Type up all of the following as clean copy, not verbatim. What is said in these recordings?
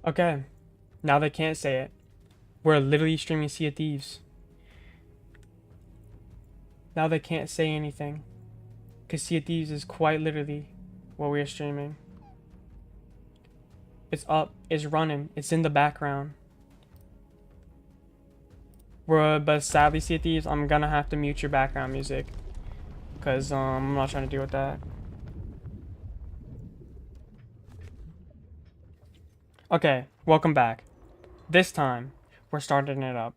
Okay, now they can't say it. We're literally streaming Sea of Thieves. Now they can't say anything. Because Sea of Thieves is quite literally what we're streaming. It's up, it's running, it's in the background. But sadly, Sea of Thieves, I'm gonna have to mute your background music. Because I'm not trying to deal with that. Okay, welcome back. This time, we're starting it up.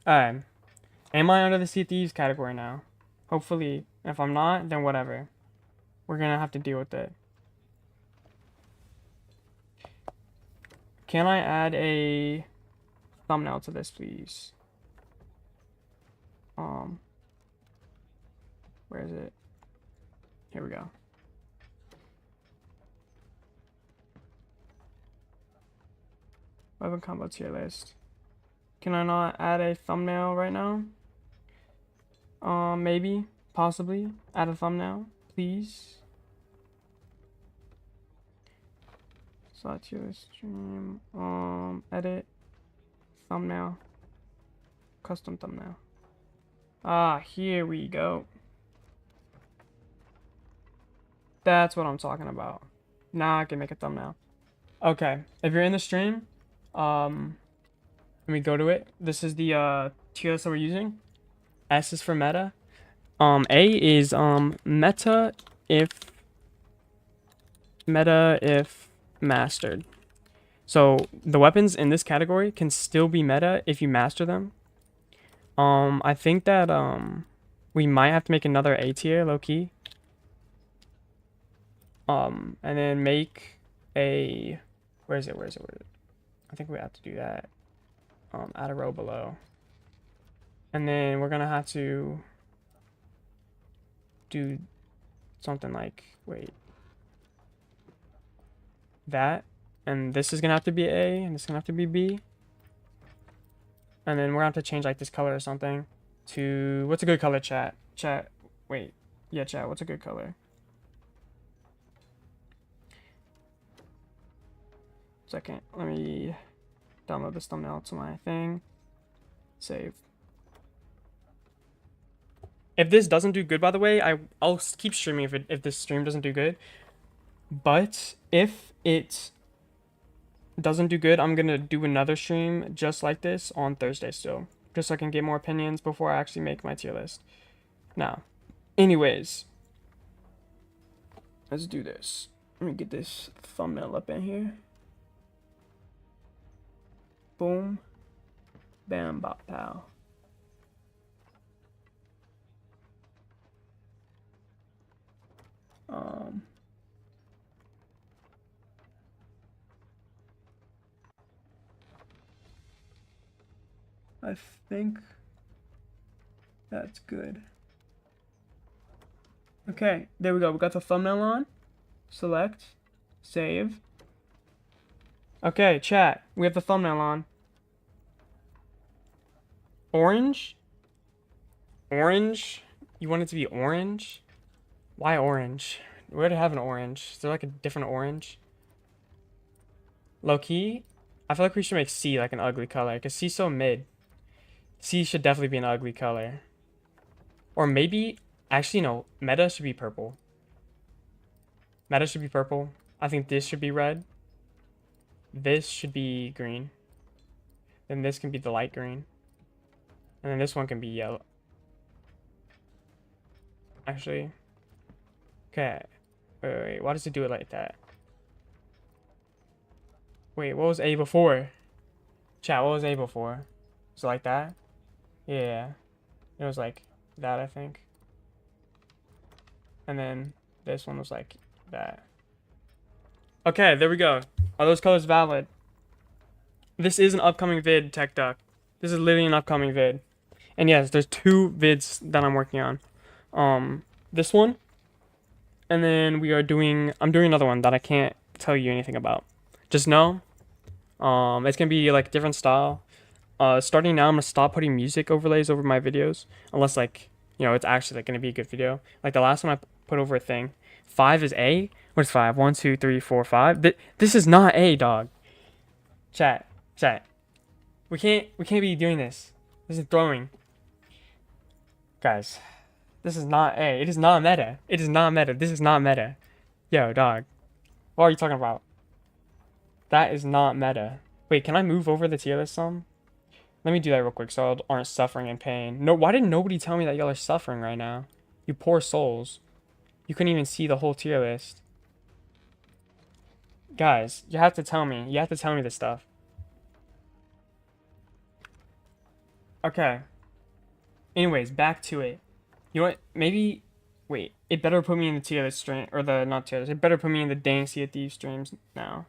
Alright. Am I under the Sea of Thieves category now? Hopefully. If I'm not, then whatever. We're gonna have to deal with it. Can I add a thumbnail to this, please? Where is it? Here we go. Weapon combo tier list. Can I not add a thumbnail right now? Maybe, possibly, add a thumbnail, please. SoT Tier-List stream, edit, thumbnail, custom thumbnail. Ah, here we go. That's what I'm talking about. Now I can make a thumbnail. Okay, if you're in the stream, let me go to it. This is the tier list that we're using. S is for meta. A is meta if mastered. So the weapons in this category can still be meta if you master them. I think that we might have to make another A tier, low key. And then make a where is it? I think we have to do that. Add a row below. And then we're gonna have to do something like that. And this is gonna have to be A, and this is gonna have to be B. And then we're gonna have to change like this color or something to what's a good color, chat? Chat, what's a good color? Second, let me download this thumbnail to my thing. Save. If this doesn't do good, by the way, I'll keep streaming if this stream doesn't do good. But if it doesn't do good, I'm gonna do another stream just like this on Thursday still, just so I can get more opinions before I actually make my tier list. Now, anyways, let's do this. Let me get this thumbnail up in here. Boom, bam, bop, pow. I think that's good. Okay, there we go. We got the thumbnail on. Select, save. Okay, chat. We have the thumbnail on. Orange? Orange? You want it to be orange? Why orange? We already have an orange. Is there like a different orange? Low key? I feel like we should make C like an ugly color, because C's so mid. C should definitely be an ugly color. Or maybe, actually no, meta should be purple. Meta should be purple. I think this should be red. This should be green. Then this can be the light green. And then this one can be yellow. Actually. Okay. Wait. Why does it do it like that? Wait, what was A before? Chat, what was A before? Was it like that? Yeah. It was like that, I think. And then this one was like that. Okay, there we go. Are those colors valid? This is an upcoming vid, Tech Duck. This is literally an upcoming vid. And yes, there's 2 vids that I'm working on. This one. And then I'm doing another one that I can't tell you anything about. Just know, it's gonna be like different style. Starting now, I'm gonna stop putting music overlays over my videos, unless like, it's actually like gonna be a good video. Like the last one I put over a thing, 5 is A? What's 5? 1, 2, 3, 4, 5. This is not A, dog. Chat. Chat. We can't be doing this. This is throwing. Guys. This is not A. It is not meta. It is not meta. This is not meta. Yo, dog. What are you talking about? That is not meta. Wait, can I move over the tier list some? Let me do that real quick so I aren't suffering in pain. No, why did nobody tell me that y'all are suffering right now? You poor souls. You couldn't even see the whole tier list. Guys, you have to tell me. You have to tell me this stuff. Okay. Anyways, back to it. You know what? Maybe... Wait. It better put me in the tier list stream. Or the... Not tier list. It better put me in the dang Sea of Thieves streams now.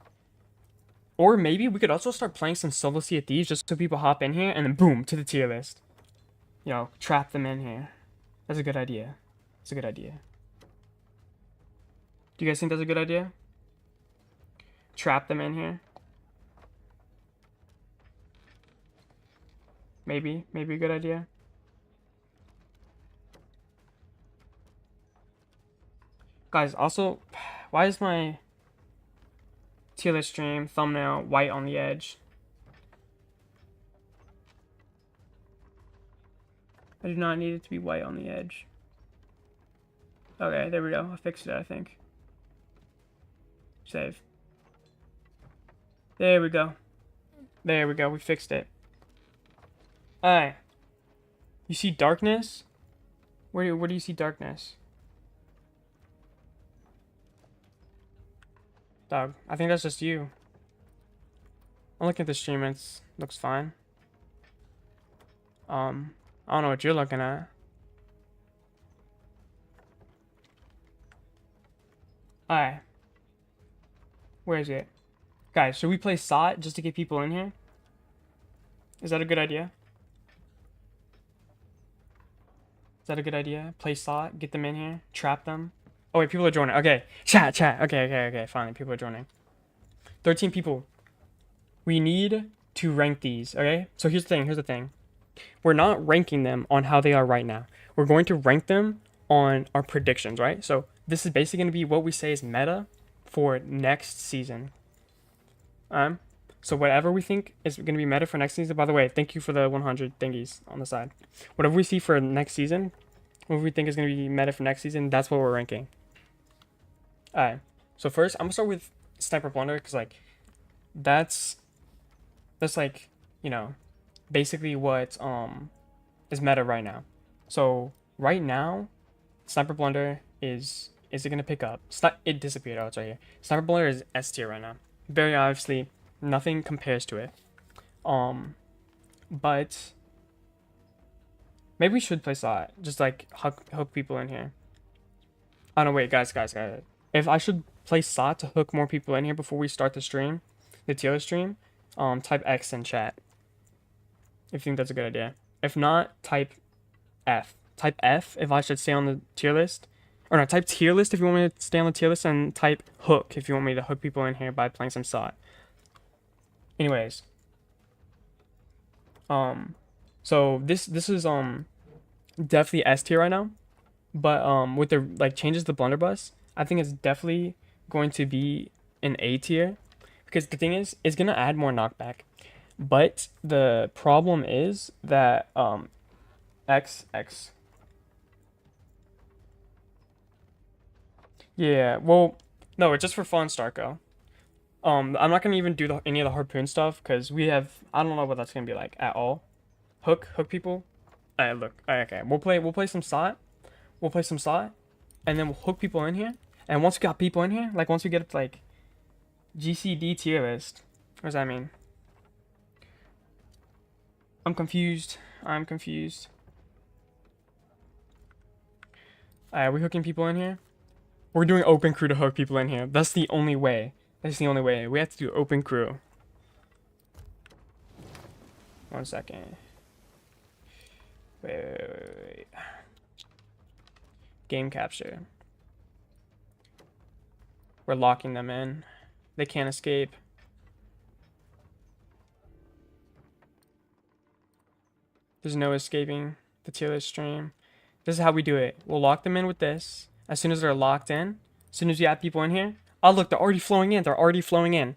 Or maybe we could also start playing some solo Sea of Thieves just so people hop in here and then boom, to the tier list. You know, trap them in here. That's a good idea. That's a good idea. Do you guys think that's a good idea? Trap them in here? Maybe a good idea. Guys, also, why is my tier list stream thumbnail white on the edge? I do not need it to be white on the edge. Okay, there we go. I fixed it, I think. Save. There we go. There we go. We fixed it. Alright. You see darkness? Where do you see darkness? Dog, I think that's just you. I'm looking at the stream and it looks fine. I don't know what you're looking at. Alright. Where is it? Guys, should we play SoT just to get people in here? Is that a good idea? Is that a good idea? Play SoT, get them in here, trap them. Oh wait, people are joining. Okay, chat. Okay. Finally, people are joining. 13 people. We need to rank these. Okay. So here's the thing. We're not ranking them on how they are right now. We're going to rank them on our predictions, right? So this is basically going to be what we say is meta for next season. So whatever we think is going to be meta for next season. By the way, thank you for the 100 thingies on the side. Whatever we see for next season, what we think is going to be meta for next season, that's what we're ranking. Alright, so first I'm gonna start with Sniper Blunder because like that's like, you know, basically what is meta right now. So right now, Sniper Blunder is it gonna pick up? It disappeared. Oh, it's right here. Sniper Blunder is S tier right now. Very obviously, nothing compares to it. But maybe we should play SoT. Just like hook people in here. Oh no, wait, guys. If I should play SoT to hook more people in here before we start the stream, the tier stream, type X in chat. If you think that's a good idea. If not, type F. Type F if I should stay on the tier list. Or no, type tier list if you want me to stay on the tier list, and type hook if you want me to hook people in here by playing some SoT. Anyways. So this is definitely S tier right now. But with the like changes to the blunderbuss, I think it's definitely going to be an A tier, because the thing is, it's gonna add more knockback. But the problem is that X. Yeah, well, no, it's just for fun, Starko. I'm not gonna even do any of the harpoon stuff because we have, I don't know what that's gonna be like at all. Hook people. Look, okay, we'll play some SoT. We'll play some SoT, and then we'll hook people in here. And once we got people in here, like once we get up to like GCD tier list, what does that mean? I'm confused. Alright, we hooking people in here? We're doing open crew to hook people in here. That's the only way. We have to do open crew. 1 second. Wait. Game capture. We're locking them in. They can't escape. There's no escaping the tier list stream. This is how we do it. We'll lock them in with this. As soon as they're locked in, As soon as you add people in here. Oh, look, they're already flowing in. They're already flowing in.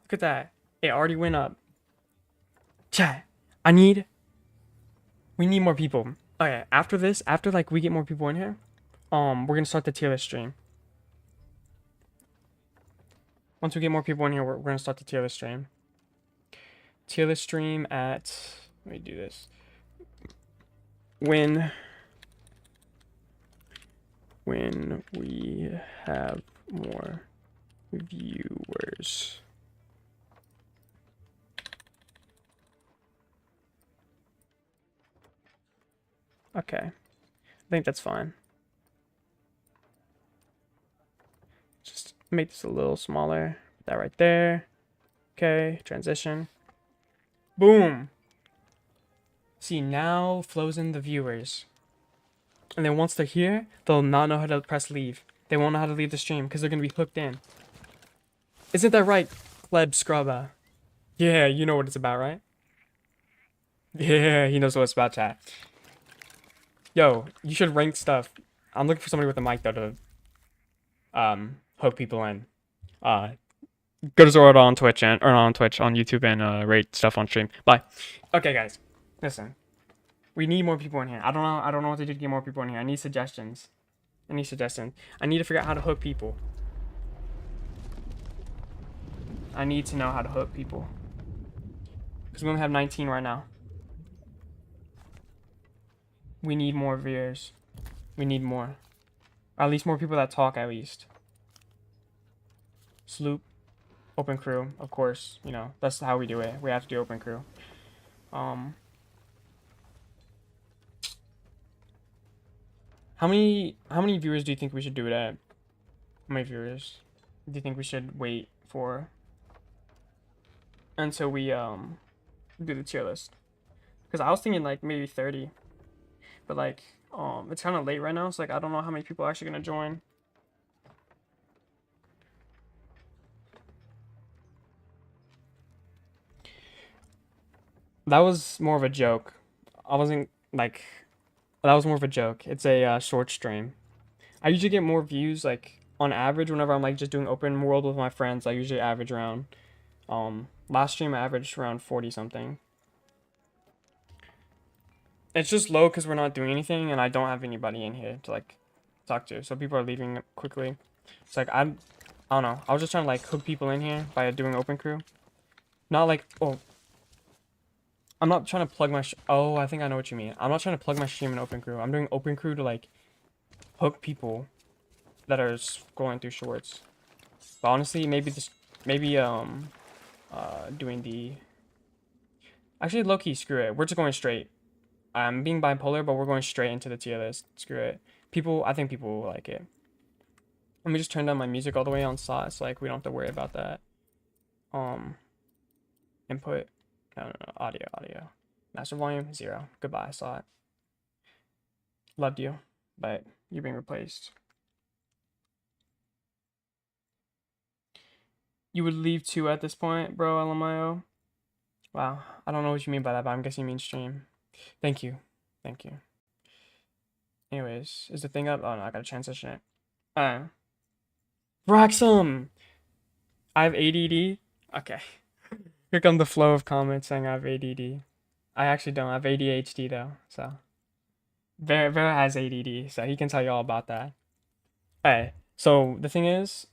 Look at that. It already went up. Chat. We need more people. Okay, after this, after like we get more people in here, we're gonna start the tier list stream. Once we get more people in here, we're gonna start the tier list stream. Tier list stream at, let me do this. When we have more viewers. Okay, I think that's fine. Just make this a little smaller. Put that right there. Okay, transition. Boom. See, now flows in the viewers. And then once they're here, they'll not know how to press leave. They won't know how to leave the stream because they're going to be hooked in. Isn't that right, Kleb Scrubba? Yeah, you know what it's about, right? Yeah, he knows what it's about, chat. Yo, you should rank stuff. I'm looking for somebody with a mic, though, to hook people in. Go to Zoro on Twitch or on Twitch, on YouTube, and rate stuff on stream. Bye. Okay, guys, listen. We need more people in here. I don't know what to do to get more people in here. I need suggestions. I need to figure out how to hook people. I need to know how to hook people. Because we only have 19 right now. We need more viewers. We need more. Or at least more people that talk, at least. Sloop. Open crew, of course. You know, that's how we do it. We have to do open crew. How many viewers do you think we should do it at? How many viewers do you think we should wait for until we do the tier list? Because I was thinking like maybe 30, but like it's kind of late right now, so like I don't know how many people are actually gonna join. That was more of a joke. I wasn't like, that was more of a joke. It's a short stream. I usually get more views like on average whenever I'm like just doing open world with my friends. I usually average around last stream I averaged around 40 something. It's just low because we're not doing anything and I don't have anybody in here to like talk to, so people are leaving quickly. It's like I don't know. I was just trying to like hook people in here by doing open crew. Not like, oh, I'm not trying to plug my oh, I think I know what you mean. I'm not trying to plug my stream in open crew. I'm doing open crew to like hook people that are scrolling through shorts. But honestly, maybe doing the, actually low-key, screw it. We're just going straight. I'm being bipolar, but we're going straight into the tier list. Screw it. I think people will like it. Let me just turn down my music all the way on SoT, so like we don't have to worry about that. Input. No. Audio. Master volume 0. Goodbye, SoT. Loved you, but you're being replaced. You would leave 2 at this point, bro, LMIO? Wow, I don't know what you mean by that, but I'm guessing you mean stream. Thank you. Anyways, is the thing up? Oh no, I gotta transition it. Roxum! I have ADD? Okay. Here come the flow of comments saying I have ADD. I actually don't. I have ADHD though, so. Vera has ADD, so he can tell you all about that. Hey, so the thing is,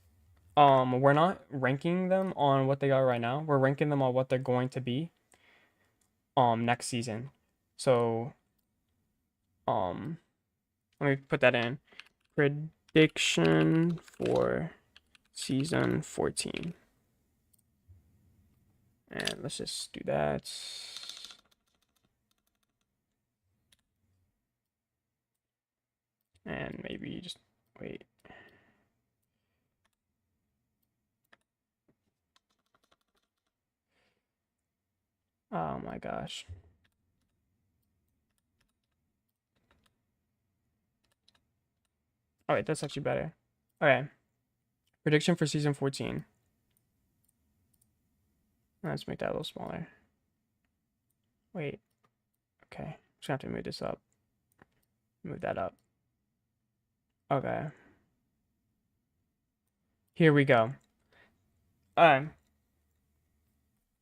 we're not ranking them on what they are right now. We're ranking them on what they're going to be next season. So let me put that in. Prediction for season 14. And let's just do that. And maybe just wait. Oh my gosh. All right, that's actually better. Okay. Prediction for season 14. Let's make that a little smaller. Wait. Okay. Just gonna have to move this up. Move that up. Okay. Here we go. Alright,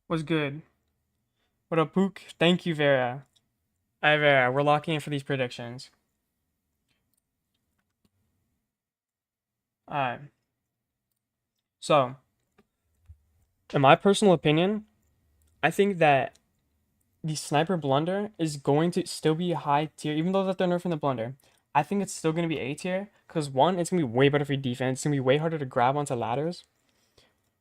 what's good? What up, Pook? Thank you, Vera. Alright, Vera, we're locking in for these predictions. Alright, so, in my personal opinion, I think that the Sniper Blunder is going to still be a high tier, even though that they're nerfing the Blunder. I think it's still going to be A tier, because one, it's going to be way better for your defense. It's going to be way harder to grab onto ladders.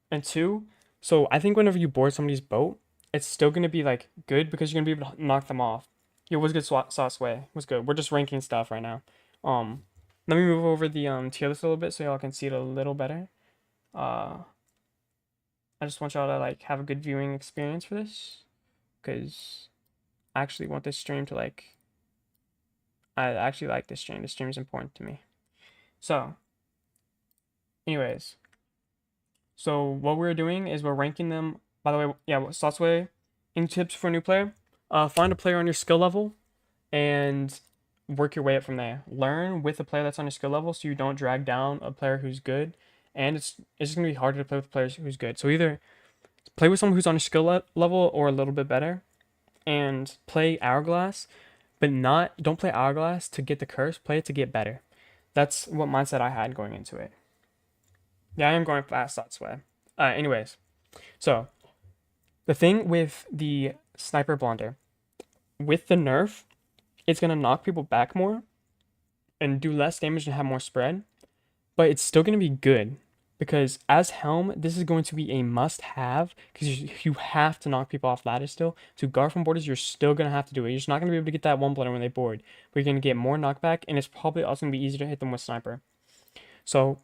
And two, so I think whenever you board somebody's boat, it's still going to be like good because you're going to be able to knock them off. Yo, what's good, Sauce Way? What's good? We're just ranking stuff right now. Um, Let me move over the tier list a little bit so y'all can see it a little better. Uh, I just want y'all to like have a good viewing experience for this, because I actually want this stream to like. I actually like this stream. This stream is important to me. So, anyways, so what we're doing is we're ranking them. By the way, yeah, Satsue, in tips for a new player, find a player on your skill level and work your way up from there. Learn with a player that's on your skill level so you don't drag down a player who's good. And it's just gonna be harder to play with players who's good. So either play with someone who's on your skill level or a little bit better, and play Hourglass, but don't play Hourglass to get the curse. Play it to get better. That's what mindset I had going into it. Yeah, I am going fast, that's why. Anyways, so the thing with the Sniper Blunder, with the nerf, it's gonna knock people back more and do less damage and have more spread, but it's still gonna be good because as Helm, this is going to be a must-have because you have to knock people off ladders still. To guard from borders, you're still gonna have to do it. You're just not gonna be able to get that one blunder when they board, but you're gonna get more knockback, and it's probably also gonna be easier to hit them with sniper. So,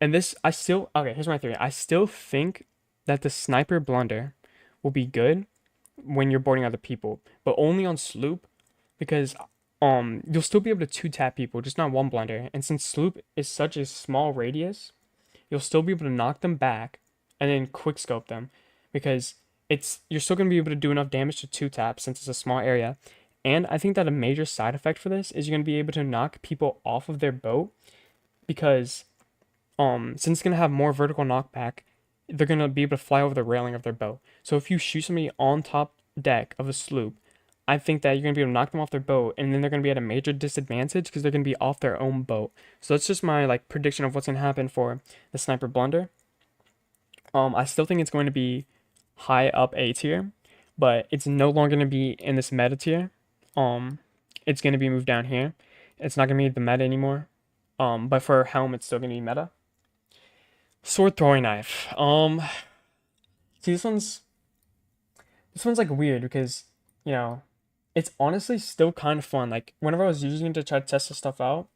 and this, okay, here's my theory. I still think that the Sniper Blunder will be good when you're boarding other people, but only on Sloop, because you'll still be able to two tap people, just not one blunder. And since Sloop is such a small radius, you'll still be able to knock them back and then quick scope them, because you're still gonna be able to do enough damage to two tap since it's a small area. And I think that a major side effect for this is you're gonna be able to knock people off of their boat, because since it's gonna have more vertical knockback, they're gonna be able to fly over the railing of their boat. So if you shoot somebody on top deck of a sloop, I think that you're gonna be able to knock them off their boat, and then they're gonna be at a major disadvantage because they're gonna be off their own boat. So that's just my like prediction of what's gonna happen for the Sniper Blunder. I still think it's going to be high up A tier, but it's no longer gonna be in this meta tier. It's gonna be moved down here. It's not gonna be the meta anymore. But for Helm, it's still gonna be meta. Sword throwing knife. See, this one's like weird because, you know, it's honestly still kind of fun. Like whenever I was using it to try to test this stuff out,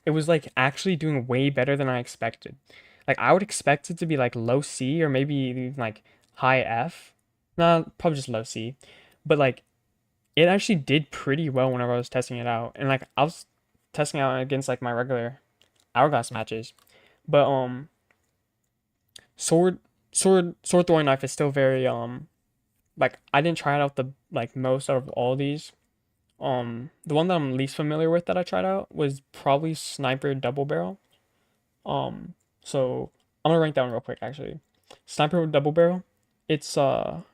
it was like actually doing way better than I expected. Like I would expect it to be like low C or maybe even like high F. Nah, probably just low C. But like it actually did pretty well whenever I was testing it out. And like I was testing out against like my regular Hourglass matches. But sword throwing knife is still very like I didn't try it out the like most out of all these. The one that I'm least familiar with that I tried out was probably Sniper Double Barrel. So I'm gonna rank that one real quick actually. Sniper Double Barrel. It's let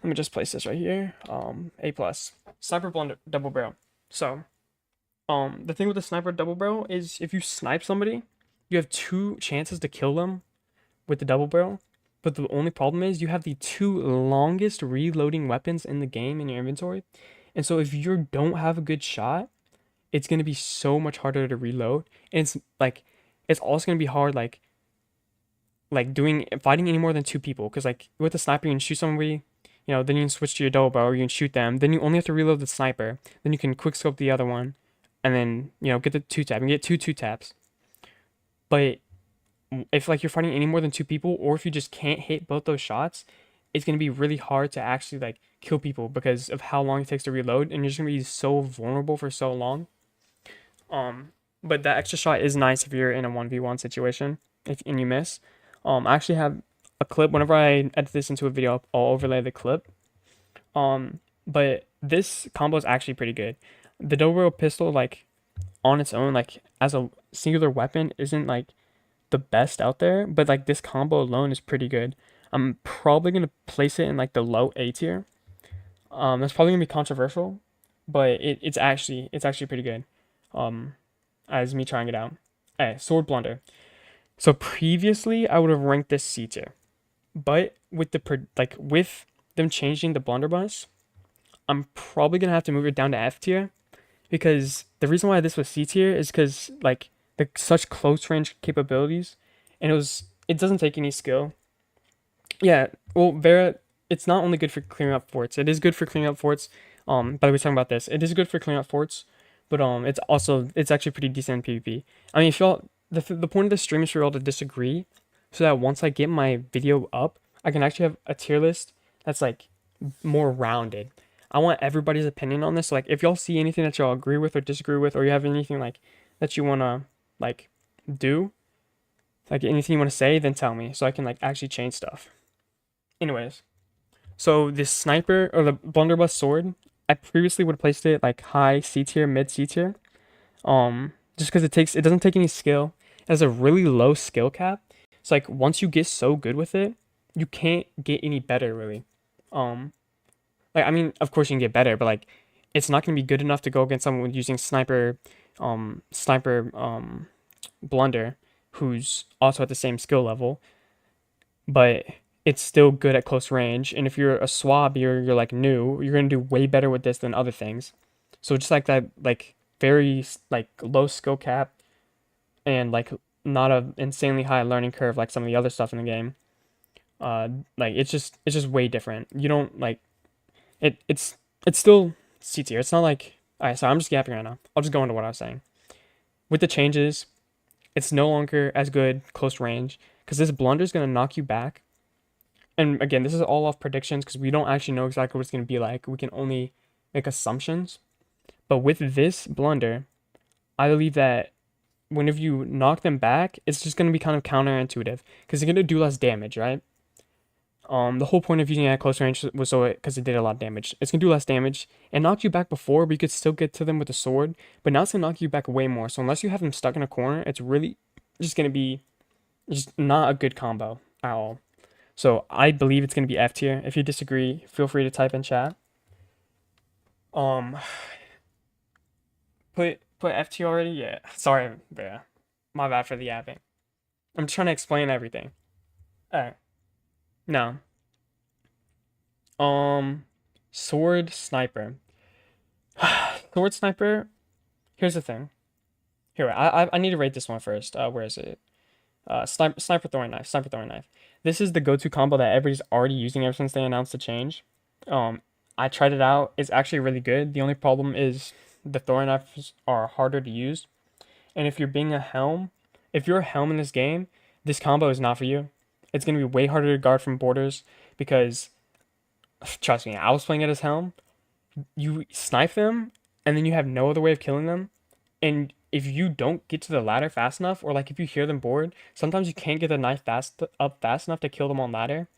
me just place this right here. A plus. Sniper Double Barrel. So the thing with the Sniper Double Barrel is if you snipe somebody, you have two chances to kill them with the double barrel, but the only problem is you have the two longest reloading weapons in the game in your inventory. And so if you don't have a good shot, it's going to be so much harder to reload. And it's also going to be hard fighting any more than two people, because like with the sniper you can shoot somebody, then you can switch to your double barrel, you can shoot them, then you only have to reload the sniper, then you can quick scope the other one, and then get the two tap and get two taps. But if like you're fighting any more than two people, or if you just can't hit both those shots, it's gonna be really hard to actually like kill people because of how long it takes to reload, and you're just gonna be so vulnerable for so long. But that extra shot is nice if you're in a 1v1 situation, and you miss. I actually have a clip. Whenever I edit this into a video, I'll overlay the clip. But this combo is actually pretty good. The double barrel pistol, like on its own, like as a singular weapon, isn't like the best out there, but like this combo alone is pretty good. I'm probably gonna place it in like the low A tier. That's probably gonna be controversial, but it's actually pretty good. Um, as me trying it out. Hey, sword blunder. So previously I would have ranked this C tier, but with with them changing the blunderbuss, I'm probably gonna have to move it down to F tier because the reason why this was C tier is because like the such close range capabilities, and it doesn't take any skill. Yeah, well, Vera, it's not only good for clearing up forts. It is good for clearing up forts. By the way, talking about this, it is good for clearing up forts, but it's actually pretty decent in PvP. I mean, if y'all the point of the stream is for y'all to disagree, so that once I get my video up, I can actually have a tier list that's like more rounded. I want everybody's opinion on this. Like, if y'all see anything that y'all agree with or disagree with, or you have anything like that you wanna like do, like anything you wanna say, then tell me so I can like actually change stuff. Anyways, so this sniper or the blunderbuss sword, I previously would have placed it like high C tier, mid C tier. Just because it doesn't take any skill. It has a really low skill cap. It's like once you get so good with it, you can't get any better really. Um, like I mean, of course you can get better, but like it's not gonna be good enough to go against someone using sniper blunder, who's also at the same skill level, but it's still good at close range. And if you're a swab, you're like new, you're gonna do way better with this than other things. So just like that, like very like low skill cap and like not a insanely high learning curve like some of the other stuff in the game. Like it's just way different. You don't like it's still C tier. It's not like alright. So I'm just yapping right now. I'll just go into what I was saying. With the changes, it's no longer as good close range because this blunder is gonna knock you back. And again, this is all off predictions because we don't actually know exactly what it's gonna be like. We can only make assumptions. But with this blunder, I believe that whenever you knock them back, it's just going to be kind of counterintuitive because they're going to do less damage, right? The whole point of using it at close range was so because it did a lot of damage. It's going to do less damage. It knocked you back before, but you could still get to them with a sword. But now it's going to knock you back way more. So unless you have them stuck in a corner, it's really just going to be just not a good combo at all. So I believe it's going to be F tier. If you disagree, feel free to type in chat. Um, put F tier already? Yeah. Sorry, yeah. My bad for the yapping. I'm trying to explain everything. Alright. No. Um, sword sniper. Sword sniper. Here's the thing. Here, I need to rate this one first. Where is it? Sniper throwing knife. Sniper throwing knife. This is the go-to combo that everybody's already using ever since they announced the change. Um, I tried it out. It's actually really good. The only problem is the throwing knives are harder to use. And if you're a helm in this game, this combo is not for you. It's gonna be way harder to guard from borders because trust me, I was playing it as helm. You snipe them, and then you have no other way of killing them. And if you don't get to the ladder fast enough, or like if you hear them board, sometimes you can't get the knife fast enough to kill them on ladder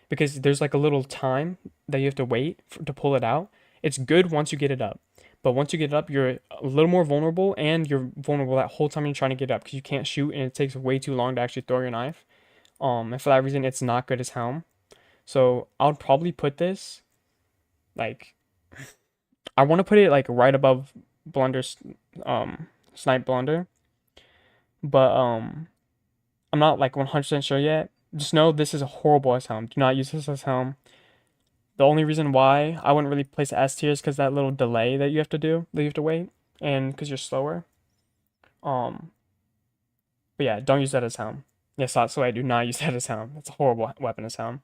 because there's like a little time that you have to wait to pull it out. It's good once you get it up. But once you get it up, you're a little more vulnerable, and you're vulnerable that whole time you're trying to get up because you can't shoot, and it takes way too long to actually throw your knife. And for that reason, it's not good as helm. So I would probably put this like I want to put it like right above Blunder's Snipe Blunder, but I'm not like 100% sure yet. Just know this is a horrible as helm. Do not use this as helm. The only reason why I wouldn't really place S tier is because that little delay that you have to do, that you have to wait, and because you're slower. Um, but yeah, don't use that as helm. Yes, so I do not use that as helm. It's a horrible weapon as helm.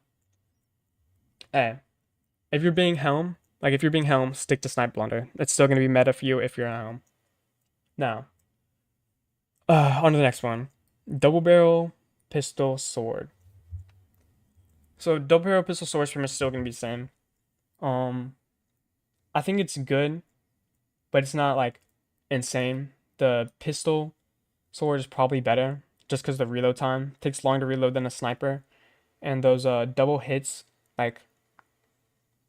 Hey, if you're being helm, stick to Snipe Blunder. It's still gonna be meta for you if you're a helm. Now, on to the next one. Double barrel pistol sword. So double barrel pistol sword for me is still gonna be the same. Um, I think it's good, but it's not like insane. The pistol sword is probably better just because the reload time takes longer to reload than a sniper, and those double hits like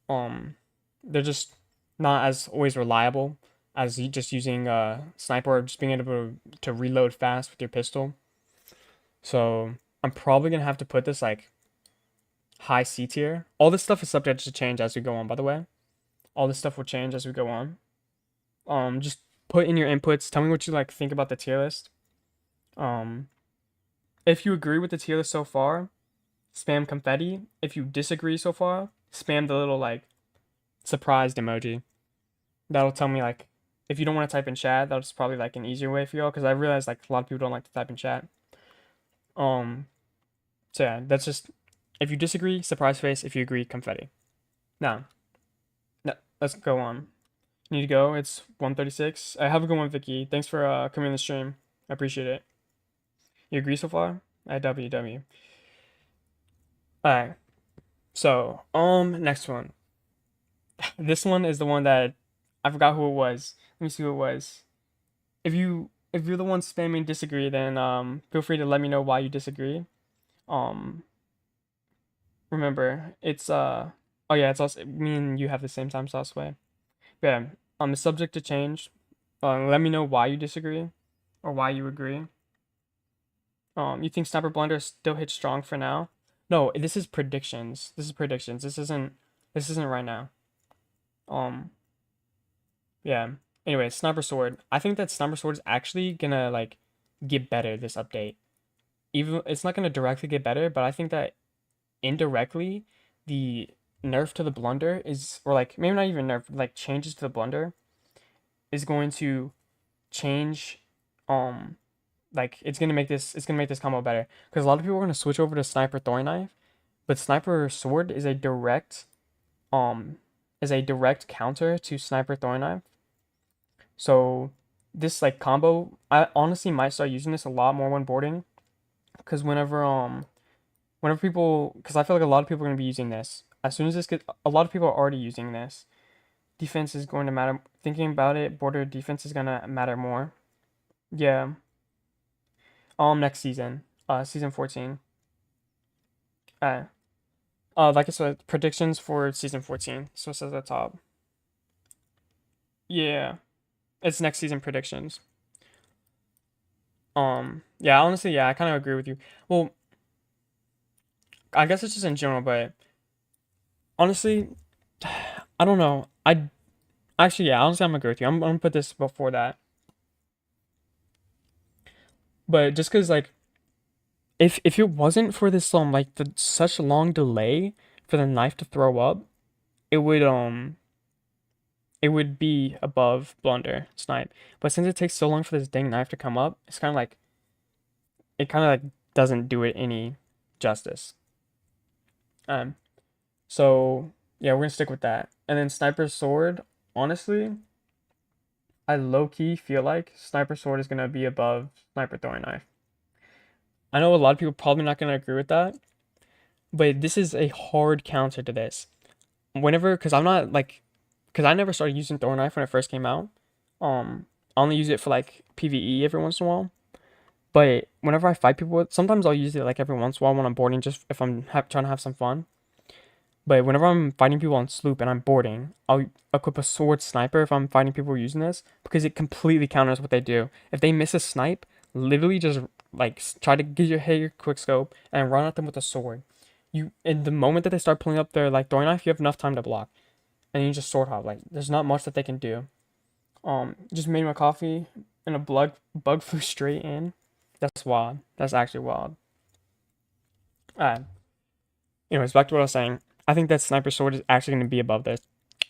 um they're just not as always reliable as just using sniper or just being able to reload fast with your pistol. So I'm probably gonna have to put this like high C tier. All this stuff is subject to change as we go on, by the way. All this stuff will change as we go on. Just put in your inputs. Tell me what you like think about the tier list. Um, if you agree with the tier list so far, spam confetti. If you disagree so far, spam the little like surprised emoji. That'll tell me like if you don't want to type in chat, that's probably like an easier way for y'all because I realize like a lot of people don't like to type in chat. Um, so yeah, that's just if you disagree, surprise face. If you agree, confetti. Now, let's go on. Need to go. It's 1:36. I have a good one, Vicky. Thanks for coming on the stream. I appreciate it. You agree so far? I W. Alright. So, next one. This one is the one that I forgot who it was. Let me see who it was. If you're the one spamming disagree, then feel free to let me know why you disagree. Um remember, it's oh yeah, it's also me and you have the same time sauce way. Yeah. It's subject to change. Let me know why you disagree or why you agree. You think Sniper Blunder still hits strong for now? No, this is predictions. This is predictions. This isn't right now. Um, yeah. Anyway, Sniper Sword. I think that Sniper Sword is actually gonna like get better this update. Even it's not gonna directly get better, but I think that indirectly the nerf to the blunder is or like maybe not even nerf, like changes to the blunder is going to change like it's gonna make this combo better because a lot of people are gonna switch over to Sniper Throwing Knife, but Sniper Sword um is a direct counter to Sniper Throwing Knife. So this like combo, I honestly might start using this a lot more when boarding because whenever people because I feel like a lot of people are gonna be using this as soon as this gets a lot of people are already using this. Defense is going to matter. Thinking about it, border defense is gonna matter more. Yeah. Next season, season 14. Uh, like I said, predictions for season 14. So it says at the top. Yeah, it's next season predictions. Yeah, honestly, yeah, I kind of agree with you. Well, I guess it's just in general, but honestly, I don't know. I actually, yeah, honestly, I'm gonna agree with you. I'm gonna put this before that, but just because like if it wasn't for this like the such long delay for the knife to throw up, it would it would be above Blunder Snipe. But since it takes so long for this dang knife to come up, it's kind of like it kind of like doesn't do it any justice. Um, so yeah, we're gonna stick with that. And then Sniper Sword, honestly, I low key feel like Sniper Sword is gonna be above Sniper Throwing Knife. I know a lot of people probably not gonna agree with that, but this is a hard counter to this. Whenever, because I'm not like, because I never started using Throwing Knife when it first came out. I only use it for like PvE every once in a while. But whenever I fight people, sometimes I'll use it like every once in a while when I'm boarding, just if I'm trying to have some fun. But whenever I'm fighting people on sloop and I'm boarding, I'll equip a sword sniper if I'm fighting people using this because it completely counters what they do. If they miss a snipe, literally just like try to get your quick scope and run at them with a sword. You in the moment that they start pulling up their like throwing knife, you have enough time to block, and you just sword hop. Like there's not much that they can do. Just made my coffee and a bug flew straight in. That's wild. That's actually wild. Alright. Anyways, back to what I was saying. I think that Sniper Sword is actually going to be above this,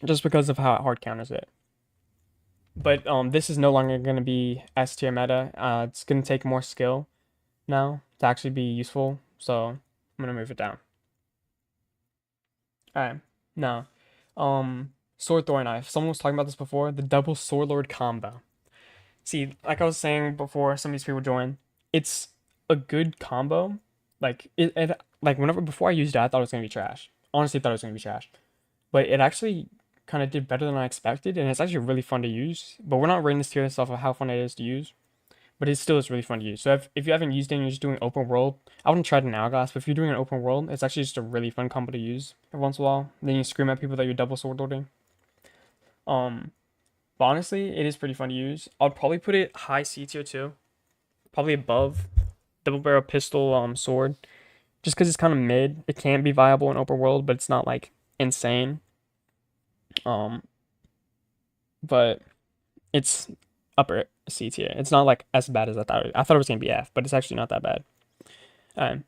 just because of how it hard counters it. But this is no longer going to be S tier meta. It's going to take more skill now to actually be useful. So I'm going to move it down. Alright. Now, Sword Thorn Knife. Someone was talking about this before. The double Sword Lord combo. See, like I was saying before, some of these people join. It's a good combo. Like it like whenever before I used it, I thought it was gonna be trash. Honestly, thought it was gonna be trash. But it actually kind of did better than I expected, and it's actually really fun to use. But we're not rating this tier list off of how fun it is to use. But it still is really fun to use. So if you haven't used it and you're just doing open world, I wouldn't try it in Hourglass, but if you're doing an open world, it's actually just a really fun combo to use every once in a while. Then you scream at people that you're double sword lording. Um, but honestly, it is pretty fun to use. I'd probably put it high C tier too. Probably above double barrel pistol sword, just because it's kind of mid. It can be viable in open world, but it's not like insane. Um, but it's upper C tier. It's not like as bad as I thought. I thought it was gonna be F, but it's actually not that bad. Um,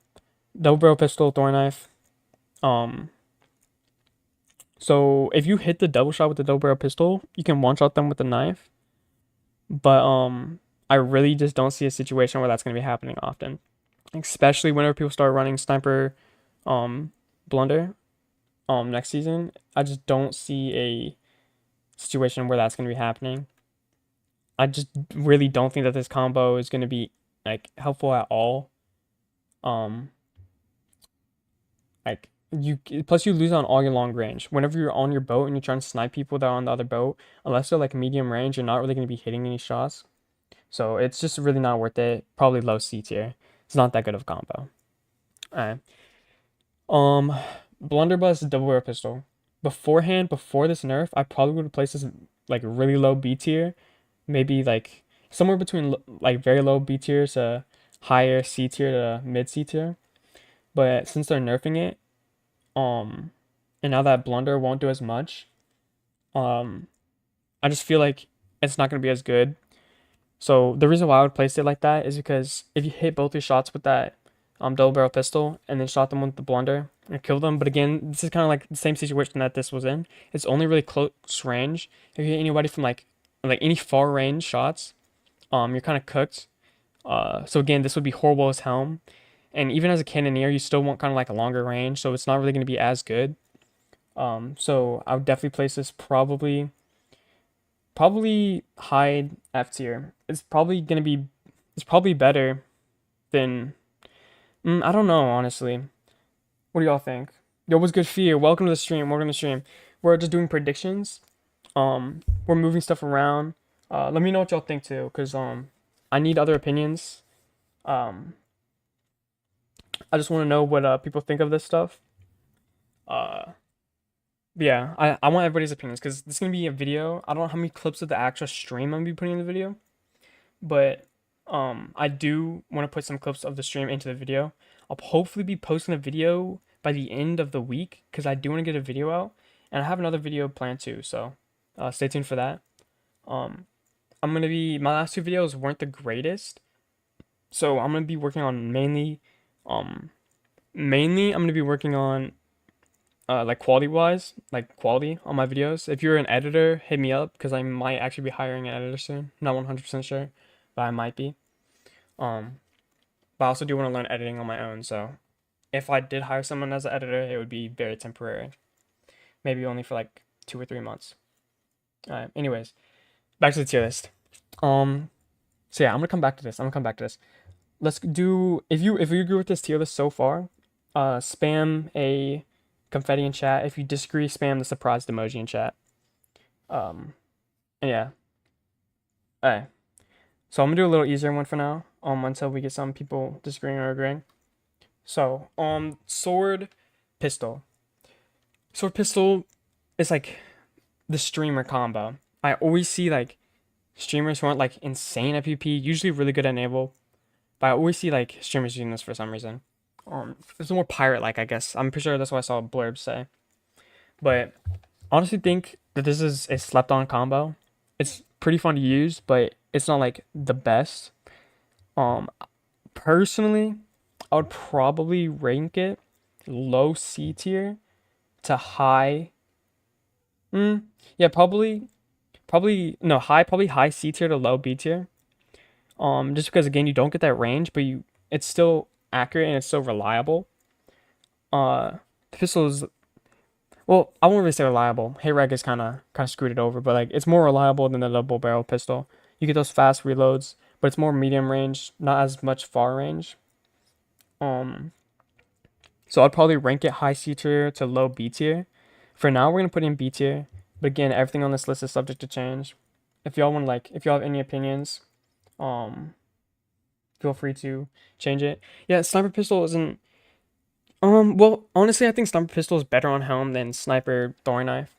Double barrel pistol, thorn knife. Um, so if you hit the double shot with the double barrel pistol, you can one shot them with the knife. But I really just don't see a situation where that's gonna be happening often, especially whenever people start running sniper, um, blunder, next season. I just don't see a situation where that's gonna be happening. I just really don't think that this combo is gonna be like helpful at all. Um, like you plus you lose on all your long range. Whenever you're on your boat and you're trying to snipe people that are on the other boat, unless they're like medium range, you're not really gonna be hitting any shots. So it's just really not worth it. Probably low C tier. It's not that good of a combo. Alright. Um, Blunderbuss double barrel pistol. Beforehand, before this nerf, I probably would have placed this like really low B tier, maybe like somewhere between like very low B tier to higher C tier to mid C tier. But since they're nerfing it, um, and now that Blunder won't do as much, um, I just feel like it's not gonna be as good. So the reason why I would place it like that is because if you hit both your shots with that double barrel pistol and then shot them with the blunder and kill them, but again, this is kind of like the same situation that this was in. It's only really close range. If you hit anybody from like any far range shots, you're kind of cooked. So again, this would be horrible as helm. And even as a cannoneer, you still want kind of like a longer range, so it's not really going to be as good. So I would definitely place this probably high F tier. It's probably better than I don't know, honestly. What do y'all think? Yo, what's good, Fear? Welcome to the stream. Welcome to the stream. We're just doing predictions. We're moving stuff around. Let me know what y'all think too, cause I need other opinions. Um, I just want to know what people think of this stuff. Uh, yeah, I want everybody's opinions because this is gonna be a video. I don't know how many clips of the actual stream I'm gonna be putting in the video, but I do want to put some clips of the stream into the video. I'll hopefully be posting a video by the end of the week because I do want to get a video out, and I have another video planned too. So stay tuned for that. Um, my last two videos weren't the greatest, so I'm gonna be working on mainly I'm gonna be working on like quality wise, like quality on my videos. If you're an editor, hit me up because I might actually be hiring an editor soon. Not 100% sure, but I might be. Um, but I also do want to learn editing on my own. So if I did hire someone as an editor, it would be very temporary, maybe only for like 2 or 3 months. All right. Anyways, back to the tier list. So yeah, I'm gonna come back to this. Let's do if you agree with this tier list so far, spam a confetti in chat. If you disagree, spam the surprised emoji in chat. And yeah. Alright. So I'm gonna do a little easier one for now. Until we get some people disagreeing or agreeing. So, sword pistol. Sword pistol is like the streamer combo. I always see like streamers who aren't like insane at PvP, usually really good at naval. But I always see like streamers using this for some reason. It's more pirate-like, I guess. I'm pretty sure that's what I saw Blurb say. But honestly think that this is a slept-on combo. It's pretty fun to use, but it's not like the best. Um, Personally, I would probably rank it low C tier to high. Yeah, probably high C tier to low B tier. Just because again you don't get that range, but it's still accurate and it's still reliable. The pistol is well, I won't really say reliable. Hayreg is kind of screwed it over, but like it's more reliable than the double barrel pistol. You get those fast reloads, but it's more medium range, not as much far range. So I'd probably rank it high C tier to low B tier. For now, we're gonna put in B tier, but again, everything on this list is subject to change. If y'all if y'all have any opinions, um, feel free to change it. Yeah, sniper pistol isn't. Well, honestly, I think sniper pistol is better on helm than sniper throwing knife.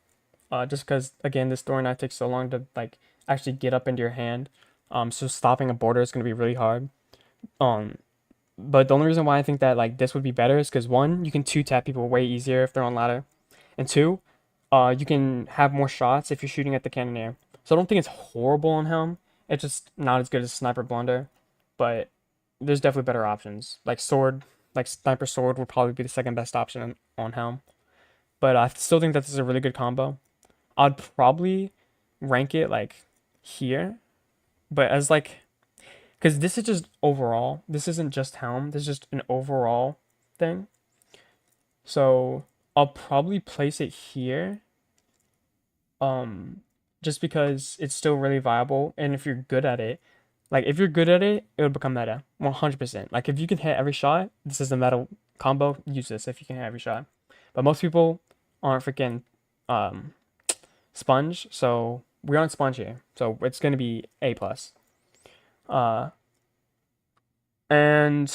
Just because again, this throwing knife takes so long to like actually get up into your hand. So stopping a border is gonna be really hard. Um, But the only reason why I think that like this would be better is because one, you can two tap people way easier if they're on ladder, and two, you can have more shots if you're shooting at the cannoneer. So I don't think it's horrible on Helm. It's just not as good as Sniper Blunder, but there's definitely better options. Like sword, like Sniper Sword would probably be the second best option on Helm. But I still think that this is a really good combo. I'd probably rank it like here, but as like because this is just overall. This isn't just Helm. This is just an overall thing. So I'll probably place it here. Just because it's still really viable, and if you're good at it, like if you're good at it, it would become meta, 100%. Like if you can hit every shot, this is a meta combo. Use this if you can hit every shot. But most people aren't freaking um sponge, so we're on sponge here. So it's gonna be A plus. Uh, and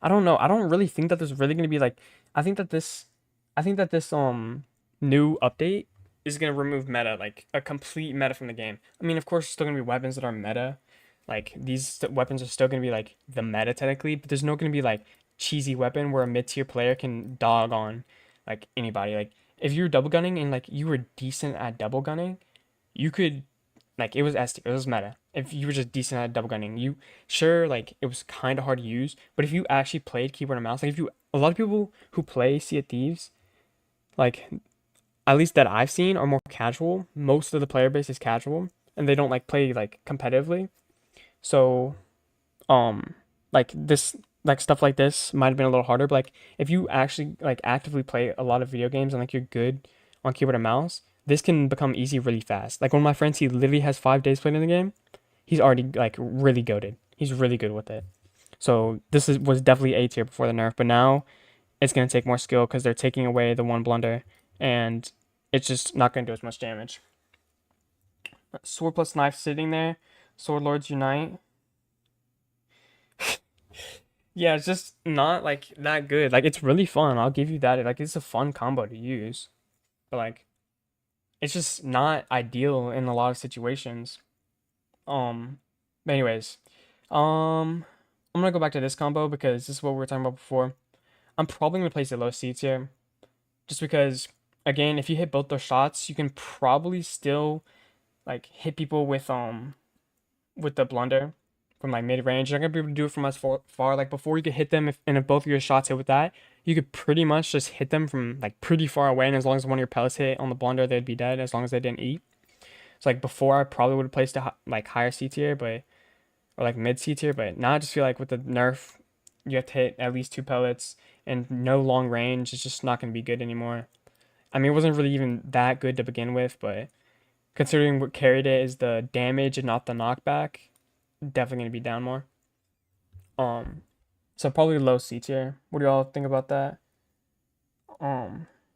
I don't know. I don't really think that there's really gonna be like. I think that this, I think that this new update is gonna remove meta, like a complete meta from the game. I mean, of course, there's still gonna be weapons that are meta. Like weapons are still gonna be like the meta technically, but there's no gonna be like cheesy weapon where a mid tier player can dog on like anybody. Like if you're double gunning and like you were decent at double gunning, you could like it was S tier, it was meta. If you were just decent at double gunning, you sure like it was kind of hard to use, but if you actually played keyboard and mouse, like if you a lot of people who play Sea of Thieves, like at least that I've seen, are more casual. Most of the player base is casual, and they don't like play like competitively. So um like this like stuff like this might have been a little harder, but like if you actually like actively play a lot of video games and like you're good on keyboard and mouse, this can become easy really fast. Like one of my friends, he literally has 5 days played in the game. He's already like really goated. He's really good with it. So this is was definitely A tier before the nerf, but now it's gonna take more skill because they're taking away the one blunder, and it's just not gonna do as much damage. Sword plus knife sitting there. Sword lords unite. Yeah, it's just not like that good. Like it's really fun. I'll give you that. Like it's a fun combo to use, but like it's just not ideal in a lot of situations. But anyways, I'm gonna go back to this combo because this is what we were talking about before. I'm probably gonna place it low C tier, just because again, if you hit both those shots, you can probably still like hit people with the blunder from like mid range. You're not gonna be able to do it from as far. Like before, you could hit them if both of your shots hit with that, you could pretty much just hit them from like pretty far away. And as long as one of your pellets hit on the blunder, they'd be dead as long as they didn't eat. So like before, I probably would have placed a like higher C tier, but or like mid C tier. But now I just feel like with the nerf, you have to hit at least two pellets and no long range. It's just not gonna be good anymore. I mean, it wasn't really even that good to begin with, but considering what carried it is the damage and not the knockback, definitely gonna be down more. Um, so probably low C tier. What do y'all think about that?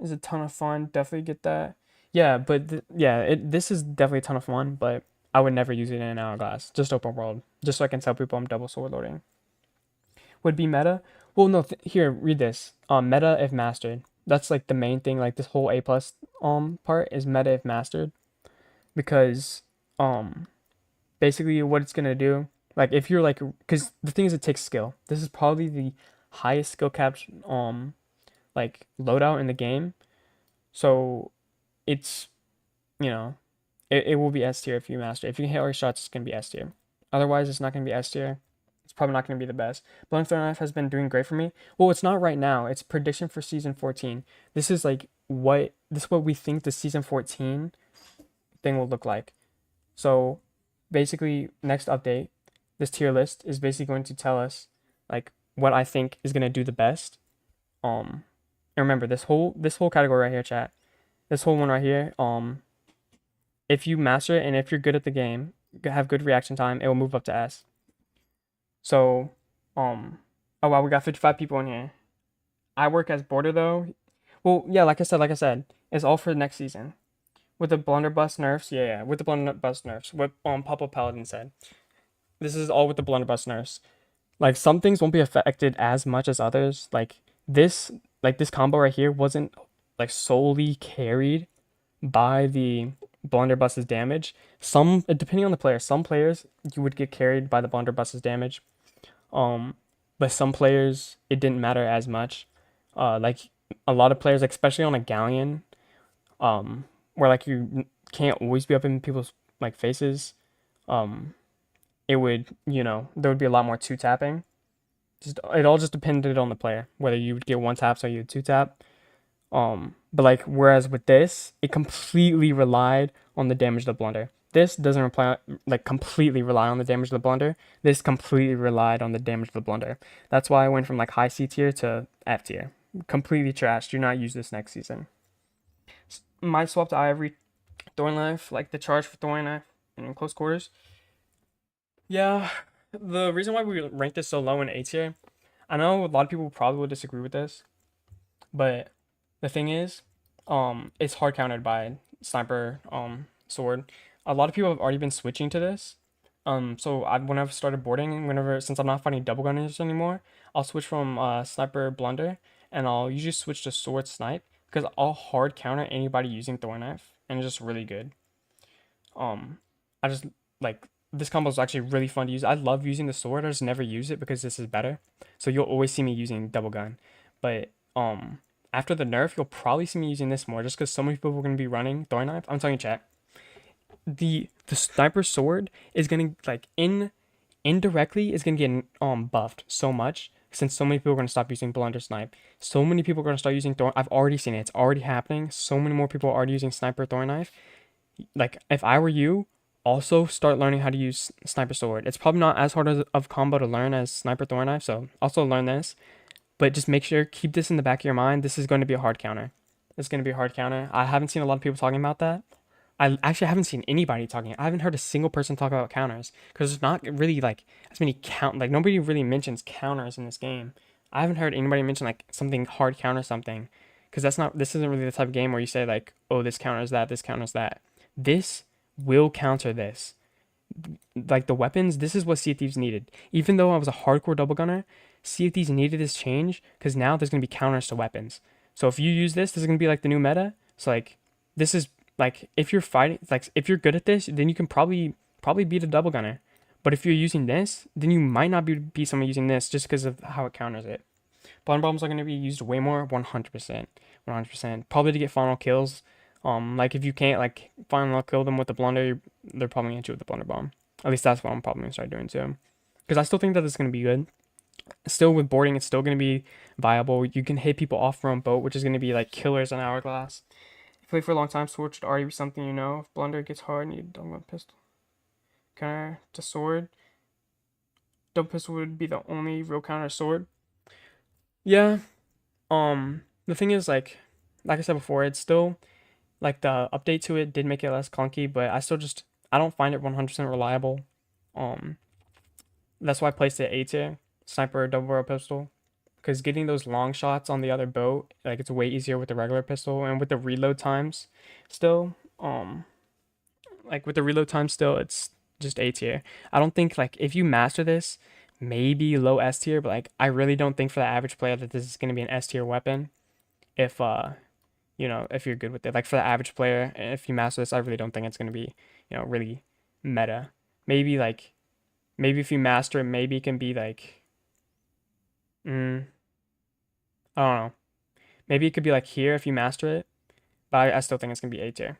Is a ton of fun. Definitely get that. Yeah, but yeah, this is definitely a ton of fun, but I would never use it in an hourglass. Just open world, just so I can tell people I'm double sword loading. Would be meta. Well, no, here read this. Meta if mastered. That's like the main thing. Like this whole A plus part is meta if mastered because um basically what it's gonna do, like if you're like, because the thing is it takes skill. This is probably the highest skill cap like loadout in the game. So it's, you know, it will be S tier if you master. If you can hit all your shots, it's gonna be S tier. Otherwise, it's not gonna be S tier. It's probably not gonna be the best. Blunt Knife has been doing great for me. Well, it's not right now. It's prediction for season 14. This is like what we think the season 14 thing will look like. So basically, next update, this tier list is basically going to tell us like what I think is gonna do the best. And remember this whole category right here, chat. This whole one right here. If you master it and if you're good at the game, have good reaction time, it will move up to S. So, oh wow, we got 55 people in here. I work as border though. Well, yeah, like I said, it's all for next season. With the blunderbuss nerfs, yeah, with the blunderbuss nerfs. What Papa Paladin said. This is all with the blunderbuss nerfs. Like some things won't be affected as much as others. This, like this combo right here wasn't like solely carried by the blunderbuss's damage. Some depending on the player, some players you would get carried by the blunderbuss's damage. But some players it didn't matter as much. Like a lot of players, like, especially on a galleon, where like you can't always be up in people's like faces. Um, it would, there would be a lot more two tapping. Just it all just depended on the player, whether you would get one taps or you would two tap. But like whereas with this, it completely relied on the damage of the blunder. This doesn't reply like completely rely on the damage of the blunder. This completely relied on the damage of the blunder. That's why I went from like high C tier to F tier. Completely trash. Do not use this next season. Might swap to Ivory Thorn Knife, like the charge for Thorn Knife in close quarters. Yeah, the reason why we ranked this so low in A tier, I know a lot of people probably would disagree with this, but the thing is, it's hard countered by sniper sword. A lot of people have already been switching to this. So when I've started boarding, since I'm not fighting double gunners anymore, I'll switch from sniper blunder, and I'll usually switch to sword snipe because I'll hard counter anybody using thorn knife, and it's just really good. Um, I just like this combo is actually really fun to use. I love using the sword. I just never use it because this is better. So you'll always see me using double gun. But after the nerf, you'll probably see me using this more just because so many people are gonna be running thorn knife. I'm telling you, chat. The sniper sword is gonna like indirectly is gonna get buffed so much since so many people are gonna stop using blunder snipe. So many people are gonna start using thorn. I've already seen it. It's already happening. So many more people are already using sniper thorn knife. Like if I were you, also start learning how to use sniper sword. It's probably not as hard of combo to learn as sniper thorn knife, so also learn this. But just make sure keep this in the back of your mind. This is going to be a hard counter. It's going to be a hard counter. I haven't seen a lot of people talking about that. I actually haven't seen anybody talking. I haven't heard a single person talk about counters because there's not really like as many like nobody really mentions counters in this game. I haven't heard anybody mention like something hard counter something because this isn't really the type of game where you say like, oh, this counters that, this counters that. This will counter this. Like the weapons, this is what Sea of Thieves needed. Even though I was a hardcore double gunner, Sea of Thieves needed this change because now there's gonna be counters to weapons. So if you use this is gonna be like the new meta. So like this is like if you're fighting, like if you're good at this, then you can probably beat a double gunner. But if you're using this, then you might not be someone using this just because of how it counters it. Blind bombs are going to be used way more, 100%, 100%. Probably to get final kills. Like if you can't like final kill them with the blunder, they're probably gonna hit you with the blunder bomb. At least that's what I'm probably gonna start doing too. Because I still think that it's gonna be good. Still with boarding, it's still gonna be viable. You can hit people off from boat, which is gonna be like killers on hourglass. If you play for a long time, sword should already be something you know. If blunder gets hard, you don't want pistol. Counter to sword. Double pistol would be the only real counter sword. Yeah. The thing is like I said before, it's still like the update to it did make it less clunky, but I don't find it 100% reliable. Um, that's why I placed it A tier, sniper double barrel pistol, because getting those long shots on the other boat, like it's way easier with the regular pistol and with the reload times. Still, like with the reload time, still it's just A tier. I don't think like if you master this, maybe low S tier, but like I really don't think for the average player that this is gonna be an S tier weapon. If if you're good with it. Like for the average player, if you master this, I really don't think it's gonna be, really meta. Maybe like maybe if you master it, maybe it can be like mm, I don't know. Maybe it could be like here if you master it, but I still think it's gonna be A tier.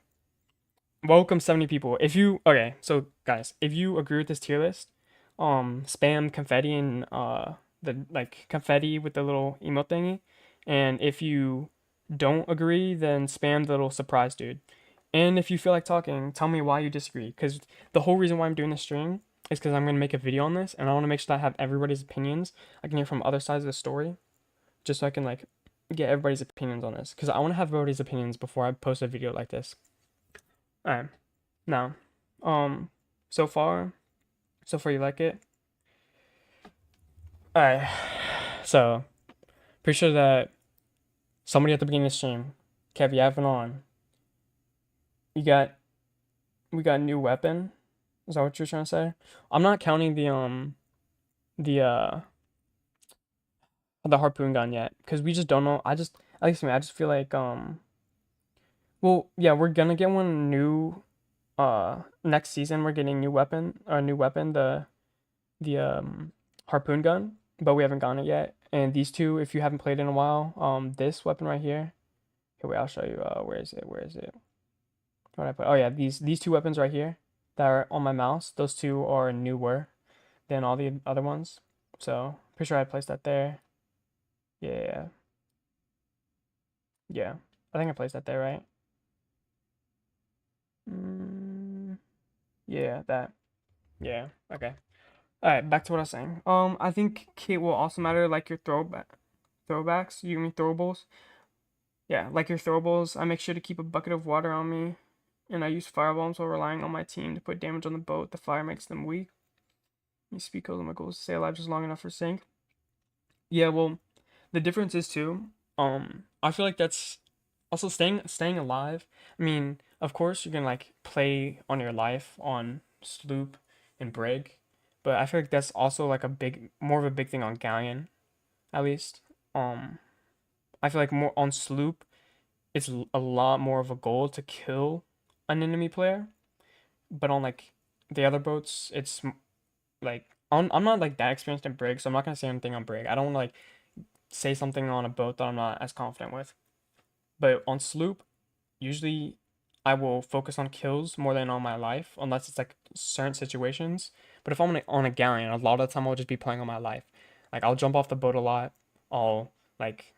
Welcome 70 people. If you okay, so guys, if you agree with this tier list, spam confetti and the like confetti with the little emote thingy. And if you don't agree, then spam the little surprise dude. And if you feel like talking, tell me why you disagree. Because the whole reason why I'm doing this stream is because I'm going to make a video on this, and I want to make sure that I have everybody's opinions. I can hear from other sides of the story, just so I can like get everybody's opinions on this. Because I want to have everybody's opinions before I post a video like this. Alright, now, um, so far, you like it? Alright, so pretty sure that somebody at the beginning of the stream, Kev, you have been on. We got a new weapon. Is that what you're trying to say? I'm not counting the the harpoon gun yet because we just don't know. At least me, I just feel like well, yeah, we're gonna get one new next season we're getting a new weapon, the harpoon gun, but we haven't gotten it yet. And these two, if you haven't played in a while, this weapon right here. Here, wait, I'll show you. Where is it? Where is it? What did I put? Oh yeah, these two weapons right here that are on my mouse. Those two are newer than all the other ones. So pretty sure I placed that there. Yeah, yeah. I think I placed that there, right? Mm, yeah, that. Yeah. Okay. All right. Back to what I was saying. I think kit will also matter, like your throwbacks. You mean throwables? Yeah, like your throwables. I make sure to keep a bucket of water on me, and I use firebombs while relying on my team to put damage on the boat. The fire makes them weak. You speak over my goals to stay alive just long enough for sync. Yeah, well, the difference is too. I feel like that's also staying alive. I mean, of course you can like play on your life on sloop and brig, but I feel like that's also like a big more of a big thing on galleon at least. Um, I feel like more on sloop, it's a lot more of a goal to kill an enemy player, but on like the other boats, it's like I'm not like that experienced in brig, so I'm not gonna say anything on brig. I don't want to like say something on a boat that I'm not as confident with. But on sloop, usually I will focus on kills more than on my life, unless it's like certain situations. But if I'm on a galleon, a lot of the time I'll just be playing on my life. Like I'll jump off the boat a lot. I'll like,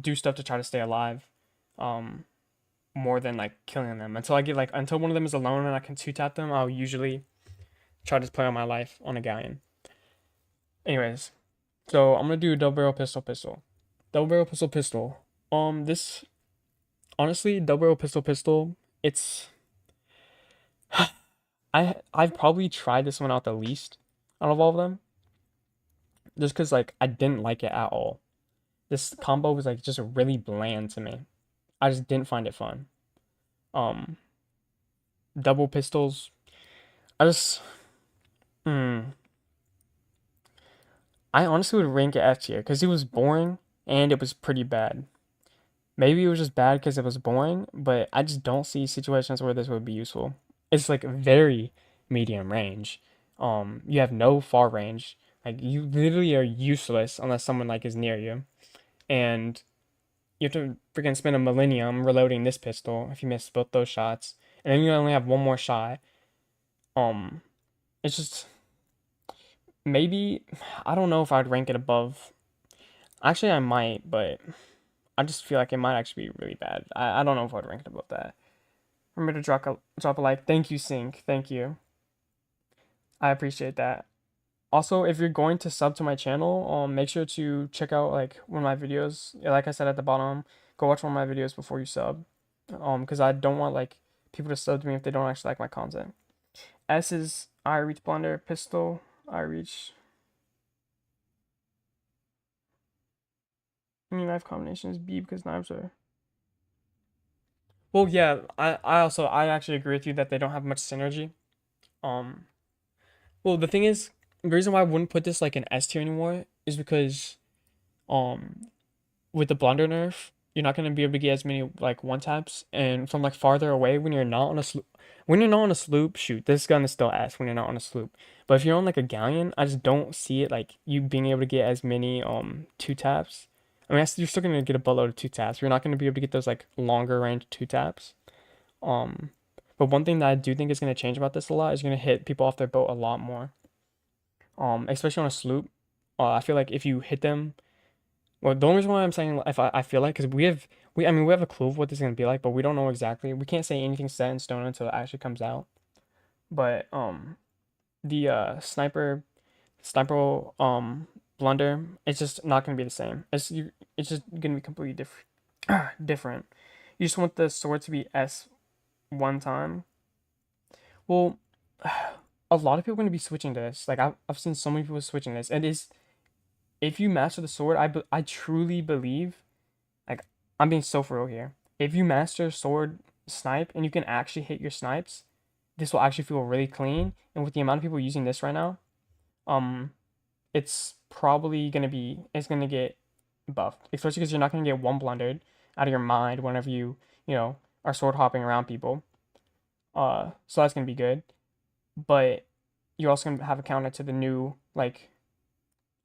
do stuff to try to stay alive. Um, more than like killing them. Until I get like until one of them is alone and I can two tap them, I'll usually try to play on my life on a galleon. Anyways, so I'm gonna do double barrel pistol pistol. Double barrel pistol pistol. This honestly, double barrel pistol pistol, it's I've probably tried this one out the least out of all of them. Just because like I didn't like it at all. This combo was like just really bland to me. I just didn't find it fun. Um Double pistols. I just hmm. I honestly would rank it F tier because it was boring and it was pretty bad. Maybe it was just bad because it was boring, but I just don't see situations where this would be useful. It's like very medium range. You have no far range. Like you literally are useless unless someone like is near you. And you have to freaking spend a millennium reloading this pistol if you miss both those shots. And then you only have one more shot. Um, it's just maybe I don't know if I'd rank it above. Actually, I might, but I just feel like it might actually be really bad. I don't know if I'd rank it above that. Remember to drop a like. Thank you, Sync. Thank you. I appreciate that. Also, if you're going to sub to my channel, make sure to check out like one of my videos. Yeah, like I said at the bottom, go watch one of my videos before you sub. Because I don't want like people to sub to me if they don't actually like my content. S is I reach blunder pistol. I reach any knife combination is B because knives are. Well, yeah, I actually agree with you that they don't have much synergy. Um, well, the thing is, the reason why I wouldn't put this like in S tier anymore is because um with the blunder nerf, you're not gonna be able to get as many like one taps, and from like farther away when you're not on a sloop. When you're not on a sloop, shoot, this gun is still S when you're not on a sloop. But if you're on like a galleon, I just don't see it like you being able to get as many two taps. I mean, you're still gonna get a buttload of two taps. You're not gonna be able to get those like longer range two taps. Um, but one thing that I do think is gonna change about this a lot is you're gonna hit people off their boat a lot more. Especially on a sloop. I feel like if you hit them, well, the only reason why I'm saying if I feel like because I mean we have a clue of what this is gonna be like, but we don't know exactly. We can't say anything set in stone until it actually comes out. But the sniper blunder, it's just not gonna be the same. It's just gonna be completely different. You just want the sword to be S one time. Well, a lot of people are gonna be switching to this. Like I've seen so many people switching this, and is if you master the sword, I truly believe. Like, I'm being so for real here. If you master sword snipe and you can actually hit your snipes, this will actually feel really clean. And with the amount of people using this right now, um, it's probably it's gonna get buffed. Especially because you're not gonna get one blundered out of your mind whenever you are sword hopping around people. So that's gonna be good. But you're also gonna have a counter to the new like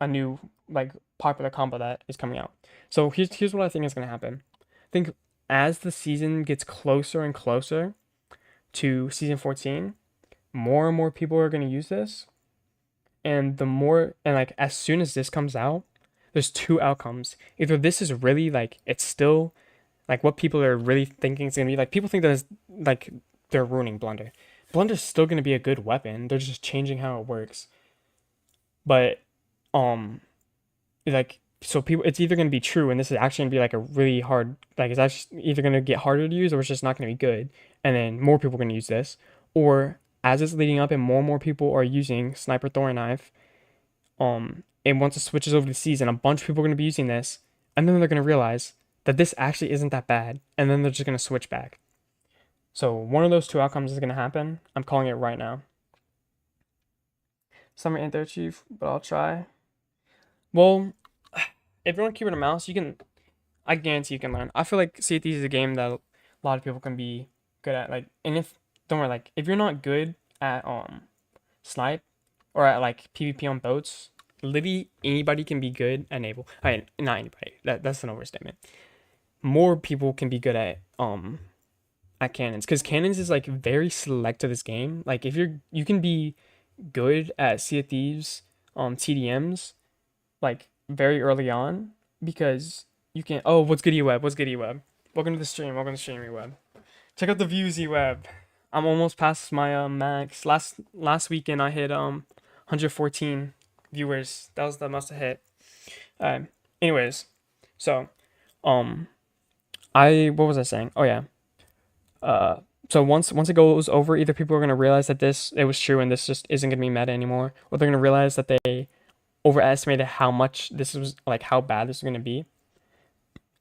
a new like popular combo that is coming out. So here's what I think is gonna happen. I think as the season gets closer and closer to season 14, more and more people are gonna use this, and the more and like as soon as this comes out, there's two outcomes. Either this is really like it's still like what people are really thinking it's gonna be. Like people think that like they're ruining Blunder. Blunder's still gonna be a good weapon. They're just changing how it works. But um like so people it's either going to be true and this is actually going to be like a really hard like it's actually either going to get harder to use or it's just not going to be good and then more people are going to use this, or as it's leading up and more people are using sniper thorn knife, and once it switches over to season a bunch of people are going to be using this, and then they're going to realize that this actually isn't that bad, and then they're just going to switch back. So one of those two outcomes is going to happen. I'm calling it right now. Summer ain't there, chief, but I'll try. Well, if you want to keep it a mouse, you can. I guarantee you can learn. I feel like SoT is a game that a lot of people can be good at. Like, and if don't worry, like if you're not good at snipe or at like PvP on boats, literally anybody can be good at naval. I mean, not anybody. That's an overstatement. More people can be good at cannons because cannons is like very select to this game. Like if you can be good at Sea of Thieves TDMs like very early on because you can. Oh, what's good, E-Web? What's good, E-Web? Welcome to the stream. Welcome to the stream, E-Web. Check out the views, E-Web. I'm almost past my max. Last weekend I hit 114 viewers. That was the most I hit. Anyways, so um I what was I saying? Oh yeah. Uh so once it goes over, either people are gonna realize that it was true and this just isn't gonna be meta anymore, or they're gonna realize that they overestimated how much this was like how bad this is gonna be,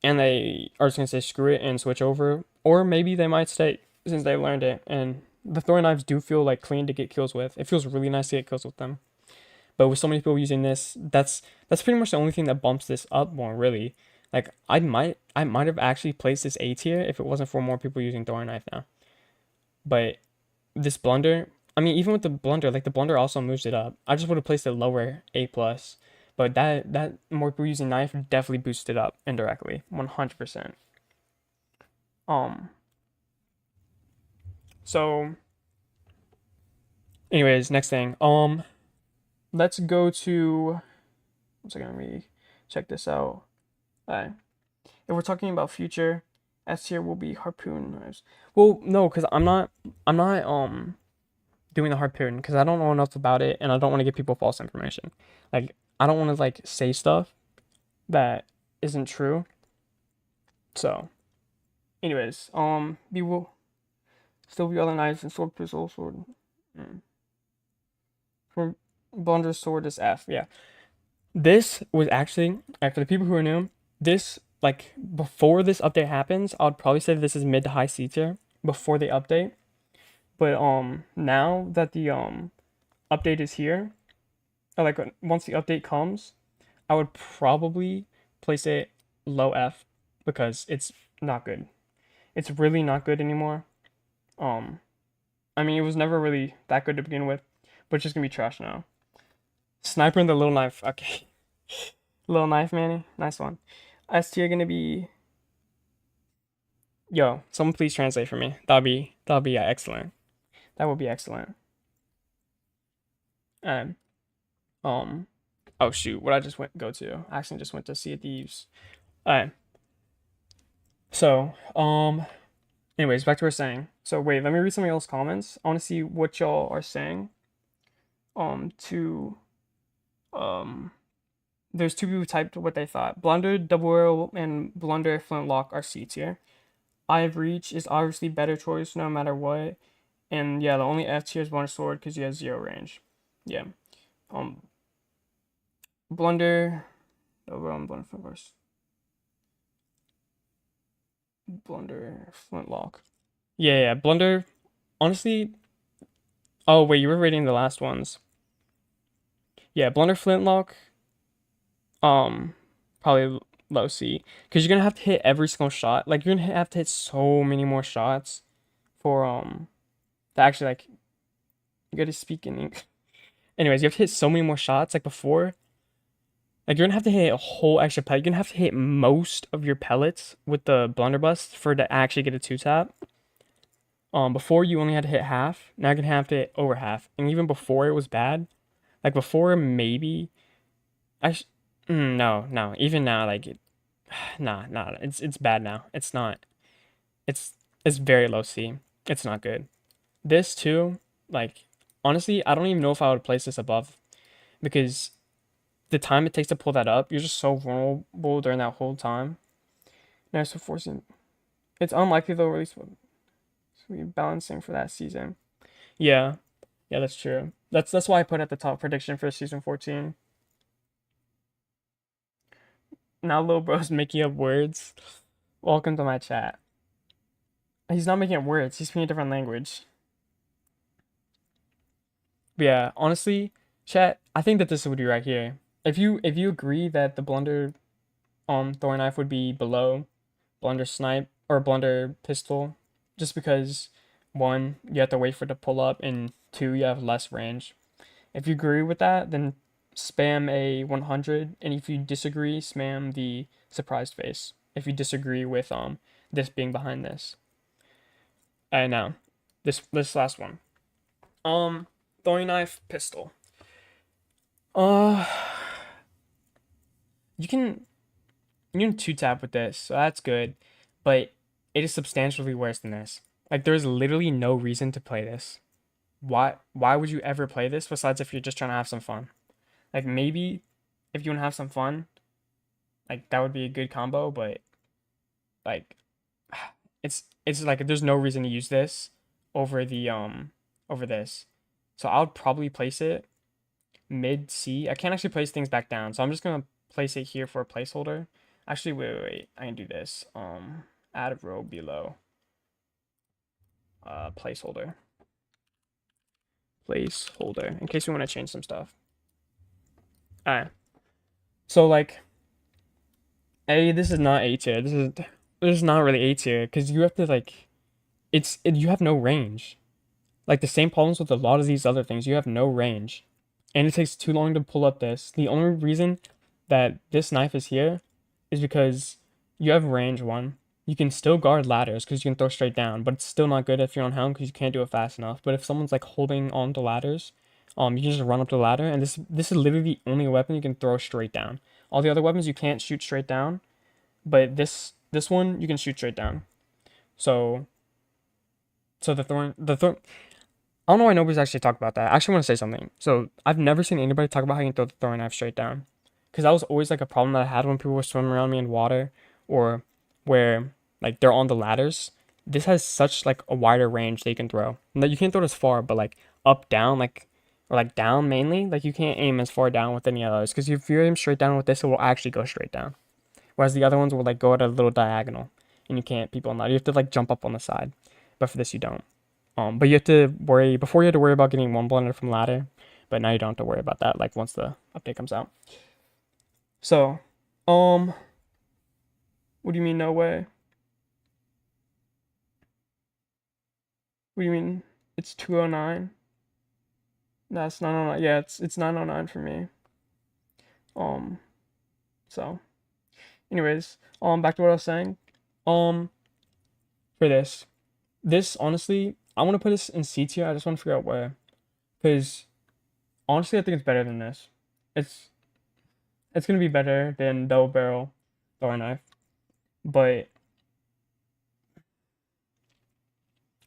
and they are just gonna say screw it and switch over, or maybe they might stay since they learned it. And the throwing knives do feel like clean to get kills with. It feels really nice to get kills with them. But with so many people using this, that's pretty much the only thing that bumps this up more really. Like I might have actually placed this A tier if it wasn't for more people using throwing knife now. But this blunder, I mean even with the blunder, like the blunder also moves it up. I just would have placed it lower A plus. But that more people using knife definitely boosted up indirectly, 100%. Um. So, anyways, next thing. Let's go to. 1 second, let me check this out. Alright. If we're talking about future, S tier will be harpoon knives. Well, no, because I'm not doing the harpoon because I don't know enough about it and I don't want to give people false information. Like I don't want to like say stuff that isn't true. So, anyways, we will still be other knives and sword pistol sword. For Blunder's sword is F. Yeah, this was actually for the people who are new. This like before this update happens, I would probably say this is mid to high C tier before the update. But now that the update is here, or like once the update comes, I would probably place it low F because it's not good. It's really not good anymore. Um, I mean, it was never really that good to begin with, but it's just gonna be trash now. Sniper and the little knife. Okay, little knife, Manny. Nice one. S tier gonna be. Yo, someone please translate for me. That'll be excellent. That would be excellent. And um, oh shoot, what I just went go to? I actually just went to Sea of Thieves. Alright. So anyways, back to what we're saying. So wait, let me read some of y'all's comments. I want to see what y'all are saying. To there's two people who typed what they thought. Blunder, Double Arrow, and Blunder Flintlock are C tier. Eye of Reach is obviously better choice no matter what. And yeah, the only F tier is Blunder Sword because he has 0 range. Yeah. Um, Blunder. Double Arrow and Blunder Flintlock. Blunder Flintlock. Yeah, Blunder. Honestly. Oh wait, you were rating the last ones. Yeah, Blunder Flintlock. Probably low C because you're gonna have to hit every single shot. Like you're gonna have to hit so many more shots for to actually like you gotta speak in English. Anyways, you have to hit so many more shots like before. Like you're gonna have to hit a whole extra pellet. You're gonna have to hit most of your pellets with the blunderbuss for to actually get a two tap. Before you only had to hit half. Now you're gonna have to hit over half. And even before it was bad. Like before maybe I sh- no, no. Even now, like nah. It's bad now. It's not. It's it's very low C. It's not good. This too, like honestly, I don't even know if I would place this above because the time it takes to pull that up, you're just so vulnerable during that whole time. Now, so forcing it's unlikely they'll release one. So we balancing for that season. Yeah, yeah, that's true. That's why I put at the top prediction for season 14. Now, little bro's making up words. Welcome to my chat. He's not making up words. He's speaking a different language. But yeah, honestly, chat. I think that this would be right here. If you agree that the blunder Thor knife would be below blunder snipe or blunder pistol, just because one, you have to wait for it to pull up, and two, you have less range. If you agree with that, then spam a 100, and if you disagree, spam the surprised face. If you disagree with this being behind this. And now, this last one. Throwing knife pistol. Uh, you can two tap with this, so that's good, but it is substantially worse than this. Like there's literally no reason to play this. Why would you ever play this besides if you're just trying to have some fun? Like maybe if you want to have some fun, like that would be a good combo, but like it's like there's no reason to use this over the over this. So I would probably place it mid C. I can't actually place things back down, so I'm just gonna place it here for a placeholder. Actually, wait. I can do this. Add a row below. Placeholder. Placeholder. In case we want to change some stuff. Alright. So like, this is not A tier. This is not really A tier because you have to like, you have no range. Like the same problems with a lot of these other things. You have no range, and it takes too long to pull up this. The only reason that this knife is here is because you have range one. You can still guard ladders because you can throw straight down, but it's still not good if you're on helm because you can't do it fast enough. But if someone's like holding on to ladders, you can just run up the ladder, and this is literally the only weapon you can throw straight down. All the other weapons you can't shoot straight down, but this one you can shoot straight down. So the thorn. I don't know why nobody's actually talked about that. I actually want to say something. So I've never seen anybody talk about how you can throw the throwing knife straight down, because that was always like a problem that I had when people were swimming around me in water, or where like they're on the ladders. This has such like a wider range that you can throw. And that you can't throw it as far, but like up, down, like or like down mainly. Like you can't aim as far down with any others, because if you aim straight down with this, it will actually go straight down. Whereas the other ones will like go at a little diagonal, and you can't people on that. You have to like jump up on the side, but for this you don't. But you have to worry before you had to worry about getting one blunder from ladder, but now you don't have to worry about that. Like once the update comes out. So, what do you mean no way? What do you mean it's 209? No, it's 909. Yeah, it's 909 for me. Um, so, anyways, back to what I was saying. For this honestly, I want to put this in C tier. I just want to figure out where, because honestly, I think it's better than this. It's it's gonna be better than double barrel throwing knife, but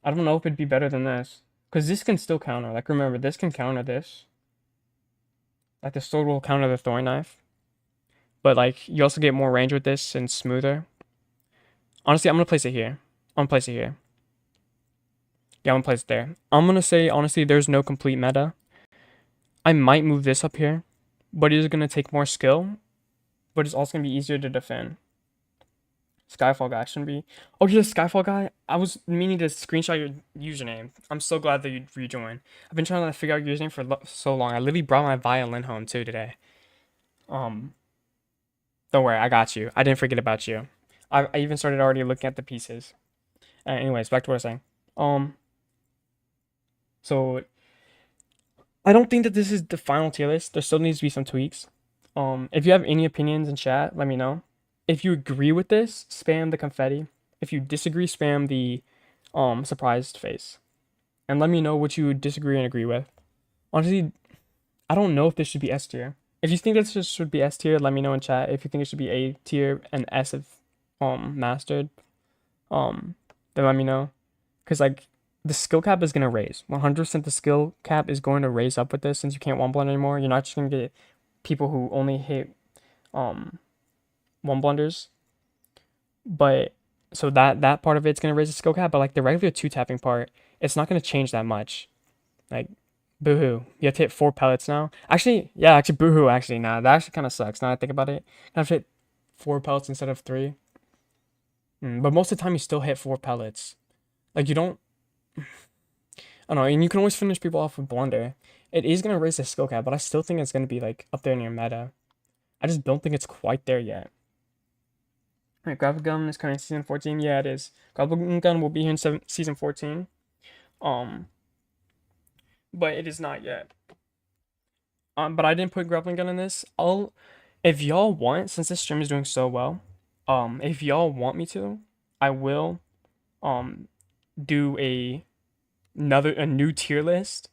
I don't know if it'd be better than this, because this can still counter. Like remember, this can counter this. Like the sword will counter the throwing knife, but like you also get more range with this and smoother. Honestly, I'm gonna place it here. I'm gonna place it here. Yeah, I'm gonna place it there. I'm gonna say honestly, there's no complete meta. I might move this up here, but it is gonna take more skill, but it's also gonna be easier to defend. Skyfall guy shouldn't be. Oh, you're the Skyfall guy? I was meaning to screenshot your username. I'm so glad that you rejoined. I've been trying to figure out your username for so long. I literally brought my violin home too today. Um, don't worry, I got you. I didn't forget about you. I even started already looking at the pieces. Anyways, back to what I was saying. So I don't think that this is the final tier list. There still needs to be some tweaks. If you have any opinions in chat, let me know. If you agree with this, spam the confetti. If you disagree, spam the surprised face. And let me know what you disagree and agree with. Honestly, I don't know if this should be S tier. If you think this should be S tier, let me know in chat. If you think it should be A tier and S if mastered, then let me know. Cause like the skill cap is gonna raise. 100% the skill cap is going to raise up with this since you can't one blunder anymore. You're not just gonna get people who only hit one blunders. But so that part of it's gonna raise the skill cap, but like the regular two tapping part, it's not gonna change that much. Like boohoo. You have to hit 4 pellets now. Actually, yeah, actually boohoo actually. Nah, that actually kinda sucks now that I think about it. I have to hit 4 pellets instead of 3. But most of the time you still hit 4 pellets. Like you don't I don't know, and you can always finish people off with blunder. It is gonna raise the skill cap, but I still think it's gonna be like up there near meta. I just don't think it's quite there yet. Alright, grapple gun is coming in season 14. Yeah, it is. Grapple gun will be here in season 14. But it is not yet. But I didn't put grappling gun in this. If y'all want, since this stream is doing so well, if y'all want me to, I will, do a new tier list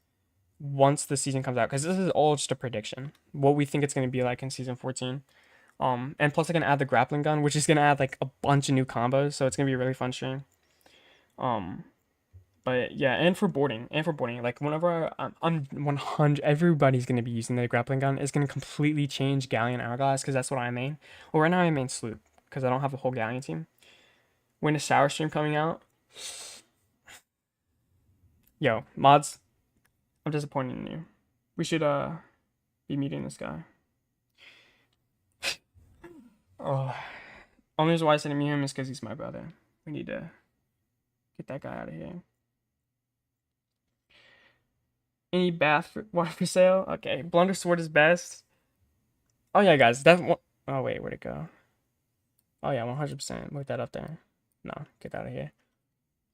once the season comes out, because this is all just a prediction what we think it's going to be like in season 14. And plus I can add the grappling gun, which is going to add like a bunch of new combos, so it's going to be a really fun stream. But yeah, and for boarding, like whenever I'm 100, everybody's going to be using the grappling gun. It's going to completely change Galleon Hourglass, because that's what I main. Well, right now I main Sloop because I don't have a whole Galleon team. When is Sour Stream coming out? Yo, mods, I'm disappointed in you. We should be meeting this guy. Oh, only reason why I said to meet him is because he's my brother. We need to get that guy out of here. Any bath water for sale? Okay, Blunder Sword is best. Oh yeah, guys, that one. Oh wait, where'd it go? Oh yeah, 100%. Look that up there. No, get out of here.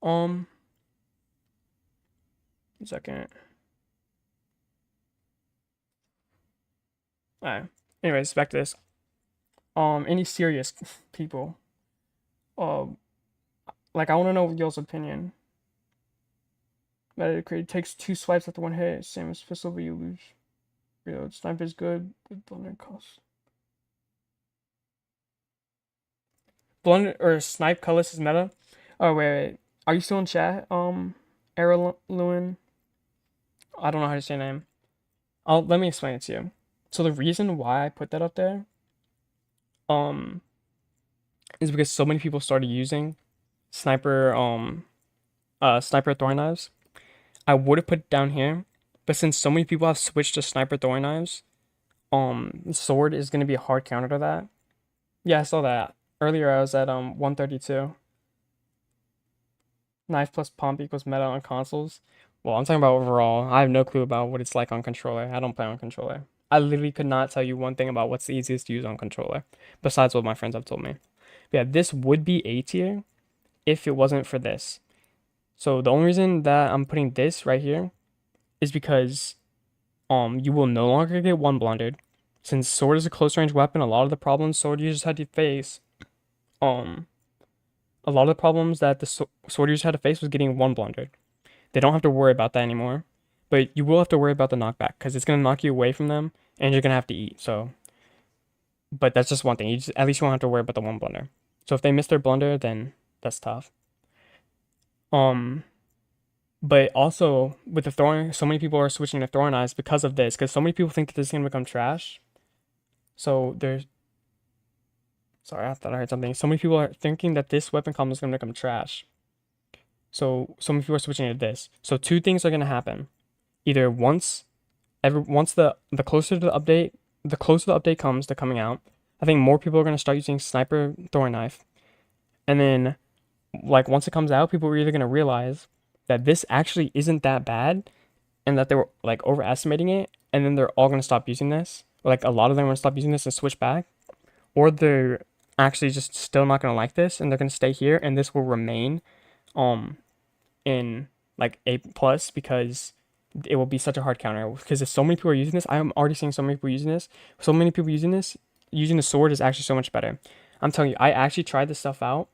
A second. Alright. Anyways, back to this. Any serious people? Like I want to know y'all's opinion. That it takes 2 swipes after 1 hit, same as pistol, but you lose. Reload. Sniper is good, but blunder costs. Blunder or snipe colorless is meta. Oh wait. Are you still in chat? Lewin. I don't know how to say your name. Let me explain it to you. So the reason why I put that up there, is because so many people started using sniper throwing knives. I would have put it down here, but since so many people have switched to sniper throwing knives, sword is gonna be a hard counter to that. Yeah, I saw that. Earlier I was at 132. Knife plus pump equals meta on consoles. Well, I'm talking about overall. I have no clue about what it's like on controller. I don't play on controller. I literally could not tell you one thing about what's the easiest to use on controller, besides what my friends have told me. But yeah, this would be A tier if it wasn't for this. So the only reason that I'm putting this right here is because you will no longer get one blundered. Since sword is a close range weapon, a lot of the problems sword users had to face, a lot of the problems that the sword users had to face was getting one blundered. They don't have to worry about that anymore, but you will have to worry about the knockback because it's gonna knock you away from them, and you're gonna have to eat. So, but that's just one thing. At least you won't have to worry about the one blunder. So if they miss their blunder, then that's tough. But also with the throwing, so many people are switching to throwing knives because of this, because so many people think that this is gonna become trash. So there's, sorry, I thought I heard something. So many people are thinking that this weapon combo is gonna become trash. So many people are switching to this. So 2 things are gonna happen. Either once the closer the update comes to coming out, I think more people are gonna start using sniper throwing knife. And then like once it comes out, people are either gonna realize that this actually isn't that bad and that they were like overestimating it, and then they're all gonna stop using this. Like a lot of them are gonna stop using this and switch back, or they're actually just still not gonna like this and they're gonna stay here, and this will remain in like A plus because it will be such a hard counter because if so many people are using this, I'm already seeing so many people using this. So many people using this, using the sword is actually so much better. I'm telling you, I actually tried this stuff out.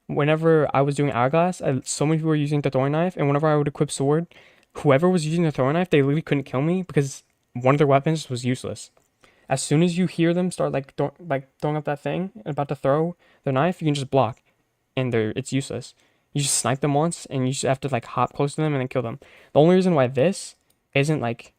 Whenever I was doing Hourglass, so many people were using the throwing knife, and whenever I would equip sword, whoever was using the throwing knife, they literally couldn't kill me because one of their weapons was useless. As soon as you hear them start like throwing up that thing and about to throw their knife, you can just block, and it's useless. You just snipe them once, and you just have to like hop close to them and then kill them. The only reason why this isn't like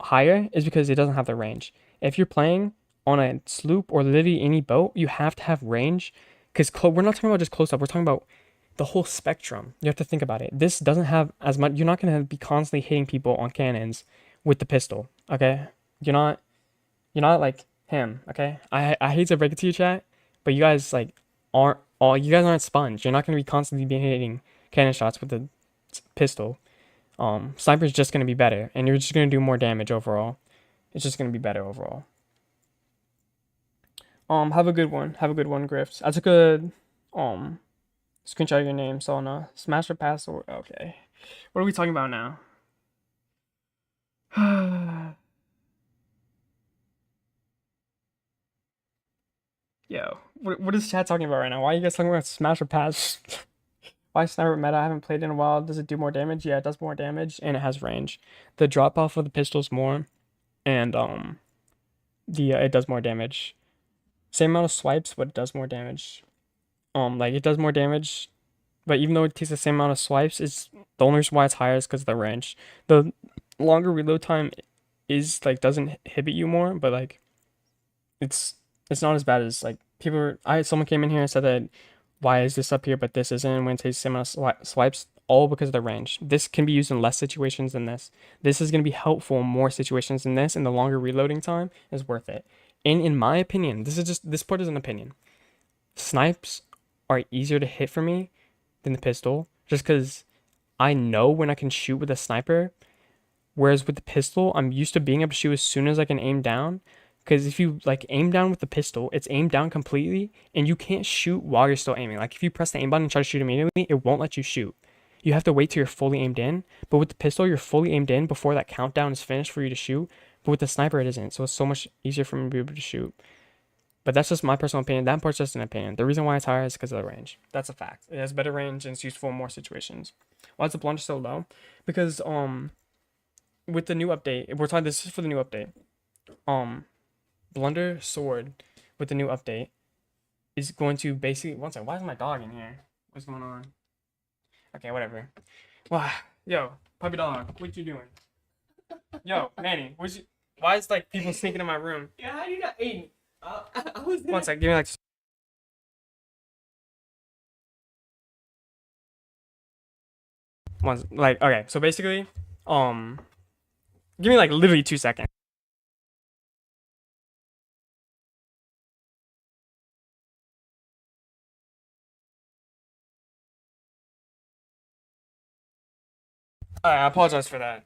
higher is because it doesn't have the range. If you're playing on a sloop or literally any boat, you have to have range because we're not talking about just close up. We're talking about the whole spectrum. You have to think about it. This doesn't have as much. You're not gonna be constantly hitting people on cannons with the pistol. Okay, you're not like him. Okay, I hate to break it to you, chat, but you guys like you guys aren't sponge. You're not gonna be constantly being hitting cannon shots with the pistol. Sniper's just gonna be better, and you're just gonna do more damage overall. It's just gonna be better overall. Have a good one. Have a good one, Griffs. I took a screenshot of your name, so no. Smash or pass or okay. What are we talking about now? Yo, what is chat talking about right now? Why are you guys talking about smash or pass? Why sniper meta? I haven't played in a while. Does it do more damage? Yeah, it does more damage, and it has range. The drop off of the pistol's more, and the it does more damage. Same amount of swipes, but it does more damage. Like it does more damage, but even though it takes the same amount of swipes, it's the only reason why it's higher is because of the range. The longer reload time is like doesn't inhibit you more, but like it's not as bad as like someone came in here and said that why is this up here but this isn't when it takes the same amount of swipes, all because of the range. This can be used in less situations than this. This is going to be helpful in more situations than this, and the longer reloading time is worth it. And in my opinion, this part is an opinion. Snipes are easier to hit for me than the pistol, just because I know when I can shoot with a sniper, whereas with the pistol, I'm used to being able to shoot as soon as I can aim down. Because if you like aim down with the pistol, it's aimed down completely, and you can't shoot while you're still aiming. Like if you press the aim button and try to shoot immediately, it won't let you shoot. You have to wait till you're fully aimed in. But with the pistol, you're fully aimed in before that countdown is finished for you to shoot. But with the sniper, it isn't. So it's so much easier for me to be able to shoot. But that's just my personal opinion. That part's just an opinion. The reason why it's higher is because of the range. That's a fact. It has better range and it's useful in more situations. Why is the blunder so low? Because with the new update, we're talking this is for the new update. Blunder sword with the new update is going to basically one second. Why is my dog in here? What's going on? Okay, whatever. Wow. Yo, puppy dog, what you doing? Yo, Manny, why is like people sneaking in my room? Yeah, how do you not eat? I was One sec, give me like okay, so basically, give me like literally 2 seconds. Alright, I apologize for that.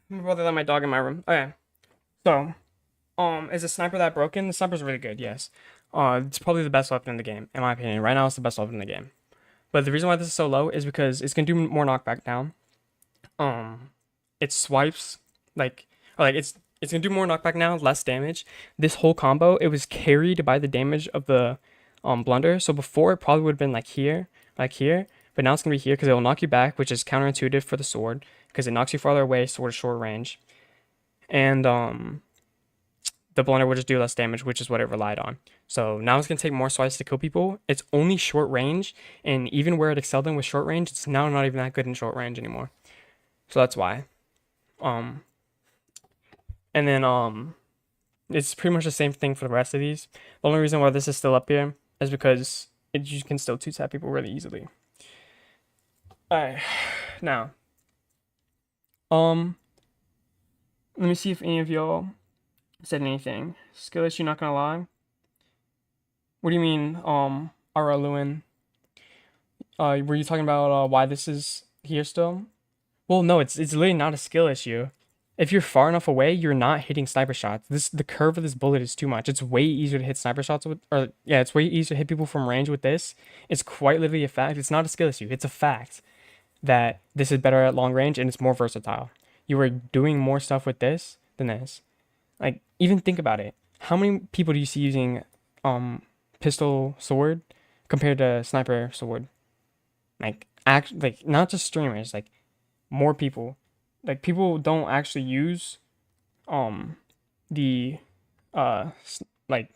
I'm about to let my dog in my room. Okay, so, is the sniper that broken? The sniper's really good, yes. It's probably the best weapon in the game, in my opinion. Right now, it's the best weapon in the game. But the reason why this is so low is because it's gonna do more knockback now. It swipes it's gonna do more knockback now, less damage. This whole combo, it was carried by the damage of the blunder. So before it probably would have been like here, but now it's gonna be here because it will knock you back, which is counterintuitive for the sword because it knocks you farther away, sword is short range, and the blunder will just do less damage, which is what it relied on. So now it's gonna take more swipes to kill people. It's only short range, and even where it excelled in with short range, it's now not even that good in short range anymore. So that's why. And then it's pretty much the same thing for the rest of these. The only reason why this is still up here is because you can still two-tap people really easily. Alright, now, let me see if any of y'all said anything. Skillet, you're not gonna lie. What do you mean, R.L. Lewin? Were you talking about why this is here still? Well, no, it's literally not a skill issue. If you're far enough away, you're not hitting sniper shots. The curve of this bullet is too much. It's way easier to hit sniper shots with, it's way easier to hit people from range with this. It's quite literally a fact. It's not a skill issue. It's a fact. that this is better at long range and it's more versatile. You are doing more stuff with this than this. Like, even think about it. How many people do you see using pistol sword compared to sniper sword? Like not just streamers, like more people. Like people don't actually use um the like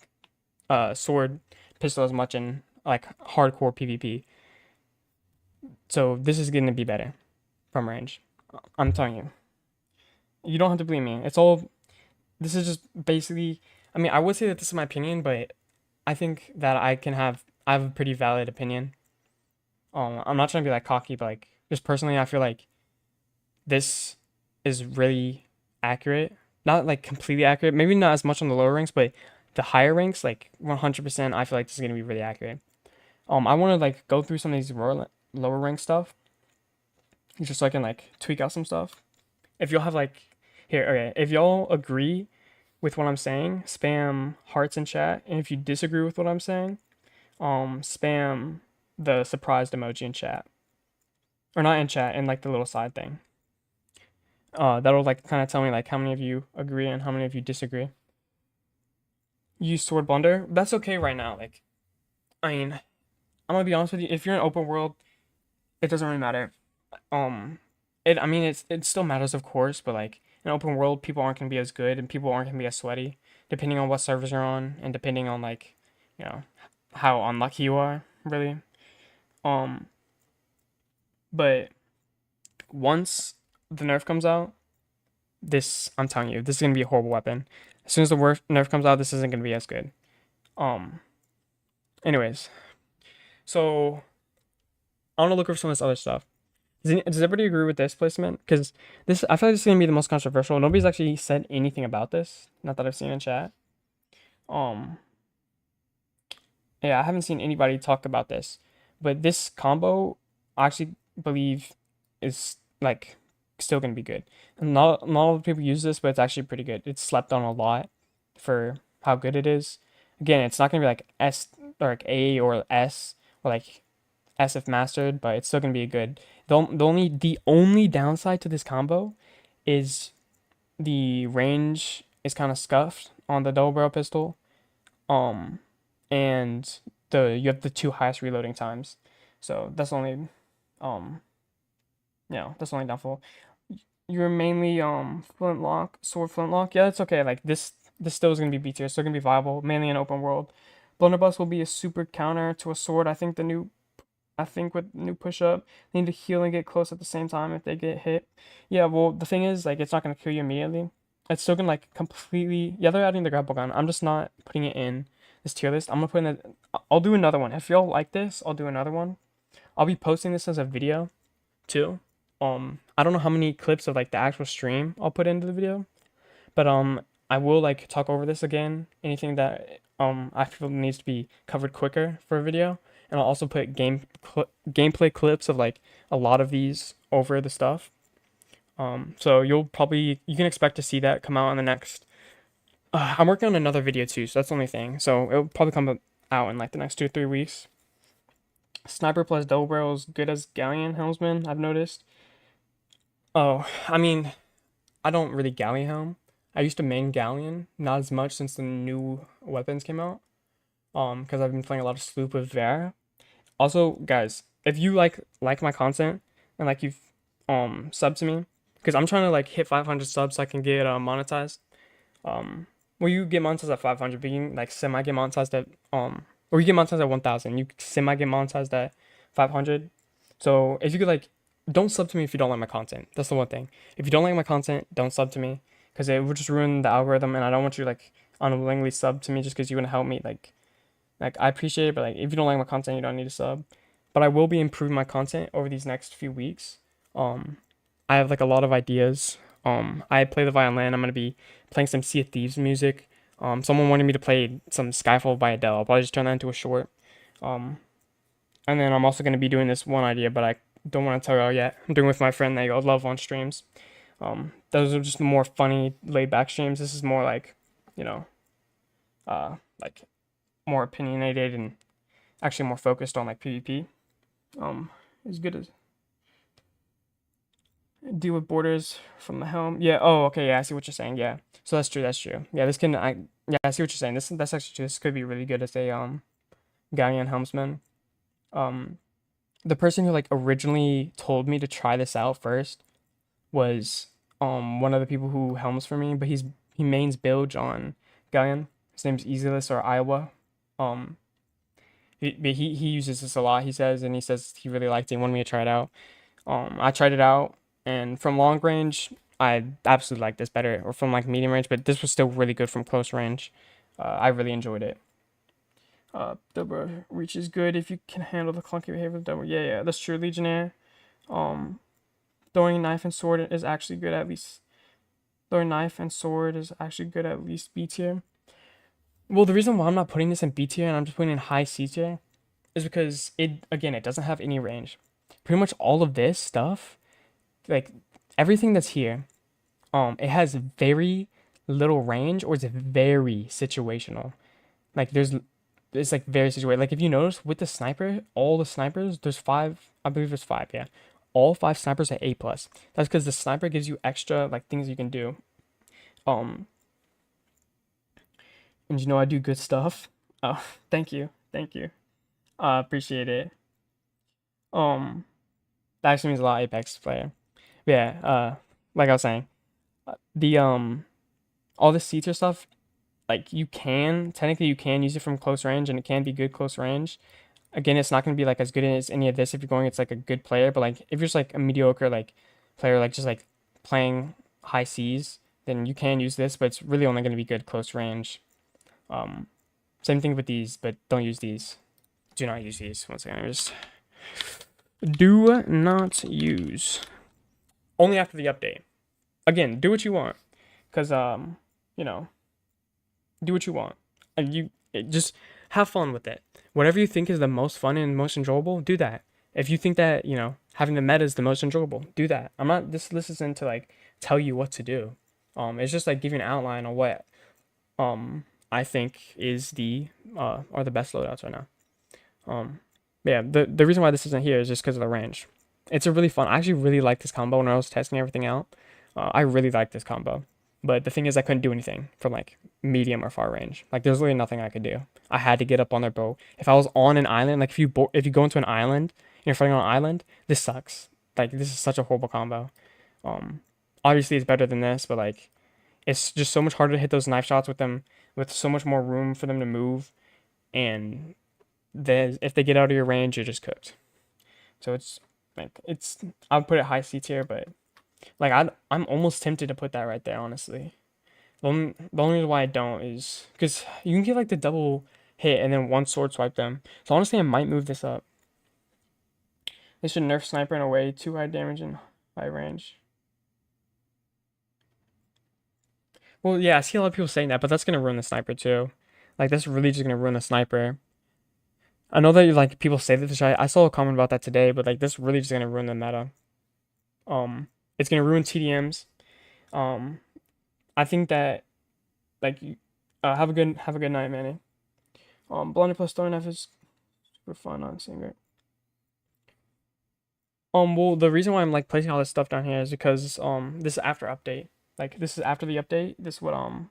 sword pistol as much in like hardcore PvP. So this is gonna be better from range. I'm telling you. You don't have to believe me. It's all this is just basically I mean, I would say that this is my opinion, but I think that I have a pretty valid opinion. I'm not trying to be like cocky, but like just personally I feel like this is really accurate. Not like completely accurate, maybe not as much on the lower ranks, but the higher ranks, like 100%, I feel like this is gonna be really accurate. I want to like go through some of these lower rank stuff, just so I can like tweak out some stuff. If y'all have like, here, okay, if y'all agree with what I'm saying, spam hearts in chat, and if you disagree with what I'm saying, spam the surprised emoji in chat, or not in chat, in like the little side thing. That'll like kind of tell me like how many of you agree and how many of you disagree. Use sword blunder. That's okay right now. Like, I mean, I'm gonna be honest with you. If you're in open world, it doesn't really matter. Um, I mean, it still matters, of course, but like in open world, people aren't gonna be as good and people aren't gonna be as sweaty, depending on what servers you're on and depending on like, you know, how unlucky you are, really. Um, but once the nerf comes out, this I'm telling you, this is gonna be a horrible weapon. As soon as the nerf comes out, this isn't gonna be as good. Um, anyways, so I want to look over some of this other stuff. Does everybody agree with this placement? Because this, I feel like this is gonna be the most controversial. Nobody's actually said anything about this. Not that I've seen in chat. Um, yeah, I haven't seen anybody talk about this. But this combo, I actually believe, is like still gonna be good. And not a lot of people use this, but it's actually pretty good. It's slept on a lot for how good it is. Again, it's not gonna be like S or like A or S or like S if mastered, but it's still gonna be good. The only downside to this combo is the range is kind of scuffed on the double barrel pistol. Um, and the you have the two highest reloading times, so that's only um that's only downfall. You're mainly flintlock sword flintlock. Yeah, it's okay. Like this still is gonna be B tier. Still gonna be viable, mainly in open world. Blunderbuss will be a super counter to a sword. I think with new push up, they need to heal and get close at the same time if they get hit. Yeah, well, the thing is, like, it's not gonna kill you immediately. It's still gonna like completely. Yeah, they're adding the grapple gun. I'm just not putting it in this tier list. I'm gonna put in I'll do another one. If y'all like this, I'll do another one. I'll be posting this as a video too. I don't know how many clips of like the actual stream I'll put into the video, but I will like talk over this again. Anything that I feel needs to be covered quicker for a video, and I'll also put gameplay clips of like a lot of these over the stuff. So you can expect to see that come out in the next. I'm working on another video too, so that's the only thing. So it'll probably come out in like the next 2 or 3 weeks. Sniper plus double barrel is good as galleon helmsman, I've noticed. Oh, I mean, I don't really galleon helm. I used to main galleon, not as much since the new weapons came out. Because I've been playing a lot of sloop with Vera. Also, guys, if you like my content and like you've subbed to me, because I'm trying to like hit 500 subs so I can get monetized. Um, well, you get monetized at 500, but you can like semi get monetized at or you get monetized at 1,000. You semi get monetized at 500. So if you could like, don't sub to me if you don't like my content. That's the one thing. If you don't like my content, don't sub to me because it would just ruin the algorithm, and I don't want you to like unwillingly sub to me just because you want to help me. Like I appreciate it, but like if you don't like my content, you don't need to sub. But I will be improving my content over these next few weeks. Um, I have like a lot of ideas. I play the violin. I'm gonna be playing some Sea of Thieves music. Someone wanted me to play some Skyfall by Adele. I'll probably just turn that into a short. Um, and then I'm also gonna be doing this one idea, but I don't want to tell y'all yet. I'm doing with my friend that y'all love on streams. Those are just more funny, laid back streams. This is more like, you know, like more opinionated and actually more focused on like PvP. As good as deal with borders from the helm. Yeah. Oh, okay. Yeah, I see what you're saying. Yeah. So that's true. That's true. Yeah, this can. Yeah, I see what you're saying. That's actually true. This could be really good as a galleon helmsman. Um, the person who like originally told me to try this out first was one of the people who helms for me, but he mains bilge on galleon. His name's Easyless or Iowa. Um, he uses this a lot. He says, and he says he really liked it and wanted me to try it out. I tried it out, and from long range, I absolutely like this better, or from like medium range, but this was still really good from close range. I really enjoyed it. Double reach is good if you can handle the clunky behavior of double. Yeah, yeah, that's true. Legionnaire. Um, throwing knife and sword is actually good at least. Throwing knife and sword is actually good at least B tier. Well, the reason why I'm not putting this in B tier and I'm just putting it in high C tier is because it doesn't have any range. Pretty much all of this stuff, like everything that's here, it has very little range or it's very situational. Like it's like very situated. Like if you notice with the sniper, all the snipers, there's five, I believe there's five, yeah. All five snipers are A plus. That's because the sniper gives you extra like things you can do. Um, and you know I do good stuff. Oh, thank you. Appreciate it. Um, that actually means a lot, Apex player. Yeah. Like I was saying, the all the C tier stuff, like you can use it from close range and it can be good close range. Again, it's not gonna be like as good as any of this if you're going it's like a good player, but like if you're just like a mediocre like player like just like playing high C's, then you can use this, but it's really only gonna be good close range. Um, Same thing with these, but don't use these. Do not use these. Once again, just do not use. Only after the update. Again, do what you want, cause you know, do what you want, and just have fun with it. Whatever you think is the most fun and most enjoyable, do that. If you think that having the meta is the most enjoyable, do that. I'm not. This isn't to like tell you what to do. It's just like giving an outline on what I think is the are the best loadouts right now. Yeah, the reason why this isn't here is just because of the range. It's a really fun. I actually really like this combo when I was testing everything out. I really like this combo. But the thing is, I couldn't do anything from like medium or far range. Like there's really nothing I could do. I had to get up on their boat. If I was on an island, like if you go into an island and you're fighting on an island, this sucks. Like this is such a horrible combo. Um, Obviously it's better than this, but like it's just so much harder to hit those knife shots with them, with so much more room for them to move, and then if they get out of your range, you're just cooked. So it's like I would put it high C tier, but like I'm almost tempted to put that right there, honestly. The only reason why I don't is because you can get like the double hit and then one sword swipe them. So honestly, I might move this up. They should nerf sniper in a way too high damage and high range. Well, yeah, I see a lot of people saying that, but that's gonna ruin the sniper too. Like that's really just gonna ruin the sniper. I know that like people say that. I saw a comment about that today, but like this really just gonna ruin the meta. It's gonna ruin TDMs. Um, I think that like have a good night, Manny. Blender plus throwing knife is super fun on Singer. Well, the reason why I'm like placing all this stuff down here is because this is after update. Like this is after the update. This is what I'm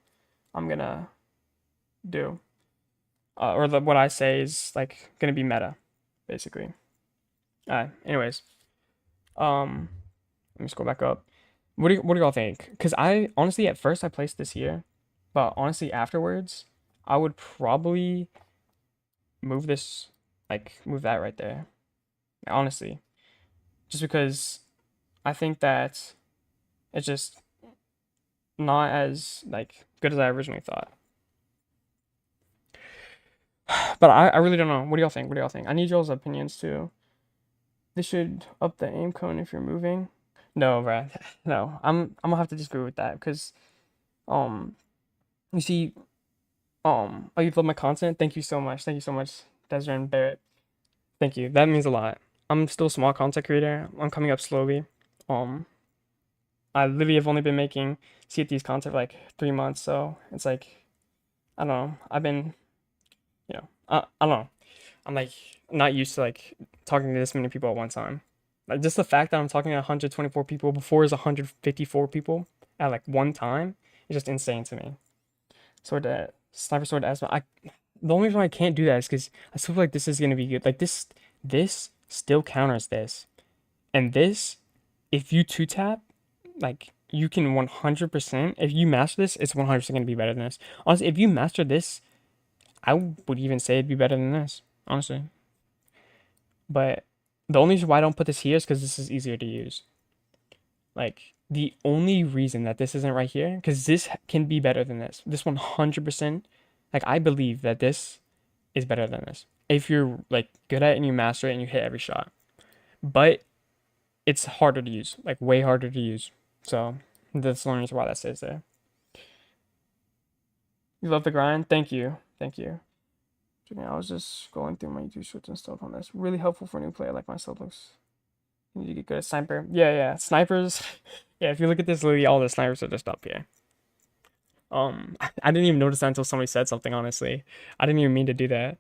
gonna do. What I say is like gonna be meta, basically. Anyways, let me just go back up. What do y'all think? Because I honestly at first I placed this here, but honestly afterwards I would probably move this, like move that right there. Honestly, just because I think that it's just not as like good as I originally thought. But I really don't know. What do y'all think? What do y'all think? I need y'all's opinions too. They should up the aim cone if you're moving. No, bruh. No. I'm gonna have to disagree with that because um you see oh you love my content? Thank you so much. Thank you so much, Desiree and Barrett. Thank you. That means a lot. I'm still a small content creator. I'm coming up slowly. Um I literally have only been making CFD's content for like 3 months, so it's like I don't know. I've been I don't know. I'm like not used to like talking to this many people at one time. Like just the fact that I'm talking to 124 people before is 154 people at like one time is just insane to me. Sword to sniper sword to asthma. The only reason why I can't do that is because I still feel like this is gonna be good. Like this still counters this, and this, if you two tap, like you can 100%. If you master this, it's 100% gonna be better than this. Honestly, if you master this, I would even say it'd be better than this. Honestly, but the only reason why I don't put this here is because this is easier to use. Like the only reason that this isn't right here, because this can be better than this. This 100%, like I believe that this is better than this. If you're like good at it and you master it and you hit every shot. But it's harder to use, like way harder to use. So that's the only reason why that stays there. You love the grind? Thank you. Thank you. I was just scrolling through my YouTube shorts and stuff on this. Really helpful for a new player like myself. Looks you need to get good at sniper. Yeah, yeah. Snipers. Yeah, if you look at this, literally all the snipers are just up here. I didn't even notice that until somebody said something, honestly. I didn't even mean to do that.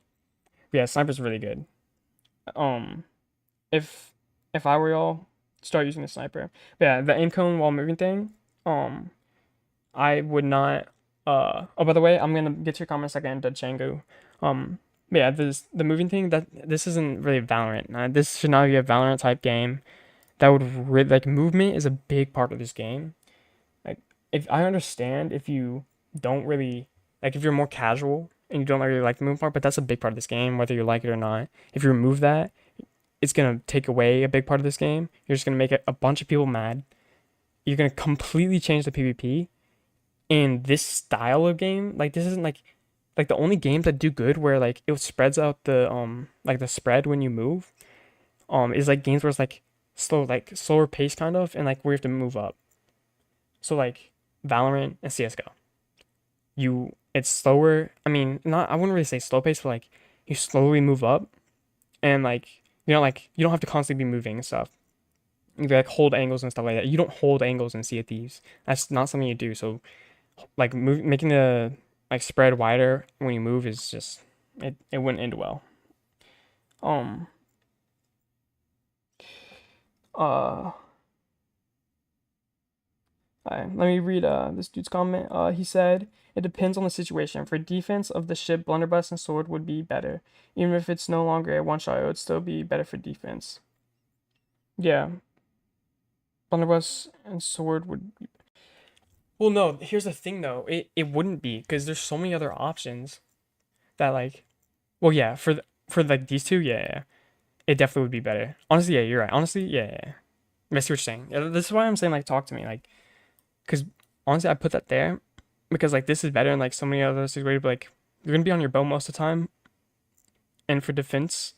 But yeah, sniper's really good. Um, if I were y'all, start using the sniper. But yeah, the aim cone while moving thing, um, I would not oh by the way, I'm gonna get to your comments again to Django. But yeah, the moving thing that this isn't really Valorant. This should not be a Valorant type game. That would really like movement is a big part of this game. Like if I understand if you don't really like if you're more casual and you don't really like the movement part, but that's a big part of this game, whether you like it or not. If you remove that, it's gonna take away a big part of this game. You're just gonna make a bunch of people mad. You're gonna completely change the PvP. And this style of game, like this isn't like the only games that do good where like it spreads out the spread when you move, is like games where it's like slower pace kind of and like where you have to move up. So like Valorant and CS:GO. It's slower. I mean, not I wouldn't really say slow pace, but like you slowly move up and like you don't have to constantly be moving and stuff. You like hold angles and stuff like that. You don't hold angles in Sea of Thieves. That's not something you do. So like making the like spread wider when you move is just it wouldn't end well. Um uh let me read this dude's comment. He said it depends on the situation. For defense of the ship, blunderbuss and sword would be better. Even if it's no longer a one shot, it would still be better for defense. Yeah. Blunderbuss and sword would. Well, no, here's the thing though. It wouldn't be because there's so many other options that like, well, yeah, for like these two, yeah, yeah, it definitely would be better. Honestly, yeah, you're right. Honestly, yeah, yeah. I see what you're saying. Yeah, this is why I'm saying like talk to me, like, because honestly, I put that there because like this is better and like so many other situations. But, like you're gonna be on your bow most of the time, and for defense,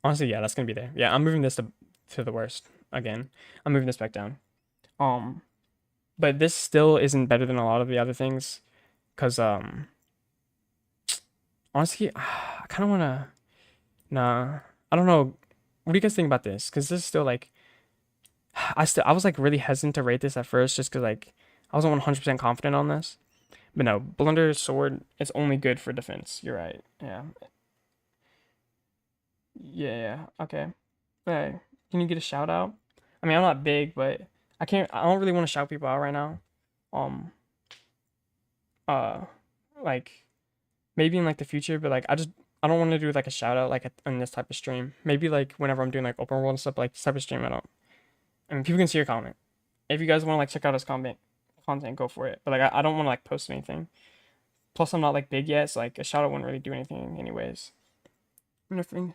honestly, yeah, that's gonna be there. Yeah, I'm moving this to the worst again. I'm moving this back down. Um, but this still isn't better than a lot of the other things, cause honestly, I kind of wanna. Nah, I don't know. What do you guys think about this? Cause this is still like, I was like really hesitant to rate this at first, just cause like I wasn't 100% confident on this. But no, Blunder Sword is only good for defense. You're right. Yeah. Yeah. Yeah. Okay. Hey, can you get a shout out? I mean, I'm not big, but I can't. I don't really want to shout people out right now. Um. Uh. Like maybe in like the future, but like I don't want to do like a shout out like on this type of stream. Maybe like whenever I'm doing like open world and stuff like this type of stream, I don't. I mean, people can see your comment. If you guys want to like check out his content, go for it. But like I don't want to like post anything. Plus, I'm not like big yet, so like a shout out wouldn't really do anything anyways. Nerfing.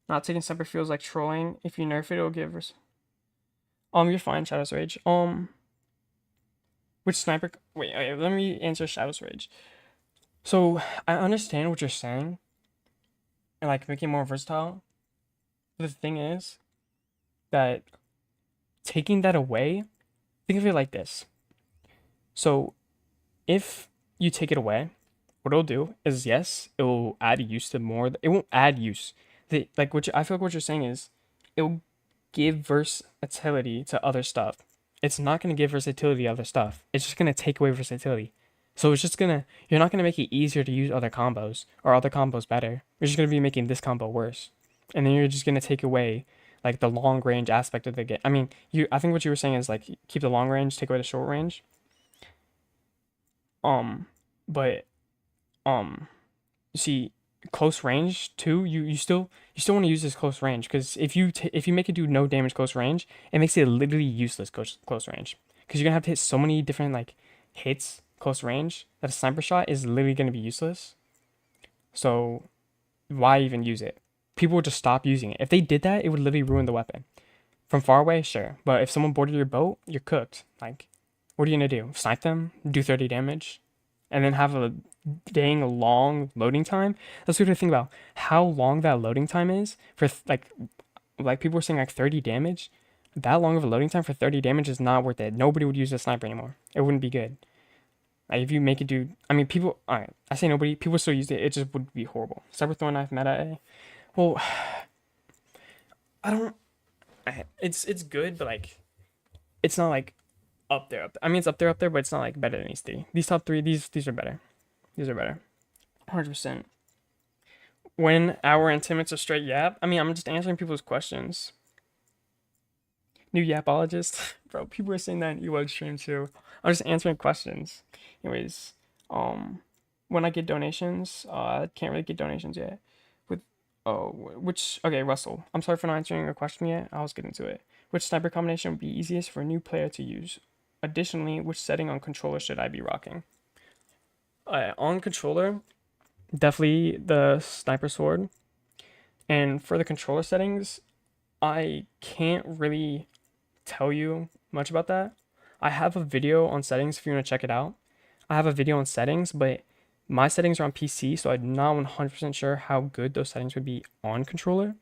Not taking sniper feels like trolling. If you nerf it, it'll give us. You're fine, Shadow's Rage. Which sniper? Wait, okay, let me answer Shadow's Rage. So I understand what you're saying, and like making it more versatile. But the thing is that taking that away, think of it like this. So if you take it away, what it'll do is yes, it will add use to more. It won't add use. Like I feel like what you're saying is it will give versatility to other stuff. It's not gonna give versatility to other stuff. It's just gonna take away versatility. So it's just gonna you're not gonna make it easier to use other combos or other combos better. You're just gonna be making this combo worse. And then you're just gonna take away like the long range aspect of the game. I mean, I think what you were saying is like keep the long range, take away the short range. Um, but um, you see, close range too. You still want to use this close range because if you make it do no damage close range, it makes it literally useless close range because you're gonna have to hit so many different like hits close range that a sniper shot is literally gonna be useless. So why even use it? People would just stop using it. If they did that, it would literally ruin the weapon. From far away, sure, but if someone boarded your boat, you're cooked. Like, what are you gonna do? Snipe them? Do 30 damage? And then have a dang long loading time? That's what you have to think about. How long that loading time is for like people were saying like 30 damage. That long of a loading time for 30 damage is not worth it. Nobody would use a sniper anymore. It wouldn't be good. Like if you make it do, I mean, people. All right, I say nobody. People still use it. It just would be horrible. Cyber Thorn Knife meta A. Well, I don't. It's good, but like it's not like up there. Up there. I mean, it's up there, but it's not like better than these three. These top three, these are better. These are better. 100%. When our intimates are straight yap, I mean, I'm just answering people's questions. New yapologist, bro. People are saying that in Ewug stream too. I'm just answering questions. Anyways, when I get donations, I can't really get donations yet. With which okay, Russell. I'm sorry for not answering your question yet. I was getting to it. Which sniper combination would be easiest for a new player to use? Additionally, which setting on controller should I be rocking? On controller, definitely the sniper sword. And for the controller settings, I can't really tell you much about that. I have a video on settings if you want to check it out. I have a video on settings, but my settings are on PC, so I'm not 100% sure how good those settings would be on controller.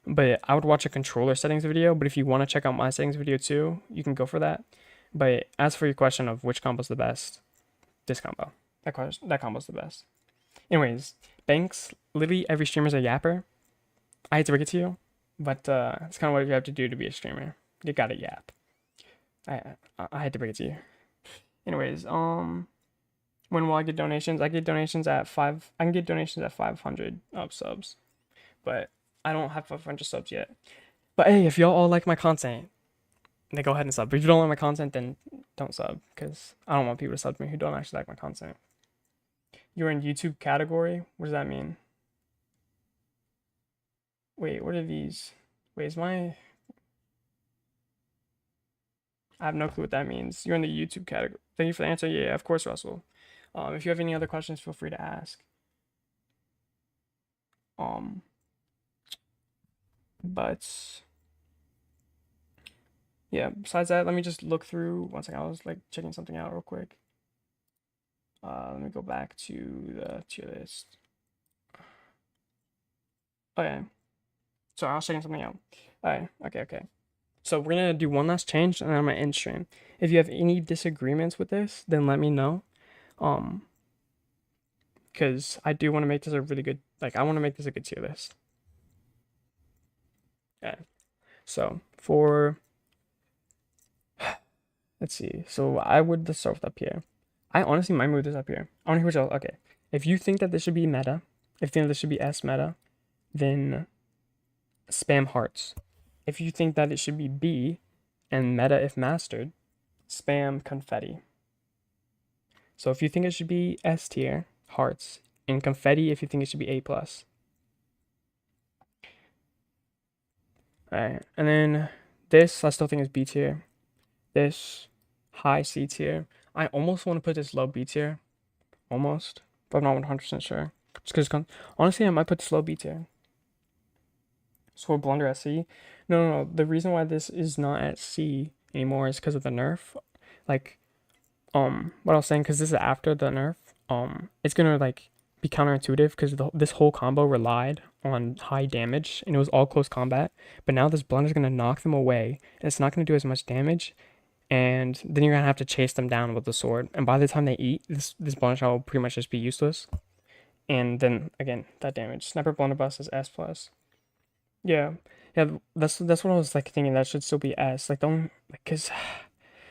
But I would watch a controller settings video, but if you want to check out my settings video too, you can go for that. But as for your question of which combo's the best, this combo. That combo's the best. Anyways, thanks. Literally every streamer's a yapper. I hate to break it to you, but it's kind of what you have to do to be a streamer. You gotta yap. I had to break it to you. Anyways, when will I get donations? I get donations at five. I can get donations at 500 subs, but I don't have 500 subs yet. But hey, if y'all all like my content, then go ahead and sub. But if you don't like my content, then don't sub because I don't want people to sub to me who don't actually like my content. You're in YouTube category. What does that mean? Wait, what are these? Wait, is my... I have no clue what that means. You're in the YouTube category. Thank you for the answer. Yeah, of course, Russell. If you have any other questions, feel free to ask. But yeah, besides that, let me just look through. One second, I was like checking something out real quick. Let me go back to the tier list. Okay. Sorry, I was checking something out. Alright, okay. So we're gonna do one last change and then I'm gonna end stream. If you have any disagreements with this, then let me know. Because I do want to make this a really good, like, I want to make this a good tier list. Okay. So for, let's see. So I would just start with up here. I honestly might move this up here. I want to hear what y'all, okay. If you think that this should be meta, if you think this should be S meta, then spam hearts. If you think that it should be B and meta if mastered, spam confetti. So if you think it should be S tier, hearts, and confetti if you think it should be A+. Alright, and then this I still think is B tier. This high C tier. I almost want to put this low B tier. Almost. But I'm not 100% sure. Just because honestly I might put this low B tier. Sword Blunder at C. No. The reason why this is not at C anymore is because of the nerf. Like, what I was saying, because this is after the nerf. It's gonna like be counterintuitive because this whole combo relied on high damage and it was all close combat. But now this Blunder's gonna knock them away and it's not gonna do as much damage. And then you're gonna have to chase them down with the sword. And by the time they eat, this Blunder shot will pretty much just be useless. And then again, that damage. Sniper Blunderbuss is S+. Yeah, that's what I was like thinking. That should still be S. Like the only, like, cause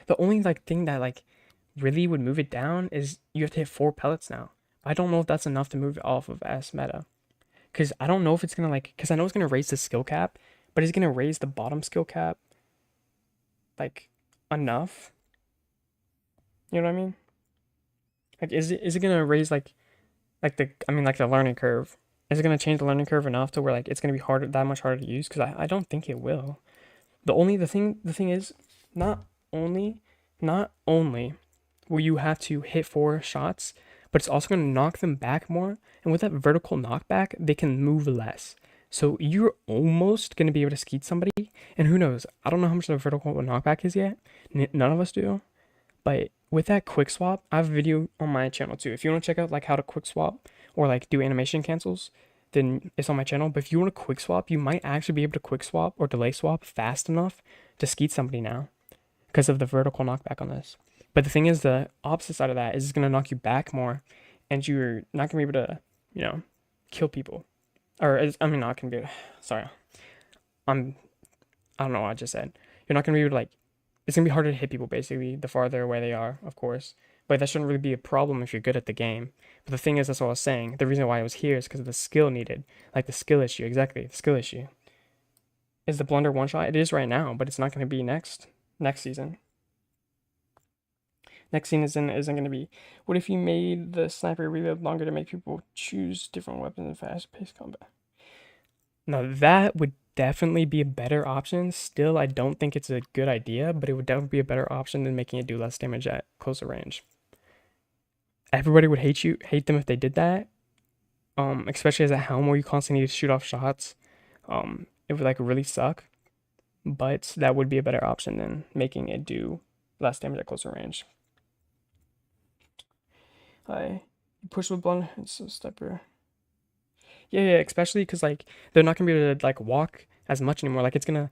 the only like thing that like really would move it down is you have to hit 4 pellets now. I don't know if that's enough to move it off of S meta, cause I don't know if it's gonna like, cause I know it's gonna raise the skill cap, but is it gonna raise the bottom skill cap like enough? You know what I mean? Like, is it gonna raise like the like the learning curve? Is it gonna change the learning curve enough to where like it's gonna be harder that much harder to use? Because I don't think it will. The thing is, not only not only will you have to hit 4 shots, but it's also gonna knock them back more. And with that vertical knockback, they can move less. So you're almost gonna be able to skeet somebody. And who knows? I don't know how much the vertical knockback is yet. None of us do. But with that quick swap, I have a video on my channel too. If you want to check out like how to quick swap or like do animation cancels, then it's on my channel. But if you want to quick swap, you might actually be able to quick swap or delay swap fast enough to skeet somebody now because of the vertical knockback on this. But the thing is, the opposite side of that is it's going to knock you back more and you're not going to be able to, kill people. Not going to be, sorry. I don't know what I just said. You're not going to be able to like, it's going to be harder to hit people basically the farther away they are, of course. But that shouldn't really be a problem if you're good at the game. But the thing is, that's what I was saying. The reason why I was here is because of the skill needed. Like the skill issue, exactly. The skill issue. Is the blunder one shot? It is right now, but it's not going to be next season. Next season isn't going to be. What if you made the sniper reload longer to make people choose different weapons in fast-paced combat? Now that would definitely be a better option. Still, I don't think it's a good idea, but it would definitely be a better option than making it do less damage at closer range. Everybody would hate them if they did that. Especially as a helm where you constantly need to shoot off shots. It would like really suck. But that would be a better option than making it do less damage at closer range. You push with blunt, it's a stepper. Yeah, especially because like they're not gonna be able to like walk as much anymore. Like the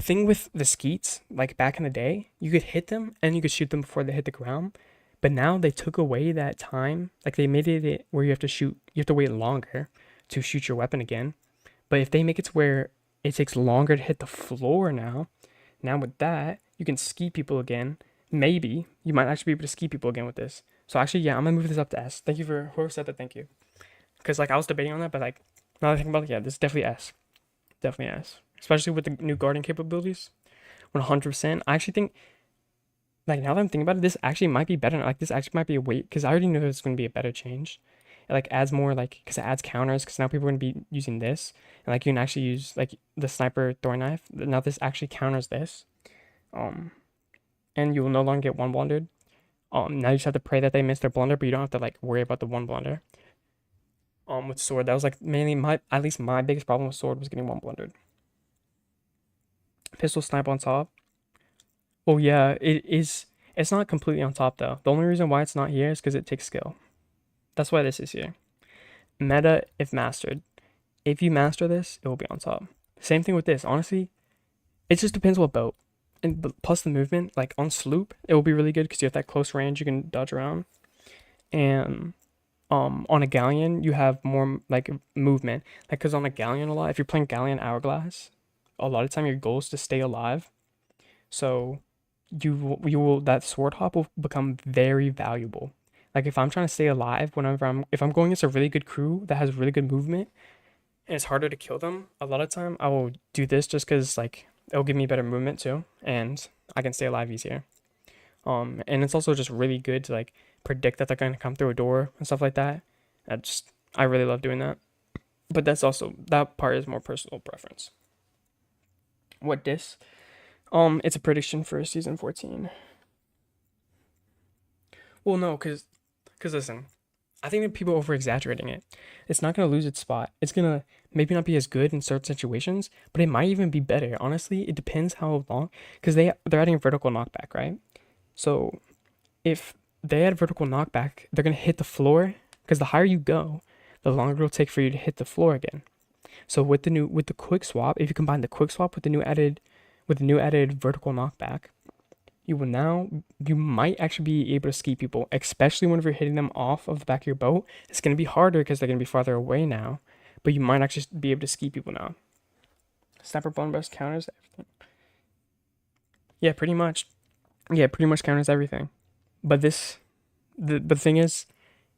thing with the skeets, like back in the day, you could hit them and you could shoot them before they hit the ground. But now they took away that time. Like they made it where you have to wait longer to shoot your weapon again. But if they make it to where it takes longer to hit the floor now with that, you can ski people again. Maybe you might actually be able to ski people again with this. So actually, yeah, I'm gonna move this up to S. Thank you for whoever said that. Thank you. Because like I was debating on that, but like now that I think about it, yeah, this is definitely S. Definitely S. Especially with the new guarding capabilities. 100%. I actually think, like now that I'm thinking about it, this actually might be better. Like this actually might be a weight because I already know it's going to be a better change. It like adds more like because it adds counters because now people are going to be using this and like you can actually use like the sniper throw knife. Now this actually counters this, and you will no longer get one blundered. Now you just have to pray that they miss their blunder, but you don't have to like worry about the one blunder. With sword, that was like mainly at least my biggest problem with sword was getting one blundered. Pistol snipe on top. Oh yeah, it is. It's not completely on top though. The only reason why it's not here is because it takes skill. That's why this is here. Meta if mastered. If you master this, it will be on top. Same thing with this. Honestly, it just depends what boat. And plus the movement, like on sloop, it will be really good because you have that close range. You can dodge around. And on a galleon, you have more like movement. Like because on a galleon a lot, if you're playing galleon hourglass, a lot of time your goal is to stay alive. So you will that sword hop will become very valuable. Like if I'm trying to stay alive if I'm going against a really good crew that has really good movement and it's harder to kill them, a lot of time I will do this just because like it'll give me better movement too and I can stay alive easier. And it's also just really good to like predict that they're going to come through a door and stuff like that. I really love doing that. But that part is more personal preference. What dis? It's a prediction for season 14. Well, no, because listen, I think that people are over exaggerating it. It's not gonna lose its spot. It's gonna maybe not be as good in certain situations, but it might even be better. Honestly, it depends how long, because they're adding a vertical knockback, right? So if they add vertical knockback, they're gonna hit the floor, because the higher you go, the longer it'll take for you to hit the floor again. So with the quick swap, if you combine the quick swap with the new added vertical knockback, you might actually be able to ski people, especially whenever you're hitting them off of the back of your boat. It's going to be harder because they're going to be farther away now, but you might actually be able to ski people now. Sniper bone burst counters everything. Yeah, pretty much. Yeah, pretty much counters everything. But the thing is,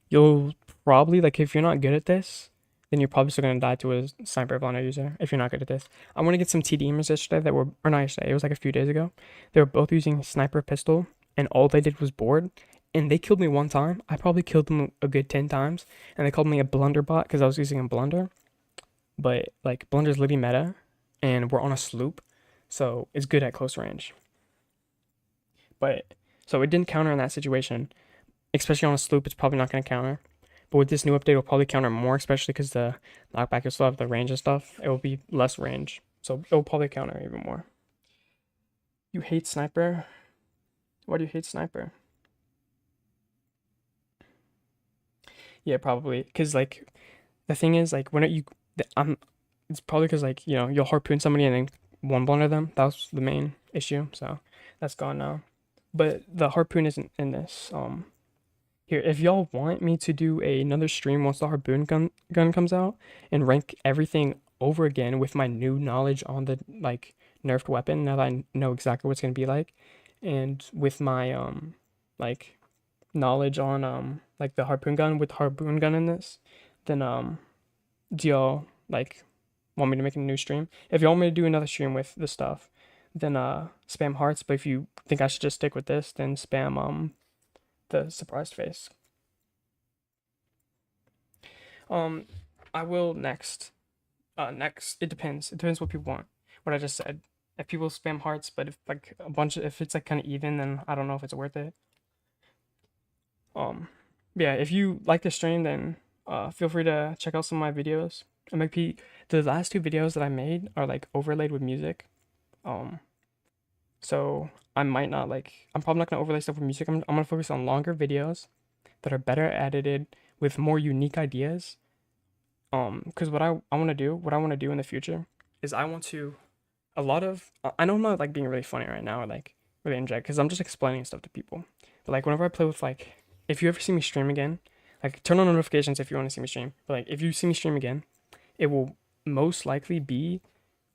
you'll probably, like, if you're not good at this, then you're probably still gonna die to a sniper blender user if you're not good at this. I want to get some TDMers yesterday that were, or not yesterday, it was like a few days ago. They were both using sniper pistol, and all they did was board, and they killed me one time. I probably killed them a good 10 times, and they called me a blunderbot because I was using a blunder. But like blunder's literally meta, and we're on a sloop, so it's good at close range. But so it didn't counter in that situation, especially on a sloop. It's probably not gonna counter. But with this new update, it'll probably counter more, especially because the knockback will still have the range and stuff. It will be less range, so it'll probably counter even more. You hate sniper? Why do you hate sniper? Yeah, probably because like the thing is like when you I'm it's probably because like you'll harpoon somebody and then one blunder them. That was the main issue, so that's gone now. But the harpoon isn't in this. Here, if y'all want me to do another stream once the harpoon gun comes out and rank everything over again with my new knowledge on the like nerfed weapon, now that I know exactly what it's gonna be like, and with my like knowledge on like the harpoon gun with harpoon gun in this, then do y'all like want me to make a new stream? If y'all want me to do another stream with the stuff, then spam hearts. But if you think I should just stick with this, then spam the surprised face. I will next. Next, it depends. It depends what people want. What I just said. If people spam hearts, but if like if it's like kind of even, then I don't know if it's worth it. Yeah, if you like the stream, then feel free to check out some of my videos. The last two videos that I made are like overlaid with music. So I might not like. I'm probably not gonna overlay stuff with music. I'm gonna focus on longer videos that are better edited with more unique ideas. Because what I want to do in the future is I want to I know I'm not like being really funny right now or like really inject because I'm just explaining stuff to people. But like whenever I play with like if you ever see me stream again, like turn on notifications if you want to see me stream. But like if you see me stream again, it will most likely be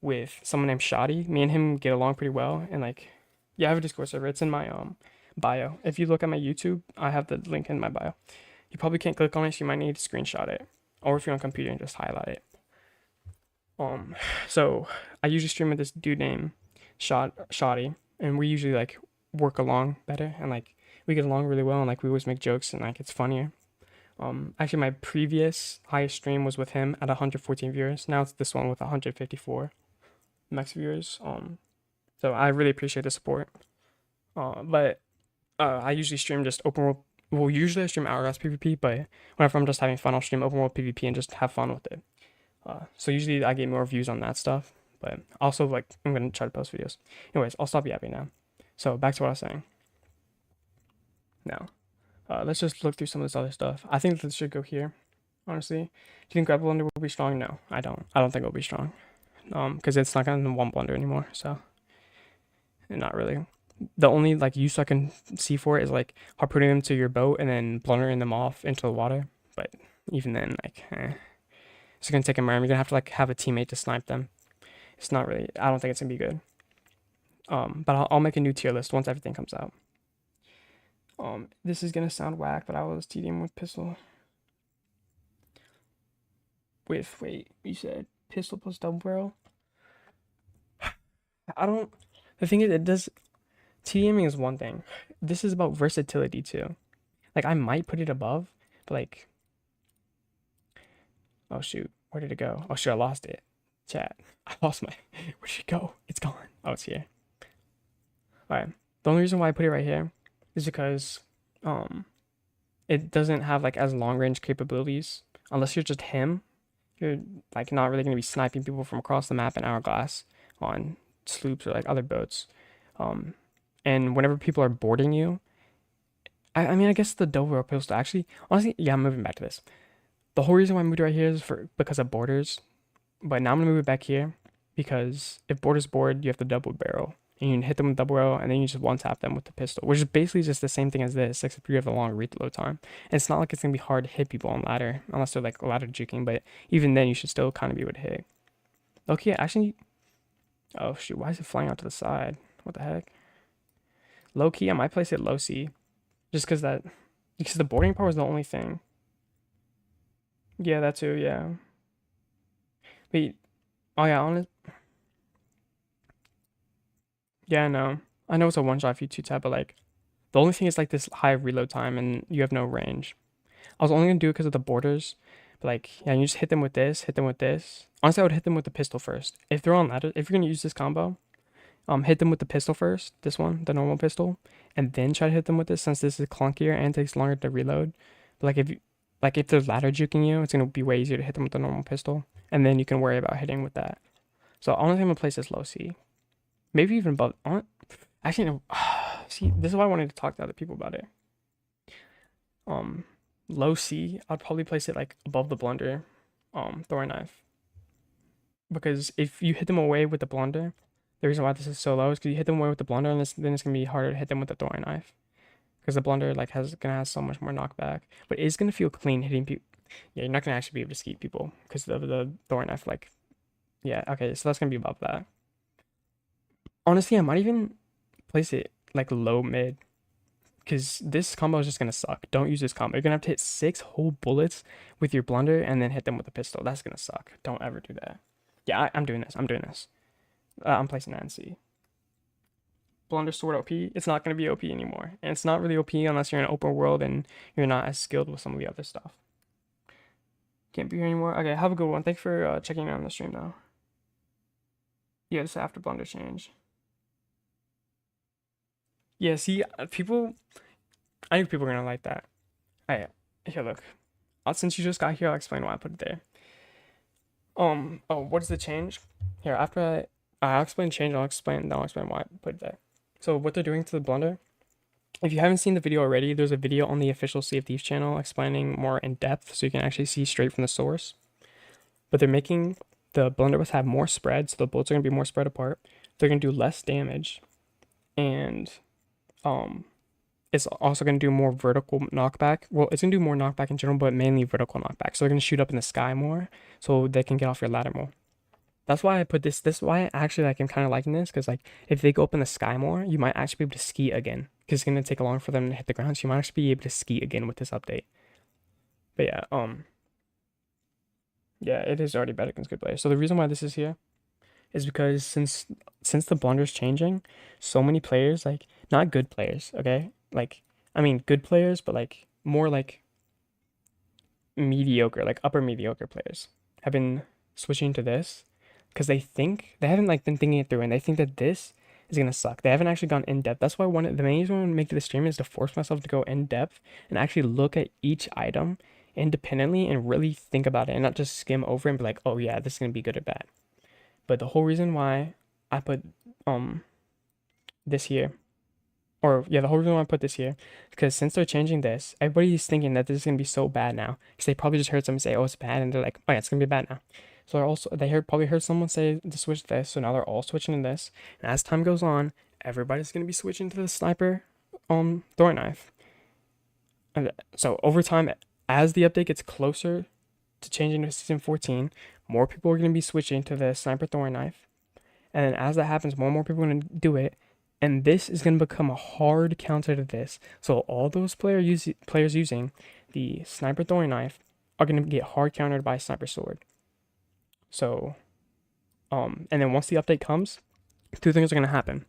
with someone named Shoddy. Me and him get along pretty well, and like yeah, I have a Discord server. It's in my bio. If you look at my YouTube, I have the link in my bio. You probably can't click on it, so you might need to screenshot it, or if you're on a computer and just highlight it. So I usually stream with this dude named Shoddy, and we usually like work along better, and like we get along really well, and like we always make jokes, and like it's funnier. Actually, my previous highest stream was with him at 114 viewers. Now it's this one with 154 max viewers. So I really appreciate the support. But I usually stream just open world. Well, usually I stream Hourglass PvP, but whenever I'm just having fun, I'll stream open world PvP and just have fun with it. So usually I get more views on that stuff, but also like I'm gonna try to post videos. Anyways, I'll stop yapping now. So back to what I was saying. Now, let's just look through some of this other stuff. I think this should go here. Honestly, do you think grab blunder will be strong? No, I don't. I don't think it'll be strong. Because it's not gonna one blunder anymore. So, not really. The only like use I can see for it is like harpooning them to your boat and then blundering them off into the water. But even then, like, it's gonna take a minute. You're gonna have to like have a teammate to snipe them. It's not really. I don't think it's gonna be good. But I'll make a new tier list once everything comes out. This is gonna sound whack, but I was TDM with pistol. Wait, you said pistol plus double barrel? I don't. The thing is, it does. TDMing is one thing. This is about versatility too. Like I might put it above, but like, oh shoot, where did it go? Oh shoot, I lost it. Chat, I lost my. Where did it go? It's gone. Oh, it's here. All right. The only reason why I put it right here is because it doesn't have like as long range capabilities unless you're just him. You're like not really gonna be sniping people from across the map in Hourglass on sloops or like other boats. And whenever people are boarding you, I mean I guess the double rope pistol actually honestly yeah I'm moving back to this. The whole reason why I moved it right here is because of borders, but now I'm gonna move it back here because if borders board you have to double barrel. And you can hit them with double barrel, and then you just one tap them with the pistol, which is basically just the same thing as this, except you have a long reload time. And it's not like it's gonna be hard to hit people on ladder, unless they're like ladder juking. But even then, you should still kind of be able to hit. Okay, actually, oh shoot, why is it flying out to the side? What the heck? Low key, I might place it low C, just because the boarding part was the only thing. Yeah, that too. Yeah, Wait. Oh yeah, honest. Yeah, no. I know it's a one shot if you two tap, but like the only thing is like this high reload time and you have no range. I was only gonna do it because of the borders, but like yeah, you just hit them with this, hit them with this. Honestly, I would hit them with the pistol first. If they're on ladder, if you're gonna use this combo, hit them with the pistol first, this one, the normal pistol, and then try to hit them with this since this is clunkier and takes longer to reload. But like if they're ladder juking you, it's gonna be way easier to hit them with the normal pistol, and then you can worry about hitting with that. So honestly, I'm gonna place this low C, maybe even above. Actually, no. See, this is why I wanted to talk to other people about it. Um, Low C, I'd probably place it like above the blunder, throwing knife, because if you hit them away with the blunder, the reason why this is so low is because you hit them away with the blunder, and then it's gonna be harder to hit them with the throwing knife, because the blunder like gonna have so much more knockback, but it's gonna feel clean hitting people. Yeah, you're not gonna actually be able to skeet people because of the throwing knife. Like, yeah, okay, so that's gonna be above that. Honestly, I might even place it like low mid because this combo is just gonna suck. Don't use this combo. You're gonna have to hit 6 whole bullets with your blunder and then hit them with a pistol. That's gonna suck. Don't ever do that. Yeah, I'm doing this. I'm doing this. I'm placing that in C. Blunder sword OP. It's not gonna be OP anymore, and it's not really OP unless you're in an open world and you're not as skilled with some of the other stuff. Can't be here anymore. Okay, have a good one. Thanks for checking out on the stream though. Yeah, this after blunder change. Yeah, see, people. I think people are gonna like that. I Here, look. Since you just got here, I'll explain why I put it there. Oh, what is the change? Here, after I'll explain change, then I'll explain why I put it there. So what they're doing to the blunder, if you haven't seen the video already, there's a video on the official Sea of Thieves channel explaining more in depth so you can actually see straight from the source. But they're making the blunderbuss have more spread, so the bullets are gonna be more spread apart. They're gonna do less damage, and it's also going to do more vertical knockback. Well, it's going to do more knockback in general, but mainly vertical knockback. So they're going to shoot up in the sky more so they can get off your ladder more. That's why I put this. This is why I actually like I'm kind of liking this because like if they go up in the sky more, you might actually be able to ski again because it's going to take longer for them to hit the ground. So you might actually be able to ski again with this update. But yeah, it is already better against good players. So the reason why this is here is because since the blunder's changing, so many players, like not good players, okay? Like I mean good players, but like more like mediocre, like upper mediocre players have been switching to this because they haven't like been thinking it through and they think that this is gonna suck. They haven't actually gone in depth. That's why the main reason I want to make the stream is to force myself to go in depth and actually look at each item independently and really think about it and not just skim over and be like, oh yeah, this is gonna be good or bad. But the whole reason why I put this here, or yeah, the whole reason why I put this here is because since they're changing this, everybody's thinking that this is gonna be so bad now. Because they probably just heard someone say, "Oh, it's bad," and they're like, "Oh yeah, it's gonna be bad now." So probably heard someone say to switch this, so now they're all switching to this. And as time goes on, everybody's gonna be switching to the sniper throwing knife. And so over time, as the update gets closer to changing to season 14, more people are going to be switching to the sniper throwing knife. And then as that happens, more and more people are going to do it. And this is going to become a hard counter to this. So all those players using the sniper throwing knife are going to get hard countered by sniper sword. So, and then once the update comes, 2 things are going to happen.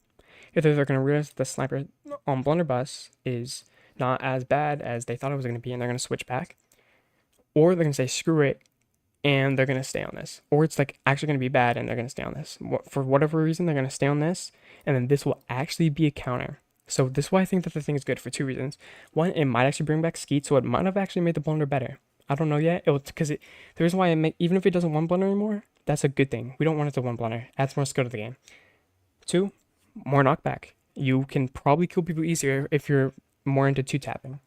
Either they're going to realize the sniper blunderbuss is not as bad as they thought it was going to be and they're going to switch back. Or they're going to say, screw it, and they're going to stay on this. Or it's like actually going to be bad and they're going to stay on this. For whatever reason, they're going to stay on this, and then this will actually be a counter. So this is why I think that the thing is good for 2 reasons. One, it might actually bring back skeet, so it might have actually made the blunder better. I don't know yet. The reason why even if it doesn't one blunder anymore, that's a good thing. We don't want it to one blunder. Adds more skill to the game. 2, more knockback. You can probably kill people easier if you're more into 2-tapping.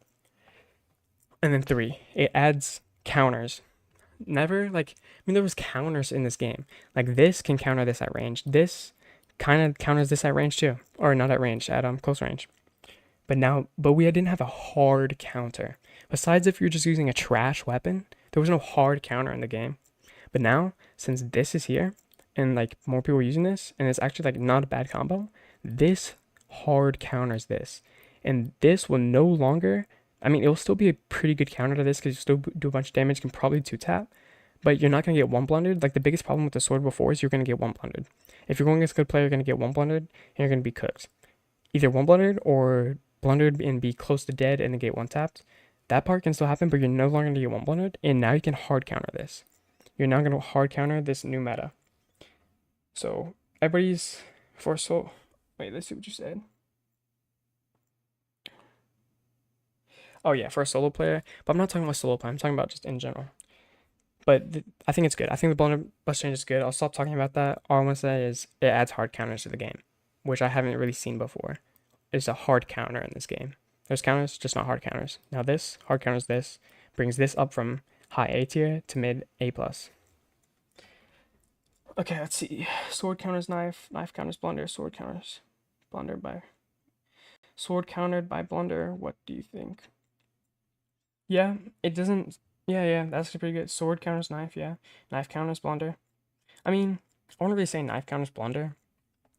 And then 3, it adds counters. There was counters in this game. Like this can counter this at range. This kind of counters this at range too, or not at range, at close range. But we didn't have a hard counter. Besides, if you're just using a trash weapon, there was no hard counter in the game. But now, since this is here, and like more people are using this, and it's actually like not a bad combo, this hard counters this, and this will no longer. I mean, it will still be a pretty good counter to this because you still do a bunch of damage, can probably 2-tap, but you're not gonna get one blundered. Like the biggest problem with the sword before is you're gonna get one blundered. If you're going against a good player, you're gonna get one blundered and you're gonna be cooked. Either one blundered or blundered and be close to dead and then get one tapped. That part can still happen, but you're no longer gonna get one blundered, and now you can hard counter this. You're now gonna hard counter this new meta. So everybody's for soul. Wait, let's see what you said. Oh yeah, for a solo player, but I'm not talking about solo play. I'm talking about just in general. But I think it's good. I think the blunderbuss change is good. I'll stop talking about that. All I'm gonna say is it adds hard counters to the game, which I haven't really seen before. It's a hard counter in this game. There's counters, just not hard counters. Now this hard counters this brings this up from high A tier to mid A plus. Okay, let's see. Sword counters knife, knife counters blunder, sword counters blunder by sword countered by blunder. What do you think? Yeah, it doesn't. Yeah, that's pretty good. Sword counters knife, yeah. Knife counters blunder. I mean, I won't really say knife counters blunder,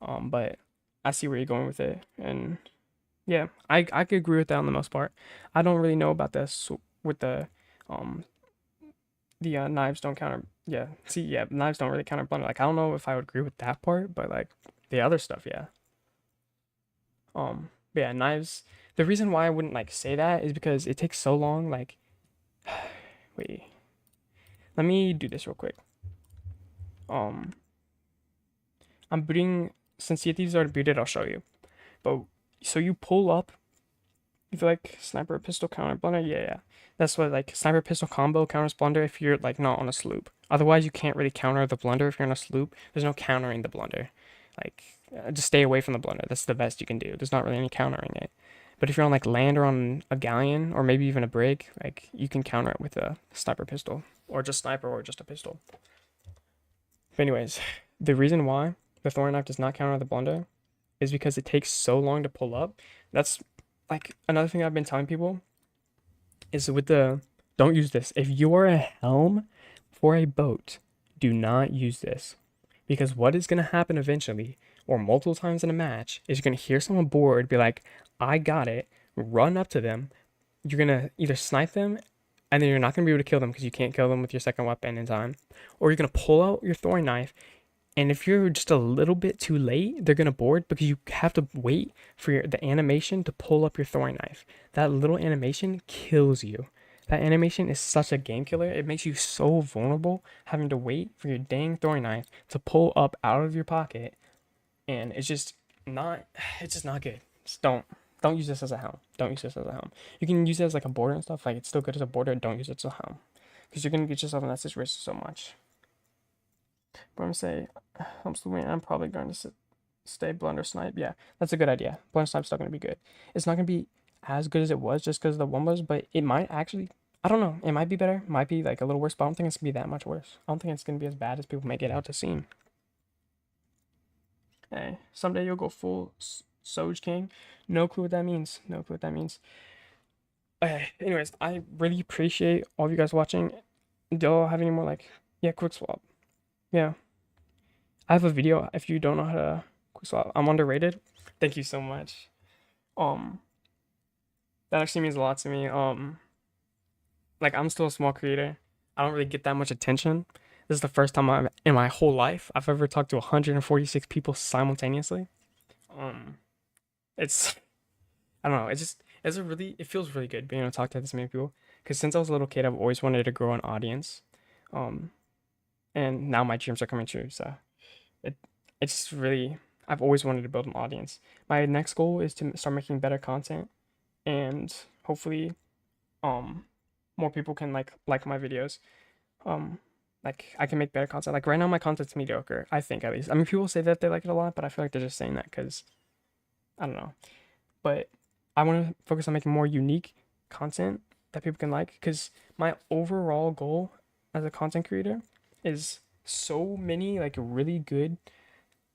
but I see where you're going with it, and yeah, I could agree with that on the most part. I don't really know about this with um the knives don't counter. Yeah, see, yeah, knives don't really counter blunder. Like I don't know if I would agree with that part, but like the other stuff, yeah. But yeah, knives. The reason why I wouldn't like say that is because it takes so long. Like, wait, let me do this real quick. Um, I'm booting since Thieves are booted. I'll show you. But so you pull up. You feel like sniper pistol counter blunder. Yeah. That's what like sniper pistol combo counters blunder if you're like not on a sloop. Otherwise, you can't really counter the blunder if you're on a sloop. There's no countering the blunder. Like, just stay away from the blunder. That's the best you can do. There's not really any countering it. But if you're on like land or on a galleon or maybe even a brig, like you can counter it with a sniper pistol or just sniper or just a pistol. But anyways, the reason why the thorn knife does not counter the blunder is because it takes so long to pull up. That's like another thing I've been telling people is with the don't use this. If you are a helm for a boat, do not use this. Because what is going to happen eventually, or multiple times in a match, is you're going to hear someone bored, be like, I got it, run up to them. You're going to either snipe them, and then you're not going to be able to kill them because you can't kill them with your second weapon in time. Or you're going to pull out your throwing knife, and if you're just a little bit too late, they're going to board because you have to wait for the animation to pull up your throwing knife. That little animation kills you. That animation is such a game killer. It makes you so vulnerable having to wait for your dang throwing knife to pull up out of your pocket. And it's just not good. Just don't use this as a helm. Don't use this as a helm. You can use it as like a border and stuff. Like it's still good as a border. Don't use it as a helm. Because you're going to get yourself in that situation so much. But I'm going to say, I'm probably going to stay blunder snipe. Yeah, that's a good idea. Blunder snipe's still going to be good. It's not going to be as good as it was just because of the one was, but it might actually, I don't know. It might be better. Might be like a little worse, but I don't think it's going to be that much worse. I don't think it's going to be as bad as people make it out to seem. Hey, someday you'll go full Soj King. No clue what that means. No clue what that means. Okay, anyways, I really appreciate all of you guys watching. Do y'all have any more like, yeah, quick swap. Yeah. I have a video if you don't know how to quick swap. I'm underrated. Thank you so much. That actually means a lot to me. Like I'm still a small creator. I don't really get that much attention. This is the first time in my whole life I've ever talked to 146 people simultaneously. It's I don't know. It feels really good being able to talk to this many people. Because since I was a little kid, I've always wanted to grow an audience. And now my dreams are coming true. So it's really I've always wanted to build an audience. My next goal is to start making better content, and hopefully, more people can like my videos. Like I can make better content. Like right now, my content's mediocre. I think at least. I mean, people say that they like it a lot, but I feel like they're just saying that because I don't know. But I want to focus on making more unique content that people can like. Because my overall goal as a content creator is so many like really good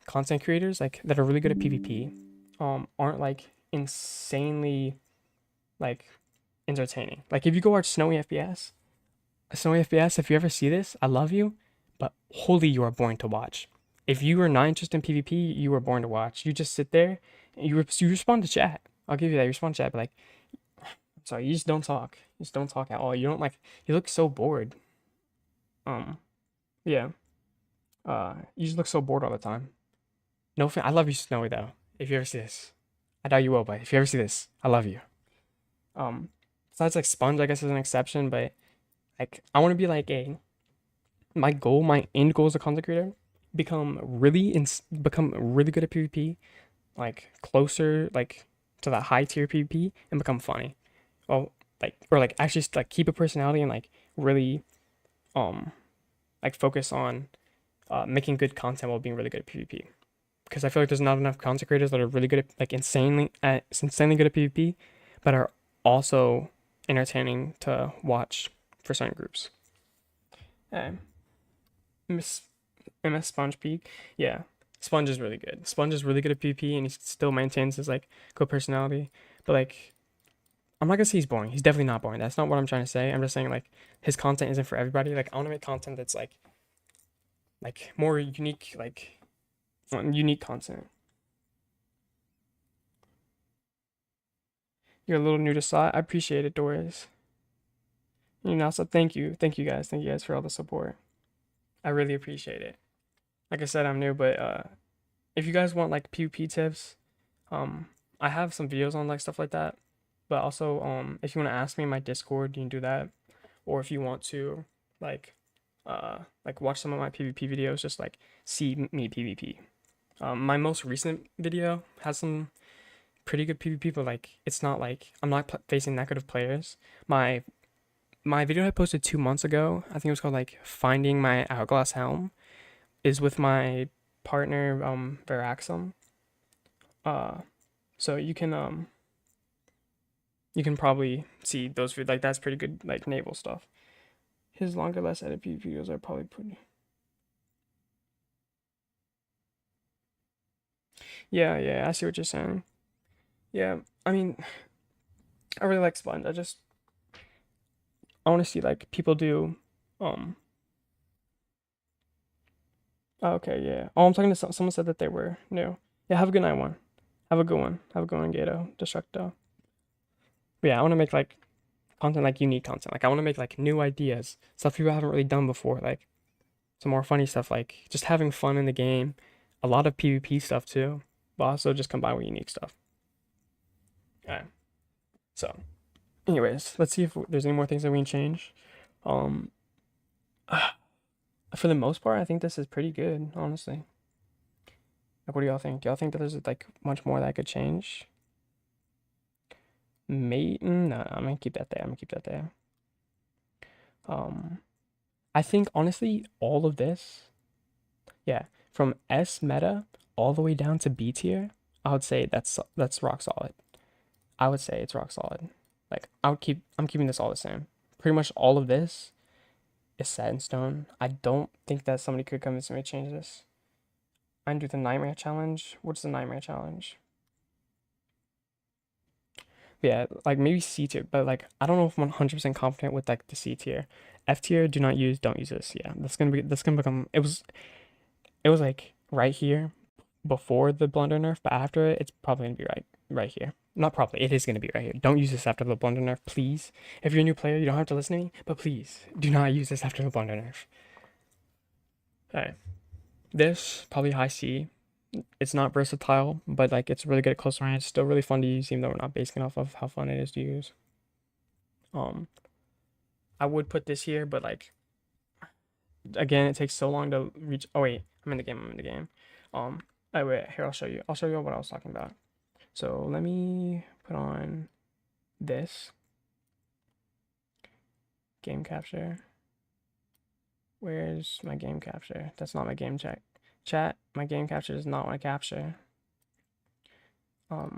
content creators like that are really good at PvP aren't like insanely like entertaining. Like if you go watch Snowy FPS, if you ever see this, I love you, but holy you are boring to watch. If you are not interested in PvP, you are boring to watch. You just sit there and you respond to chat. I'll give you that. You respond to chat, but like I'm sorry, you just don't talk. You just don't talk at all. You don't like you look so bored. Yeah. You just look so bored all the time. No, I love you, Snowy, though. If you ever see this, I doubt you will, but if you ever see this, I love you. Um, Besides like Sponge, I guess is an exception, but like I want to be like a my goal, my end goal as a content creator, become really good at PvP, like closer like to that high tier PvP, and become funny. Well, like or like actually like keep a personality and like really um like focus on making good content while being really good at PvP. Because I feel like there's not enough content creators that are really good at like insanely good at PvP, but are also entertaining to watch for certain groups. Um, Miss MS Sponge Peak, yeah, Sponge is really good. Sponge is really good at PvP, and he still maintains his like good personality. But like, I'm not gonna say he's boring. He's definitely not boring. That's not what I'm trying to say. I'm just saying like his content isn't for everybody. Like I want to make content that's like more unique, like unique content. You're a little new to SoT. I appreciate it, Doris. You know, so thank you guys for all the support. I really appreciate it. Like I said, I'm new, but if you guys want like PvP tips, I have some videos on like stuff like that. But also, if you want to ask me in my Discord, you can do that. Or if you want to, like, like watch some of my PvP videos, just like see me PvP. My most recent video has some pretty good PvP, but like it's not like I'm not facing that good of players. My my video I posted 2 months ago, I think it was called like finding my hourglass helm, is with my partner Veraxum. Uh, so you can probably see those like that's pretty good like naval stuff. His longer, less edited videos are probably pretty. Yeah, yeah, I see what you're saying. Yeah, I mean, I really like Sponge. I want to see like people do. Um. Oh, okay, yeah. Oh, I'm talking to someone said that they were new. Yeah, have a good night, one. Have a good one. Have a good one, Gato. Destructo. But yeah, I want to make like content like unique content. Like I want to make like new ideas, stuff people haven't really done before. Like some more funny stuff, like just having fun in the game. A lot of PvP stuff too, but also just combined with unique stuff. Alright. So, anyways, let's see if there's any more things that we can change. Um, for the most part, I think this is pretty good, honestly. Like, what do y'all think? Do y'all think that there's like much more that I could change? No, I'm gonna keep that there. I'm gonna keep that there. Um, I think honestly, all of this, yeah, from S meta all the way down to B tier, I would say that's rock solid. I would say it's rock solid. Like I'm keeping this all the same. Pretty much all of this is set in stone. I don't think that somebody could convince me to change this. I can do the nightmare challenge. What's the nightmare challenge? Yeah, like maybe C tier, but like I don't know if I'm 100% confident with like the C tier. F tier, do not use, don't use this. Yeah, that's gonna become it was like right here before the blunder nerf, but after it, it's probably gonna be right here. Not probably, it is gonna be right here. Don't use this after the blunder nerf, please. If you're a new player, you don't have to listen to me, but please do not use this after the blunder nerf. Alright. This probably high C. It's not versatile, but like it's really good at close range. Still really fun to use, even though we're not basing it off of how fun it is to use. Um, I would put this here, but like again, it takes so long to reach. Oh wait, I'm in the game. I'm in the game. Oh wait, here I'll show you. I'll show you what I was talking about. So let me put on this game capture. Where's my game capture? That's not my game check. Chat, my game capture is not my capture. Oh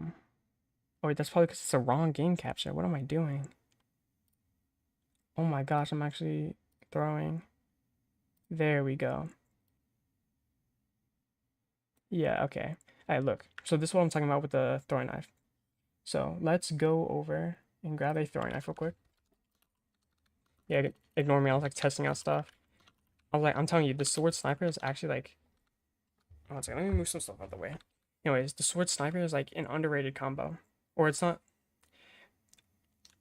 wait, that's probably because it's a wrong game capture. What am I doing? Oh my gosh, I'm actually throwing. There we go. Yeah, okay. Alright, look. So this is what I'm talking about with the throwing knife. So let's go over and grab a throwing knife real quick. Yeah, ignore me. I was like testing out stuff. I was like, I'm telling you, the sword sniper is actually like. One second, let me move some stuff out of the way. Anyways, the sword sniper is like an underrated combo. Or it's not.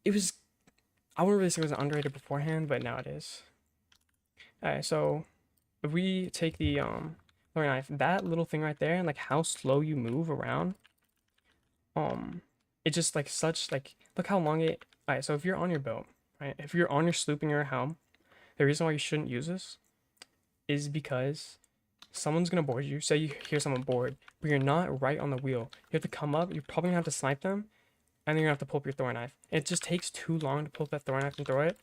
It was. I wouldn't really say it was underrated beforehand, but now it is. Alright, so if we take the throwing knife, that little thing right there, and like how slow you move around, it just like such like look how long it. Alright, so if you're on your boat, right? If you're on your sloop in your helm, the reason why you shouldn't use this is because someone's gonna board you. Say you hear someone board, but you're not right on the wheel. You have to come up. You're probably gonna have to snipe them, and then you're gonna have to pull up your throwing knife. It just takes too long to pull up that throwing knife and throw it.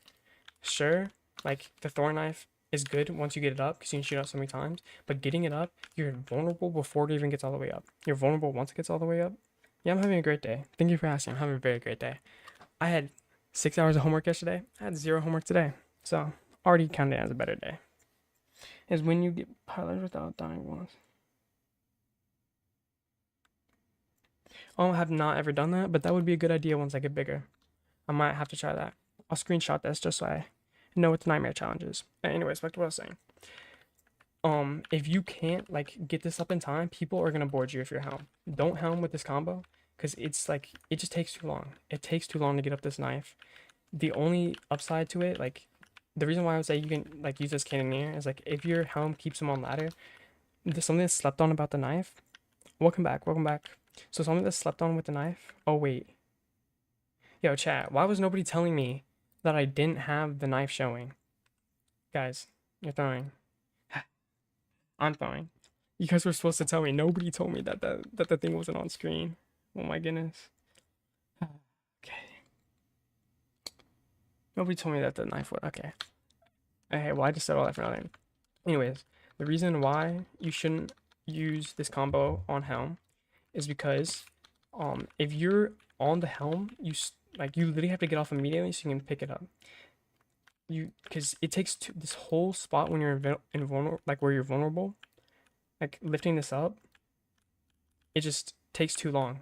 Sure, like the throwing knife is good once you get it up because you can shoot out so many times. But getting it up, you're vulnerable before it even gets all the way up. You're vulnerable once it gets all the way up. Yeah, I'm having a great day. Thank you for asking. I'm having a very great day. I had 6 hours of homework yesterday. I had 0 homework today. So already counted as a better day. Is when you get pilots without dying once. Oh, I have not ever done that, but that would be a good idea once I get bigger. I might have to try that. I'll screenshot this just so I know what the nightmare challenge is. Anyways, back to what I was saying. If you can't like get this up in time, people are gonna board you if you're helm. Don't helm with this combo, because it's like it just takes too long. It takes too long to get up this knife. The only upside to it, like the reason why I would say you can like use this cannoneer is like if your helm keeps him on ladder, there's something that's slept on about the knife. Welcome back, welcome back. So something that's slept on with the knife. Oh wait. Yo, chat, why was nobody telling me that I didn't have the knife showing? Guys, you're throwing. I'm throwing. You guys were supposed to tell me. Nobody told me that the thing wasn't on screen. Oh my goodness. Okay. Nobody told me that the knife was okay. Hey, well I just said all that for nothing. Anyways, the reason why you shouldn't use this combo on helm is because if you're on the helm, like you literally have to get off immediately so you can pick it up. Because it takes this whole spot when you're invulnerable, like where you're vulnerable, like lifting this up, it just takes too long.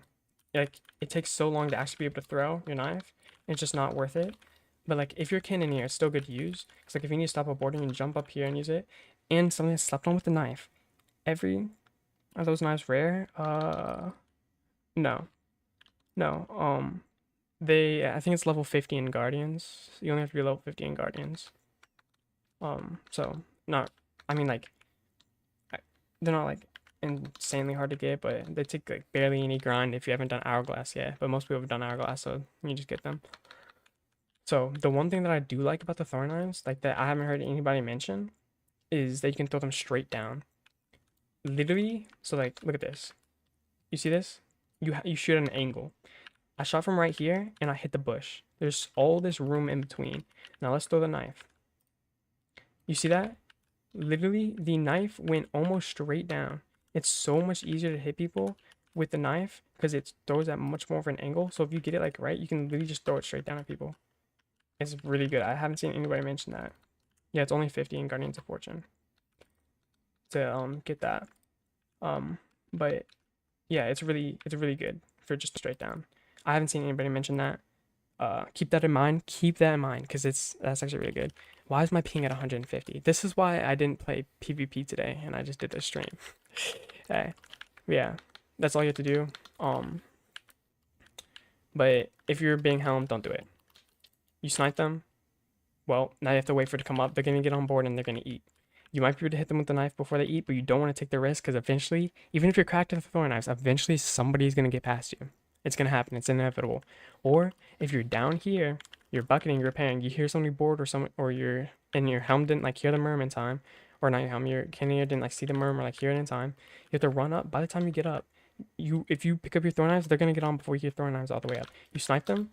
Like it takes so long to actually be able to throw your knife. It's just not worth it. But like if you're cannoneer, it's still good to use. Cause like if you need to stop a boarding, you jump up here and use it. And something that's slept on with the knife. Are those knives rare? No, no. I think it's level 50 in Guardians. You only have to be level 50 in Guardians. So not. I mean like, they're not like insanely hard to get, but they take like barely any grind if you haven't done Hourglass yet. But most people have done Hourglass, so you just get them. So the one thing that I do like about the Thorn Knives, like that I haven't heard anybody mention, is that you can throw them straight down. Literally, so like look at this. You see this? You shoot at an angle. I shot from right here and I hit the bush. There's all this room in between. Now let's throw the knife. You see that? Literally, the knife went almost straight down. It's so much easier to hit people with the knife because it throws at much more of an angle. So if you get it like right, you can literally just throw it straight down at people. It's really good. I haven't seen anybody mention that. Yeah, it's only 50 in Guardians of Fortune to get that. But yeah, it's really good for just straight down. I haven't seen anybody mention that. Keep that in mind. Keep that in mind because that's actually really good. Why is my ping at 150? This is why I didn't play PvP today and I just did this stream. Hey, yeah, that's all you have to do. But if you're being helmed, don't do it. You snipe them. Well, now you have to wait for it to come up. They're gonna get on board and they're gonna eat. You might be able to hit them with the knife before they eat, but you don't want to take the risk because eventually, even if you're cracked with the thorn knives, eventually somebody's gonna get past you. It's gonna happen. It's inevitable. Or if you're down here, you're bucketing, you're repairing, you hear somebody board or you're and your helm didn't like hear the murmur in time, or not your helm, your cannoneer didn't like see the murmur, like hear it in time. You have to run up. By the time you get up, if you pick up your thorn knives, they're gonna get on before you get thorn knives all the way up. You snipe them.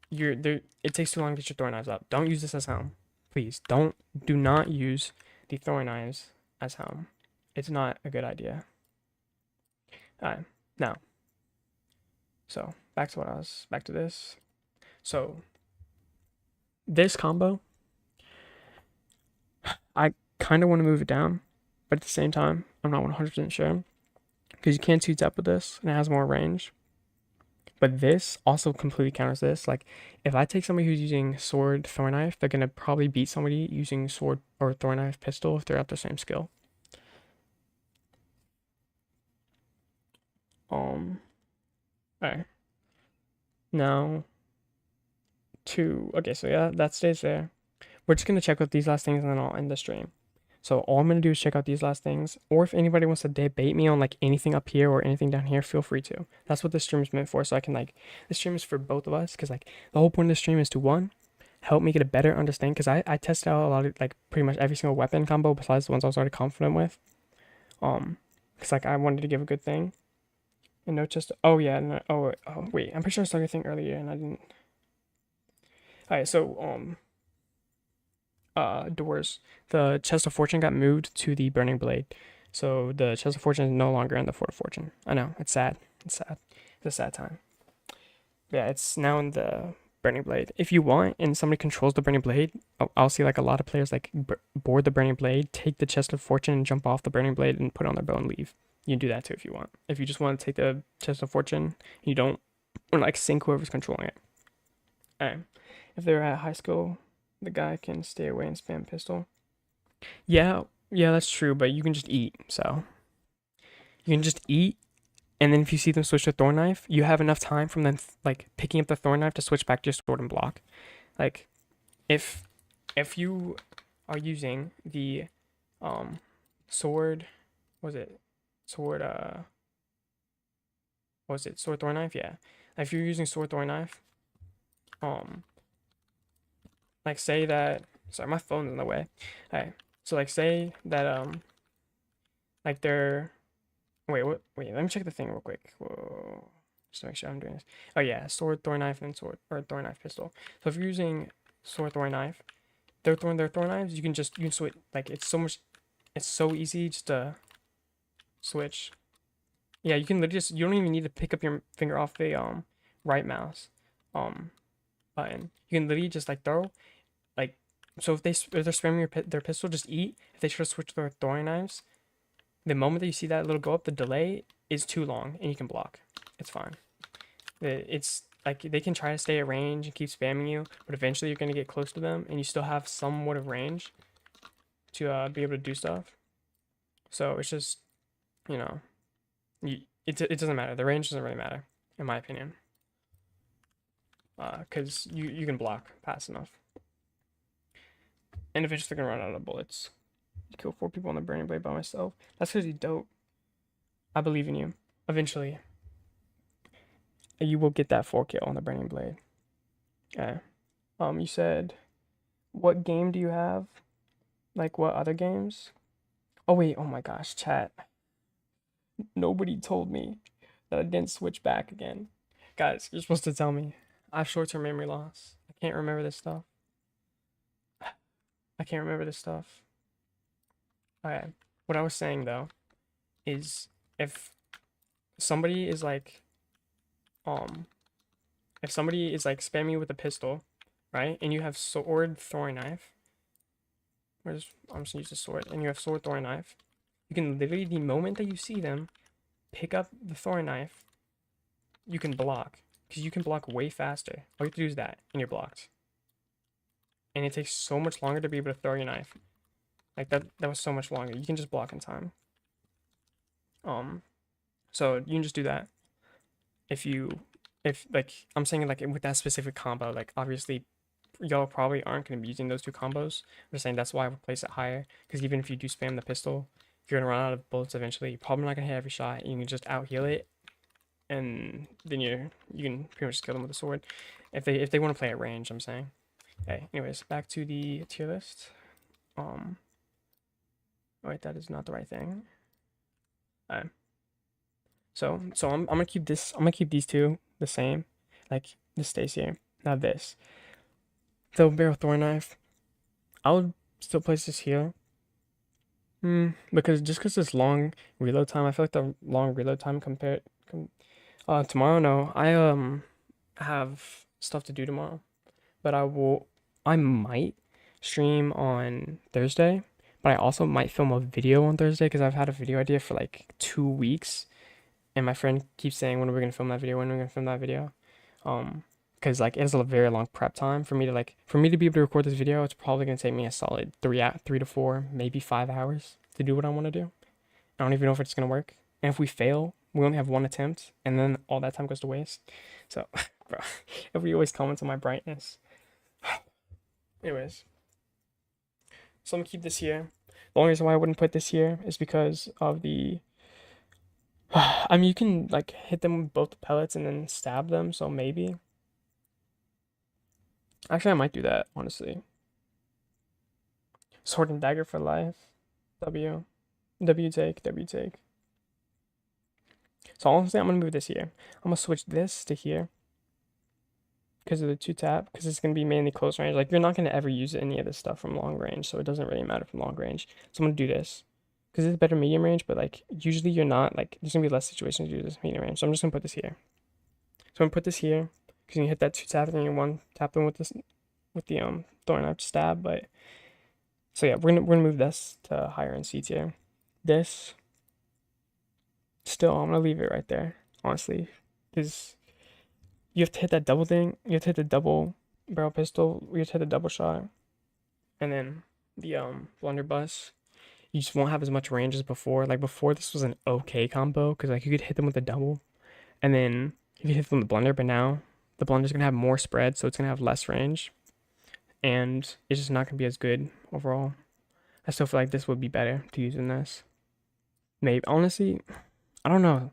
You're there. It takes too long to get your thorn knives up. Don't use this as helm, please. Do not use the thorn knives as helm. It's not a good idea. Alright, now. So back to this. So this combo, I kind of want to move it down, but at the same time, I'm not 100% sure because you can't 2-tap with this and it has more range. But this also completely counters this. Like if I take somebody who's using sword thorn knife, they're gonna probably beat somebody using sword or thorn knife pistol if they're at the same skill. Alright. Now okay, so yeah, that stays there. we're just gonna check out these last things and then I'll end the stream. So all I'm gonna do is check out these last things, or if anybody wants to debate me on like anything up here or anything down here, feel free to. That's what this stream is meant for. So I can like, this stream is for both of us, because like the whole point of the stream is to one, help me get a better understanding, because I tested out a lot of like pretty much every single weapon combo besides the ones I was already confident with. Because like I wanted to give a good thing. And no just, oh yeah, no, oh wait, I'm pretty sure I started a thing earlier and I didn't. All right, so doors. The chest of fortune got moved to the burning blade, so the chest of fortune is no longer in the fort of fortune. I know, it's sad. It's sad. It's a sad time. Yeah, it's now in the burning blade. If you want, and somebody controls the burning blade, I'll see like a lot of players like board the burning blade, take the chest of fortune, and jump off the burning blade and put it on their bow and leave. You can do that too if you want. If you just want to take the chest of fortune, you don't, or like sink whoever's controlling it. Alright. If they're at high school, the guy can stay away and spam pistol. Yeah, yeah, that's true, but you can just eat, so. You can just eat, and then if you see them switch to thorn knife, you have enough time from them like picking up the thorn knife to switch back to your sword and block. Like, if you are using the sword, was it sword was it sword thorn knife? Yeah. If you're using sword thorn knife, like say that, sorry, my phone's in the way. Alright, so like say that like they're, wait, what, wait, let me check the thing real quick. Whoa, just to make sure I'm doing this. Oh yeah, sword thorn knife and sword, or thorn knife pistol. So if you're using sword thorn knife, their thorn knives, you can switch. Like it's so easy just to switch. Yeah, you can literally just, you don't even need to pick up your finger off the right mouse button. You can literally just like throw, like, so if they're spamming their pistol, just eat. If they try to switch their throwing knives, the moment that you see that little go up, the delay is too long and you can block. It's fine. It's like they can try to stay at range and keep spamming you, but eventually you're gonna get close to them and you still have somewhat of range to be able to do stuff. So it's just, you know, it doesn't matter. The range doesn't really matter, in my opinion. Because you can block fast enough. And eventually they're gonna run out of bullets. Kill 4 people on the burning blade by myself. That's because you're dope. I believe in you. Eventually, you will get that 4 kill on the burning blade. Okay. You said, what game do you have? Like what other games? Oh wait, oh my gosh, chat. Nobody told me that I didn't switch back again. Guys, you're supposed to tell me. I have short-term memory loss. I can't remember this stuff. I can't remember this stuff. Okay. What I was saying though is if somebody is like if somebody is like spamming you with a pistol, right? And you have sword thorn knife. I'm just gonna use the sword, and you have sword thorn knife. You can literally, the moment that you see them pick up the thorn knife, you can block. Because you can block way faster. All you have to do is that, and you're blocked. And it takes so much longer to be able to throw your knife. Like that was so much longer. You can just block in time. So you can just do that. If like I'm saying, like with that specific combo, like obviously y'all probably aren't going to be using those 2 combos. I'm just saying that's why I would place it higher, because even if you do spam the pistol, you're going to run out of bullets eventually. You're probably not going to hit every shot. You can just out heal it, and then you can pretty much just kill them with a sword if they want to play at range, I'm saying. Okay, anyways, back to the tier list. Wait, that is not the right thing. Alright. So I'm gonna keep these 2 the same. Like this stays here. Now this. The barrel thorn knife. I would still place this here. Because it's long reload time. I feel like the long reload time tomorrow, no. I have stuff to do tomorrow. But I might stream on Thursday. But I also might film a video on Thursday, because I've had a video idea for like 2 weeks. And my friend keeps saying, when are we gonna film that video? When are we gonna film that video? Because like it's a very long prep time for me to be able to record this video. It's probably gonna take me a solid 3 to 4, maybe 5 hours to do what I want to do. I don't even know if it's gonna work. And if we fail, we only have 1 attempt, and then all that time goes to waste. So, bro, everybody always comments on my brightness. Anyways, So I'm gonna keep this here. The only reason why I wouldn't put this here is because of the. I mean, you can like hit them with both the pellets and then stab them. So maybe. Actually, I might do that honestly. Sword and dagger for life. W. W take. W take. So honestly, I'm gonna move this here. I'm gonna switch this to here because of the 2-tap, because it's gonna be mainly close range. Like you're not gonna ever use any of this stuff from long range, so it doesn't really matter from long range. So I'm gonna do this because it's better medium range, but like usually you're not like there's gonna be less situations to use this medium range. So I'm just gonna put this here. So I'm gonna put this here because you hit that 2-tap and you 1-tap them with this with the thorn knife stab. But so yeah, we're gonna move this to higher in C tier. This still I'm gonna leave it right there honestly because you have to hit that double thing. You have to hit the double barrel pistol. You have to hit the double shot, and then the blunderbuss. You just won't have as much range as before. Like before, this was an okay combo because like you could hit them with the double, and then you could hit them with the blunder. But now the blunder's gonna have more spread, so it's gonna have less range, and it's just not gonna be as good overall. I still feel like this would be better to use in this. Maybe honestly, I don't know.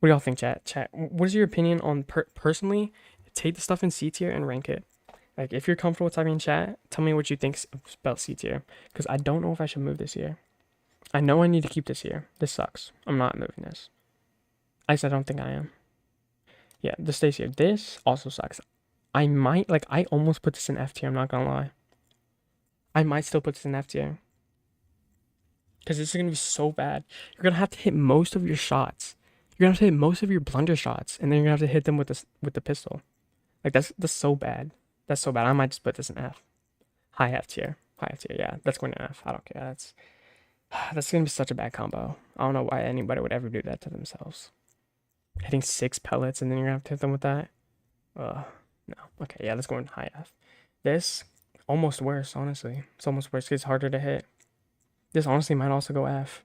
What do y'all think, chat? Chat. What is your opinion on personally? Take the stuff in C tier and rank it. Like, if you're comfortable typing in chat, tell me what you think about C tier. Because I don't know if I should move this here. I know I need to keep this here. This sucks. I'm not moving this. At least I don't think I am. Yeah, this stays here. This also sucks. I might, like, I almost put this in F tier. I'm not gonna lie. I might still put this in F tier. Because this is gonna be so bad. You're gonna have to hit most of your shots. You're gonna have to hit most of your blunder shots, and then you're gonna have to hit them with the pistol. Like that's so bad. That's so bad. I might just put this in F. High F tier. High F tier. Yeah, that's going to F. I don't care. That's gonna be such a bad combo. I don't know why anybody would ever do that to themselves. Hitting 6 pellets and then you're gonna have to hit them with that. No. Okay, yeah, let's go in high F. This almost worse, honestly. It's almost worse because it's harder to hit. This honestly might also go F.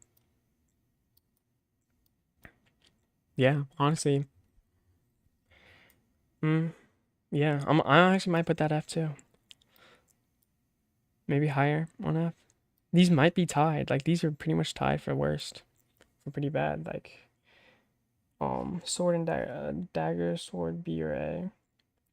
Yeah, honestly. Yeah, I actually might put that F too. Maybe higher on F. These might be tied. Like these are pretty much tied for worst. For pretty bad. Like sword and dagger, sword, B or A.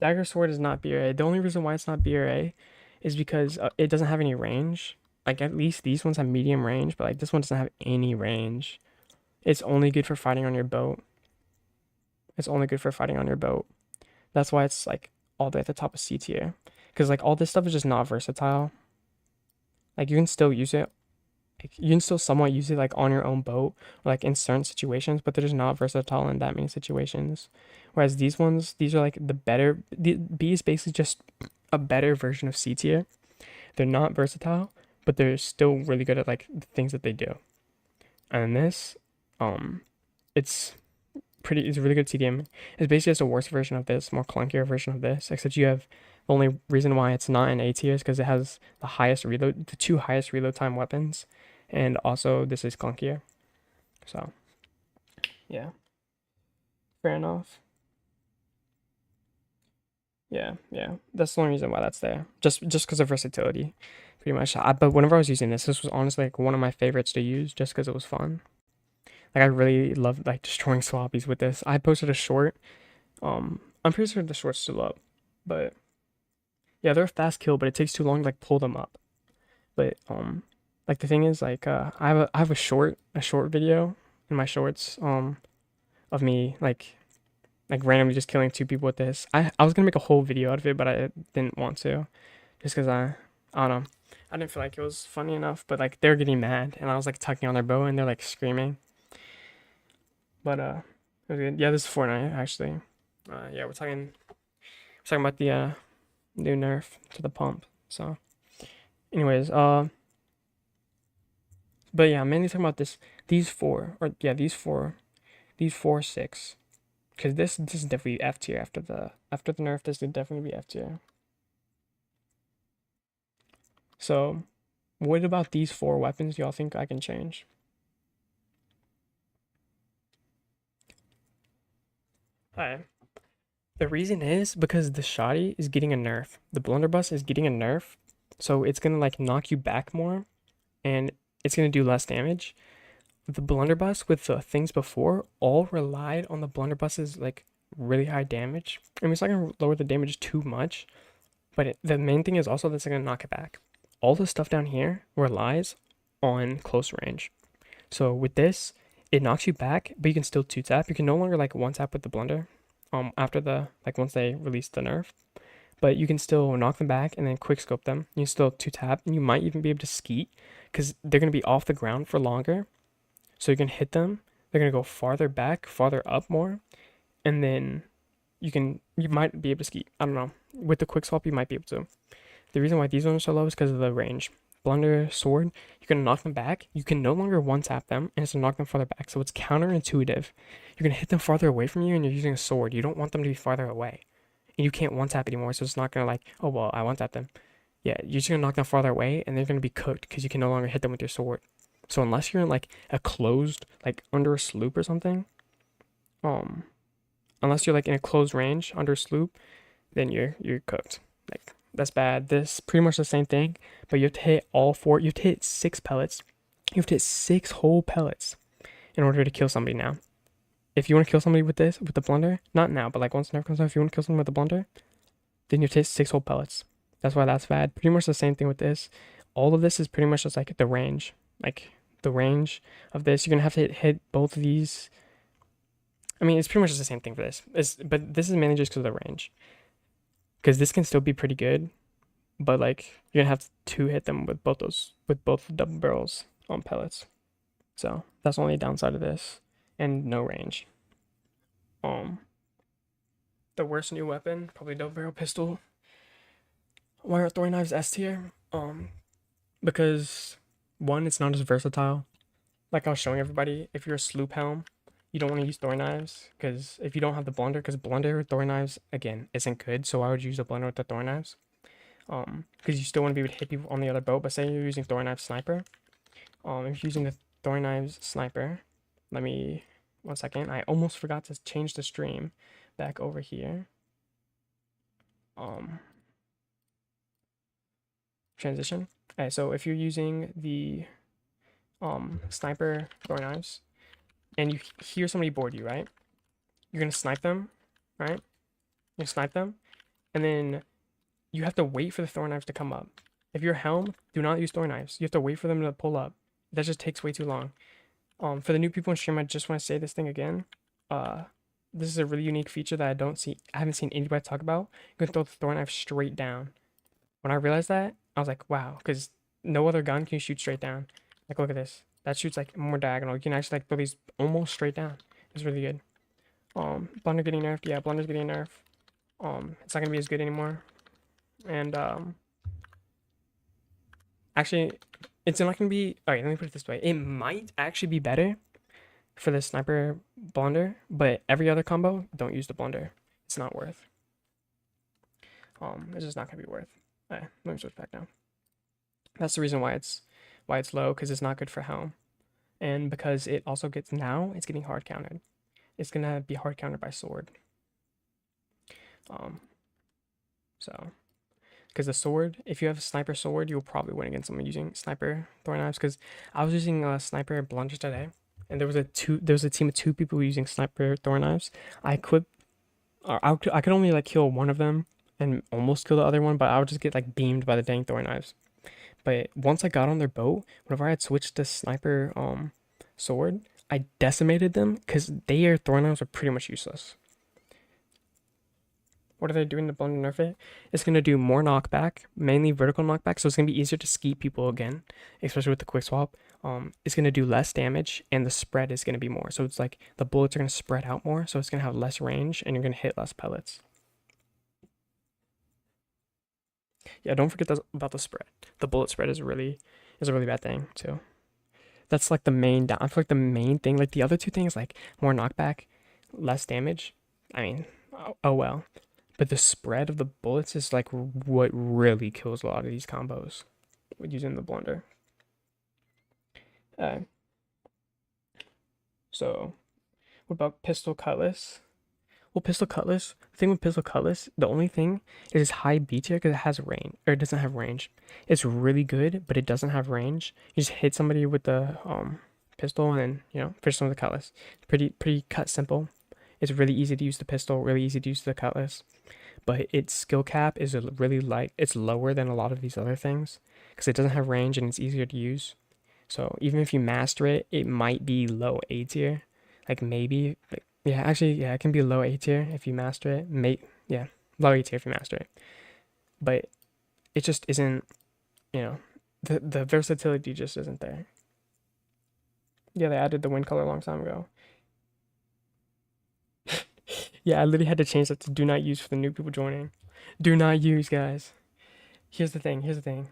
Dagger sword is not B or A. The only reason why it's not B or A is because it doesn't have any range. Like at least these ones have medium range, but like this one doesn't have any range. It's only good for fighting on your boat. It's only good for fighting on your boat. That's why it's like all the way at the top of C tier. Because like all this stuff is just not versatile. Like you can still use it. Like, you can still somewhat use it like on your own boat, or like in certain situations, but they're just not versatile in that many situations. Whereas these ones, these are like the better. The B is basically just a better version of C tier. They're not versatile, but they're still really good at like the things that they do. And this, it's it's a really good TDM. It's basically just a worse version of this, more clunkier version of this, except you have the only reason why it's not in A tier is because it has the 2 highest reload time weapons, and also this is clunkier. So, yeah, fair enough. Yeah, that's the only reason why that's there. Just because of versatility, pretty much. But whenever I was using this was honestly like one of my favorites to use, just because it was fun. Like I really loved like destroying swappies with this. I posted a short. I'm pretty sure the short's still up, but yeah, they're a fast kill, but it takes too long to like pull them up. But like the thing is like I have a short video in my shorts of me like randomly just killing 2 people with this. I was gonna make a whole video out of it, but I didn't want to, just because I don't know. I didn't feel like it was funny enough, but like they're getting mad, and I was like tugging on their bow, and they're like screaming. But it was good. Yeah, this is Fortnite actually. Yeah, we're talking about the new nerf to the pump. So, anyways, but yeah, I'm mainly talking about these 4, or yeah, these 4, 6, because this is definitely F tier after the nerf. This would definitely be F tier. So, what about these 4 weapons y'all think I can change? Alright. The reason is because the shoddy is getting a nerf. The blunderbuss is getting a nerf. So it's gonna like knock you back more, and it's gonna do less damage. The blunderbuss with the things before all relied on the blunderbuss's like really high damage. I mean, it's not gonna lower the damage too much, but the main thing is also that's gonna knock it back. All the stuff down here relies on close range. So with this, it knocks you back, but you can still two tap. You can no longer like one tap with the blunder. After the like once they release the nerf, but you can still knock them back and then quick scope them. You can still two tap, and you might even be able to skeet because they're gonna be off the ground for longer. So you can hit them. They're gonna go farther back, farther up more, and then you might be able to skeet. I don't know. With the quick swap, you might be able to. The reason why these ones are so low is because of the range. Blunder, sword, you're gonna knock them back. You can no longer one tap them, and it's gonna knock them farther back. So it's counterintuitive. You're gonna hit them farther away from you, and you're using a sword. You don't want them to be farther away, and you can't one tap anymore. So it's not gonna like, oh well, I one tap them. Yeah, you're just gonna knock them farther away, and they're gonna be cooked because you can no longer hit them with your sword. So unless you're in like a closed, like under a sloop or something, um, unless you're like in a closed range under a sloop, then you're cooked. Like that's bad. This pretty much the same thing, but you have to hit all four. You have to hit 6 pellets. You have to hit 6 whole pellets in order to kill somebody now. If you want to kill somebody with this, with the blunder, not now, but like once nerf comes out, if you want to kill someone with the blunder, then you have to hit 6 whole pellets. That's why that's bad. Pretty much the same thing with this. All of this is pretty much just like the range. Like the range of this, you're gonna have to hit both of these. I mean, it's pretty much just the same thing for this. But this is mainly just because of the range. Because this can still be pretty good, but like you're gonna have to hit them with both double barrels on pellets. So that's only a downside of this, and no range. Um, the worst new weapon, probably double barrel pistol. Why are throwing knives S tier? Because one, it's not as versatile. Like I was showing everybody, if you're a sloop helm, you don't want to use throwing knives because if you don't have the blunder, because blunder throwing knives again isn't good. So why would you use the blunder with the throwing knives? Because you still want to be able to hit people on the other boat. But say you're using throwing knife sniper. If you're using the throwing knives sniper, let me 1 second. I almost forgot to change the stream back over here. Transition. Alright, so if you're using the sniper throwing knives and you hear somebody board you, right? You're gonna snipe them, right? You snipe them, and then you have to wait for the throwing knives to come up. If you're helm, do not use throwing knives. You have to wait for them to pull up. That just takes way too long. For the new people in stream, I just want to say this thing again. This is a really unique feature that I haven't seen anybody talk about. You can throw the throwing knife straight down. When I realized that, I was like, wow, because no other gun can shoot straight down. Like, look at this. That shoots like more diagonal. You can actually like throw these almost straight down. It's really good. Blunder getting nerfed. Yeah, Blunder's getting nerfed. It's not gonna be as good anymore. And actually, it's not gonna be. All right, let me put it this way. It might actually be better for the sniper blunder, but every other combo, don't use the blunder. It's not worth. It's just not gonna be worth. Let me switch back now. That's the reason why it's low, because it's not good for helm, and because it also gets it's getting hard countered. It's gonna be hard countered by sword. So because the sword, if you have a sniper sword, you'll probably win against someone using sniper throwing knives. Because I was using sniper blunders today, and there was a team of 2 people using sniper throwing knives. I could only like kill one of them and almost kill the other one, but I would just get like beamed by the dang throwing knives. But once I got on their boat, whenever I had switched to sniper sword, I decimated them because their throwing knives are pretty much useless. What are they doing to blunder nerf it? It's going to do more knockback, mainly vertical knockback, so it's going to be easier to skeet people again, especially with the quick swap. It's going to do less damage, and the spread is going to be more. So it's like the bullets are going to spread out more, so it's going to have less range, and you're going to hit less pellets. Yeah, don't forget about the spread. The bullet spread is a really bad thing too. That's like the main I feel like the main thing. Like the other 2 things, like more knockback, less damage. I mean, oh well. But the spread of the bullets is like what really kills a lot of these combos with using the blunder. So, what about pistol cutlass? Well, pistol cutlass. The thing with pistol cutlass, the only thing is it's high B tier because it has range, or it doesn't have range. It's really good, but it doesn't have range. You just hit somebody with the pistol and then finish them with the cutlass. Pretty cut simple. It's really easy to use the pistol, really easy to use the cutlass, but its skill cap is really light. It's lower than a lot of these other things because it doesn't have range and it's easier to use. So even if you master it, it might be low A tier, like maybe. Yeah, actually, yeah, it can be low A tier if you master it. Yeah, low A tier if you master it. But it just isn't, the versatility just isn't there. Yeah, they added the wind color a long time ago. Yeah, I literally had to change that to do not use for the new people joining. Do not use, guys. Here's the thing. Here's the thing.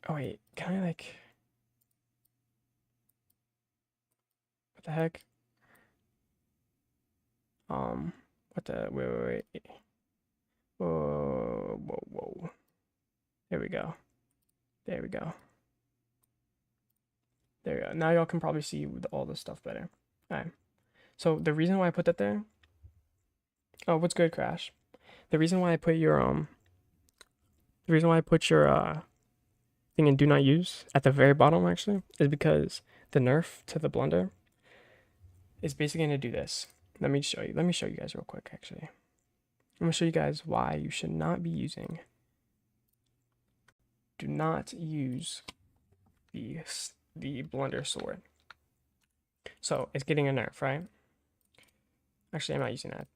Oh wait, can I like? What the heck? What the? Wait. Whoa. There we go. There we go. There we go. Now y'all can probably see all this stuff better. All right. So the reason why I put that there. Oh, what's good, Crash? The reason why I put your thing in do not use at the very bottom actually is because the nerf to the blunder is basically gonna do this. Let me show you. Let me show you guys real quick actually. I'm gonna show you guys why you should not be using. Do not use the blunder sword. So it's getting a nerf, right? Actually, I'm not using that.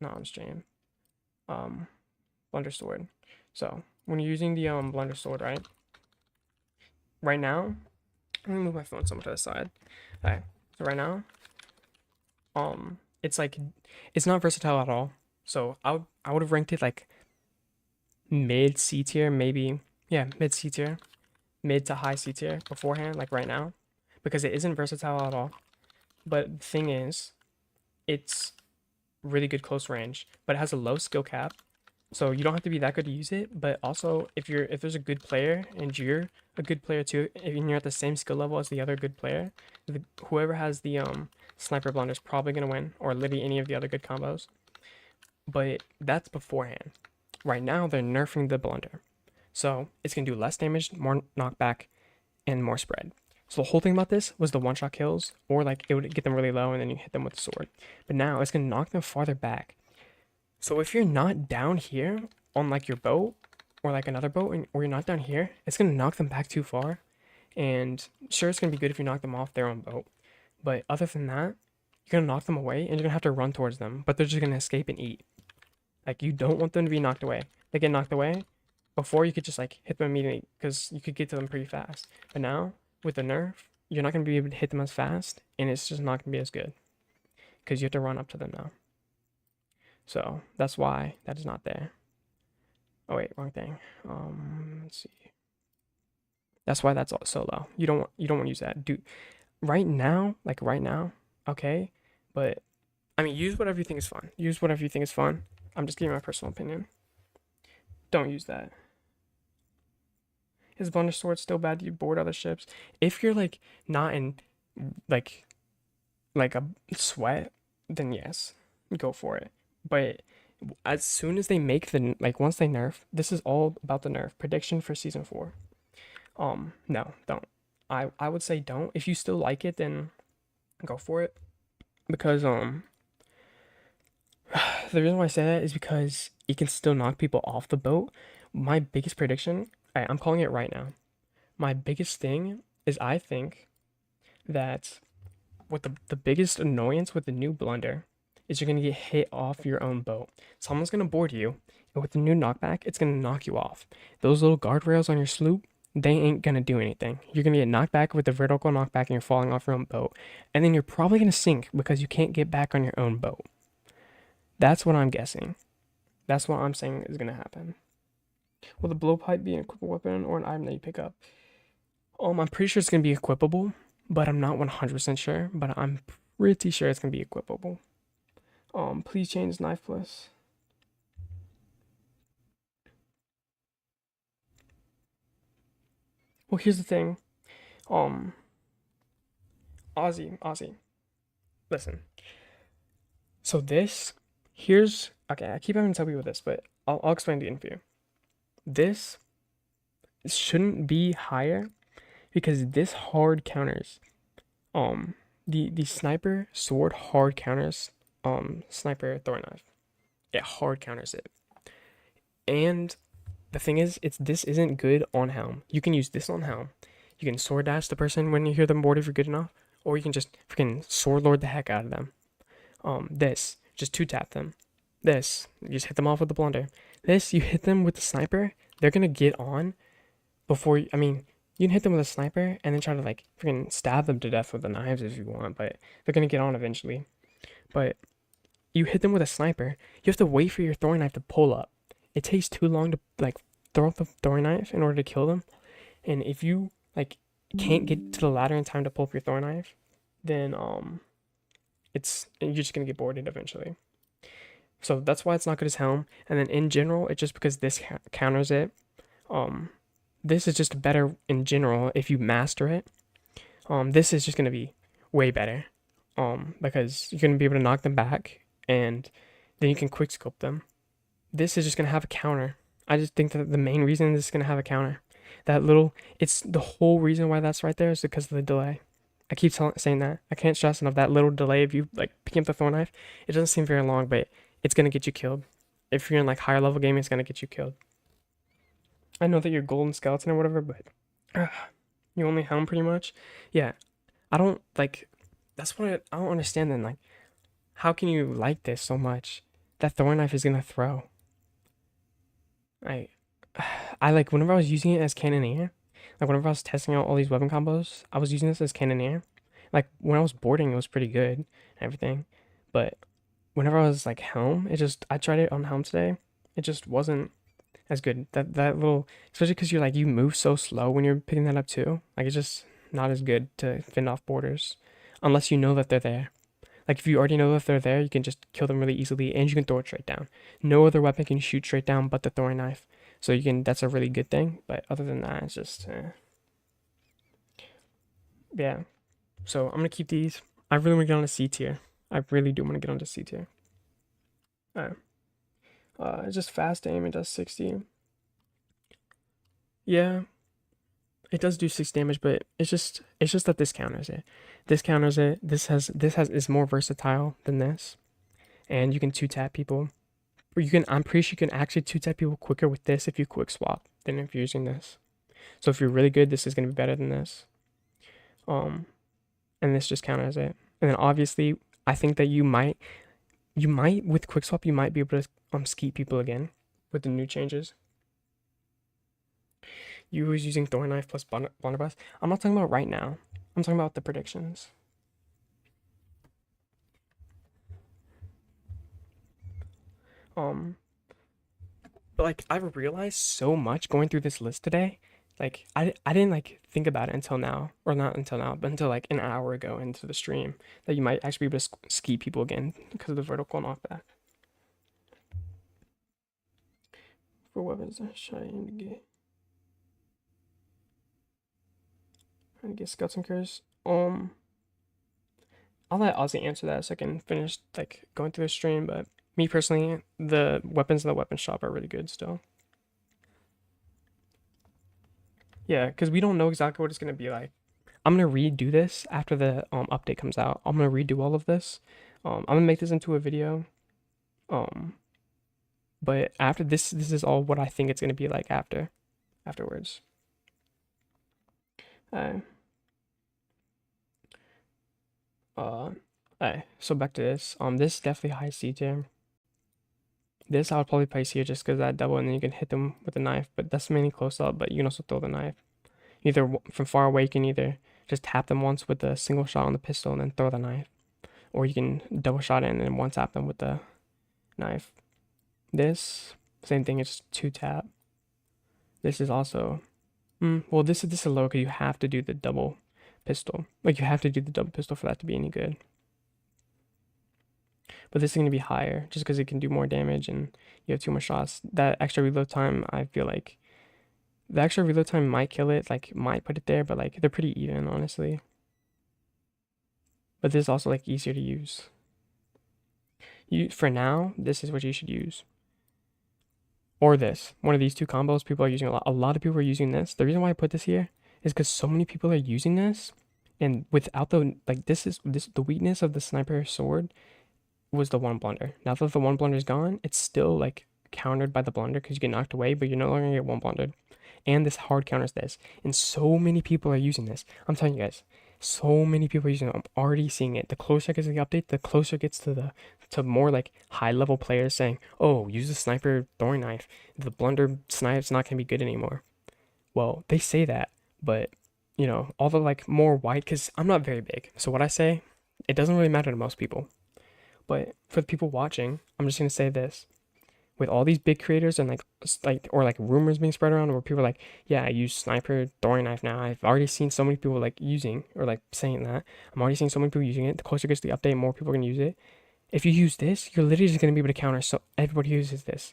Not on stream. Blunder sword. So when you're using the blunder sword, right? Right now, let me move my phone somewhere to the side. Okay. So right now, it's like it's not versatile at all. So I would have ranked it like mid C tier, maybe. Yeah, mid C tier, mid to high C tier beforehand, like right now, because it isn't versatile at all. But the thing is, it's really good close range, but it has a low skill cap. So you don't have to be that good to use it, but also if there's a good player and you're a good player too, and you're at the same skill level as the other good player, whoever has the sniper blunder is probably gonna win, or literally any of the other good combos. But that's beforehand. Right now they're nerfing the blunder, so it's gonna do less damage, more knockback, and more spread. So the whole thing about this was the one-shot kills, or like it would get them really low and then you hit them with the sword. But now it's gonna knock them farther back. So if you're not down here on like your boat or like another boat, or you're not down here, it's gonna knock them back too far. And sure, it's gonna be good if you knock them off their own boat, but other than that, you're gonna knock them away and you're gonna have to run towards them. But they're just gonna escape and eat. Like you don't want them to be knocked away. They get knocked away before you could just like hit them immediately because you could get to them pretty fast. But now with the nerf, you're not gonna be able to hit them as fast, and it's just not gonna be as good because you have to run up to them now. So that's why that is not there. Oh wait, wrong thing. Let's see. That's why that's so low. You don't want to use that. Dude, right now, okay. But I mean, use whatever you think is fun. Use whatever you think is fun. I'm just giving my personal opinion. Don't use that. Is blunder sword still bad? Do you board other ships? If you're like not in like a sweat, then yes, go for it. But as soon as they make once they nerf, this is all about the nerf prediction for season 4. No, don't. I would say don't. If you still like it, then go for it. Because the reason why I say that is because it can still knock people off the boat. My biggest prediction, I'm calling it right now. My biggest thing is I think that what the biggest annoyance with the new blunder is you're gonna get hit off your own boat. Someone's gonna board you, and with the new knockback, it's gonna knock you off. Those little guardrails on your sloop, they ain't gonna do anything. You're gonna get knocked back with the vertical knockback, and you're falling off your own boat, and then you're probably gonna sink because you can't get back on your own boat. That's what I'm guessing. That's what I'm saying is gonna happen. Will the blowpipe be an equipable weapon or an item that you pick up? I'm pretty sure it's gonna be equipable, but I'm not 100% sure. But I'm pretty sure it's gonna be equipable. Please change knife plus. Well, here's the thing. Aussie. Listen. So this, here's, okay, I keep having to tell people this, but I'll explain it again for you. This shouldn't be higher because this hard counters, um, the sniper sword hard counters, sniper throwing knife. It hard counters it. And the thing is, this isn't good on helm. You can use this on helm. You can sword dash the person when you hear them board if you're good enough, or you can just freaking sword lord the heck out of them. This, just two tap them. This, you just hit them off with the blunder. This, you hit them with the sniper, they're gonna get on before, I mean, you can hit them with a sniper and then try to like freaking stab them to death with the knives if you want, but they're gonna get on eventually. But you hit them with a sniper, you have to wait for your throwing knife to pull up. It takes too long to like throw up the throwing knife in order to kill them. And if you like can't get to the ladder in time to pull up your throwing knife, then you're just gonna get boarded eventually. So that's why it's not good as helm. And then in general, it's just because this counters it. This is just better in general if you master it. This is just gonna be way better. Because you're gonna be able to knock them back, and then you can quick scope them. This is just gonna have a counter. I just think that the main reason this is gonna have a counter, it's the whole reason why that's right there is because of the delay. I keep saying that. I can't stress enough that little delay of you like picking up the thorn knife. It doesn't seem very long, but it's gonna get you killed. If you're in like higher level gaming, it's gonna get you killed. I know that you're golden skeleton or whatever, but you only helm pretty much. Yeah, I don't like. That's what I don't understand. Then like, how can you like this so much? That thorn knife is gonna throw. I, I like whenever I was using it as cannoneer, like whenever I was testing out all these weapon combos, I was using this as cannoneer. Like when I was boarding, it was pretty good and everything, but whenever I was like helm, I tried it on helm today. It just wasn't as good. That little, especially because you move so slow when you're picking that up too. Like it's just not as good to fend off boarders, unless you know that they're there. Like if you already know that they're there, you can just kill them really easily, and you can throw it straight down. No other weapon can shoot straight down but the throwing knife. So you can. That's a really good thing. But other than that, it's just yeah. So I'm gonna keep these. I really want to get on a C tier. I really do want to get onto C tier. Alright. It's just fast aim. It does 60. Yeah, it does do 6 damage, but it's just that this counters it. This counters it. This has is more versatile than this, and you can two tap people. Or you can. I'm pretty sure you can actually two tap people quicker with this if you quick swap than if you're using this. So if you're really good, this is gonna be better than this. Um, and this just counters it. And then obviously, I think that you might with quick swap you might be able to skeet people again with the new changes. You was using thorn knife plus blunderbuss. I'm not talking about right now. I'm talking about the predictions. But like I've realized so much going through this list today. Like I didn't like think about it until now, or not until now, but until like an hour ago into the stream that you might actually be able to ski people again because of the vertical knockback. For weapons, trying to get scouts and curs. I'll let Ozzy answer that so I can finish like going through the stream. But me personally, the weapons in the weapon shop are really good still. Yeah, because we don't know exactly what it's gonna be like. I'm gonna redo this after the update comes out. I'm gonna redo all of this. I'm gonna make this into a video. Um, but after this is all what I think it's gonna be like afterwards. Uh, uh, so back to this. This is definitely high C tier. This I would probably place here just because that double, and then you can hit them with a knife. But that's mainly close up. But you can also throw the knife. Either from far away, you can either just tap them once with a single shot on the pistol and then throw the knife, or you can double shot it and then one tap them with the knife. This same thing. It's two tap. This is also, well, this is low because you have to do the double pistol. Like you have to do the double pistol for that to be any good. But this is gonna be higher just because it can do more damage and you have 2 more shots. That extra reload time, I feel like the extra reload time might kill it, like might put it there, but like they're pretty even, honestly. But this is also like easier to use. For now, this is what you should use. Or this. One of these two combos people are using a lot. A lot of people are using this. The reason why I put this here is because so many people are using this, and without the like, this the weakness of the sniper sword was the one blunder. Now that the one blunder is gone, it's still like countered by the blunder because you get knocked away, but you're no longer gonna get one blundered. And this hard counters this. And so many people are using this. I'm telling you guys, so many people are using it. I'm already seeing it. The closer it gets to the update, the closer it gets to more like high level players saying, "Oh, use the sniper throwing knife. The blunder snipe's not gonna be good anymore." Well, they say that, but all the like more white, because I'm not very big. So what I say, it doesn't really matter to most people. But for the people watching, I'm just gonna say this: with all these big creators and like rumors being spread around where people are like, yeah, I use sniper throwing knife now. I've already seen so many people like using or like saying that. I'm already seeing so many people using it. The closer it gets to the update, more people are gonna use it. If you use this, you're literally just gonna be able to counter. So everybody uses this.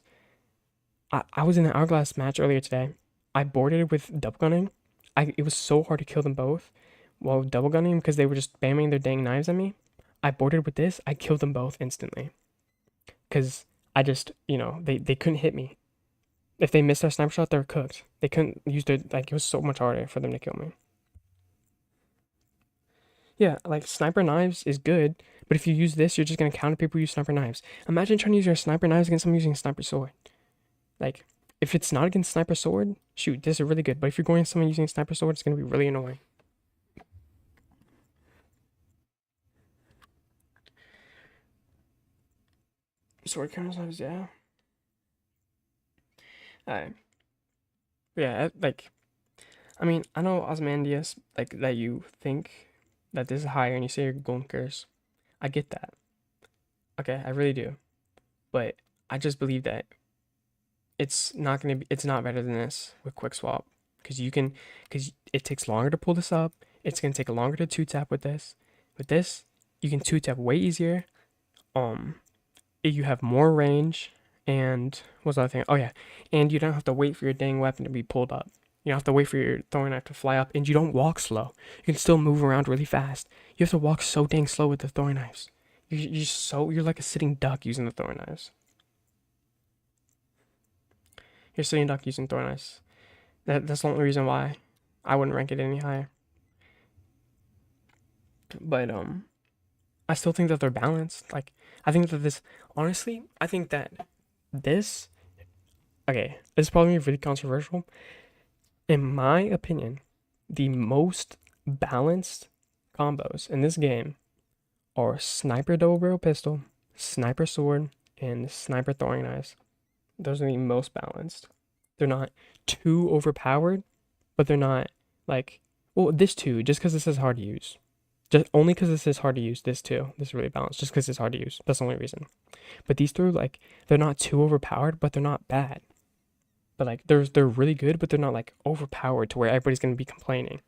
I was in an hourglass match earlier today. I boarded with double gunning. It was so hard to kill them both while double gunning because they were just spamming their dang knives at me. I boarded with this. I killed them both instantly because I just, they couldn't hit me. If they missed their sniper shot, they were cooked. They couldn't use their, like, it was so much harder for them to kill me. Yeah, like, sniper knives is good, but if you use this, you're just gonna counter people who use sniper knives. Imagine trying to use your sniper knives against someone using a sniper sword. Like, if it's not against sniper sword, shoot, this is really good. But if you're going against someone using a sniper sword, it's gonna be really annoying. Sword counters knives, yeah. Alright. Yeah, like, I mean, I know Osmandius, like, that you think that this is higher and you say you're golden curse. I get that. Okay, I really do. But I just believe that it's not better than this with quick swap. Because it takes longer to pull this up. It's gonna take longer to two tap with this. With this, you can two tap way easier. You have more range, and what's the other thing? Oh yeah, and you don't have to wait for your dang weapon to be pulled up. You don't have to wait for your throwing knife to fly up, and you don't walk slow. You can still move around really fast. You have to walk so dang slow with the throwing knives. You're like a sitting duck using the throwing knives. You're sitting duck using throwing knives. That's the only reason why I wouldn't rank it any higher. But I still think that they're balanced. Like, I think that honestly, I think that this, okay, this is probably really controversial. In my opinion, the most balanced combos in this game are sniper double barrel pistol, sniper sword, and sniper throwing knives. Those are the most balanced. They're not too overpowered, but they're not like, well, this too, just because this is hard to use. Just only because this is hard to use, this too. This is really balanced, just because it's hard to use. That's the only reason. But these three, like, they're not too overpowered, but they're not bad. But like, they're really good, but they're not like overpowered to where everybody's gonna be complaining.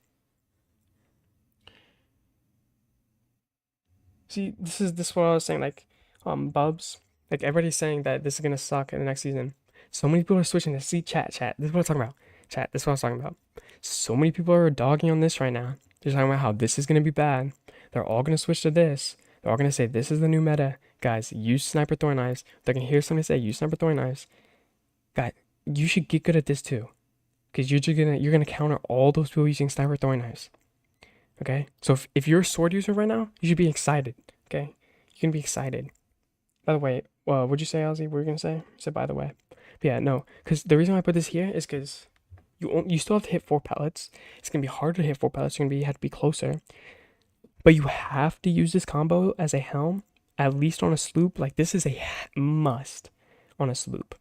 See, this is what I was saying. Like, Bubs, like everybody's saying that this is gonna suck in the next season. So many people are switching this. See, chat. This is what I'm talking about. Chat. This is what I was talking about. So many people are dogging on this right now. They're talking about how this is gonna be bad. They're all gonna switch to this. They're all gonna say this is the new meta. Guys, use sniper throwing knives. They're gonna hear somebody say use sniper throwing knives. Guys, you should get good at this too, because you're gonna counter all those people using sniper throwing knives. Okay, so if you're a sword user right now, you should be excited. Okay, you can be excited. By the way, what'd you say, Ozzy? What were you gonna say? Said by the way. But yeah, no, because the reason why I put this here is because you still have to hit 4 pellets. It's gonna be harder to hit 4 pellets. You have to be closer, but you have to use this combo as a helm, at least on a sloop. Like, this is a must on a sloop.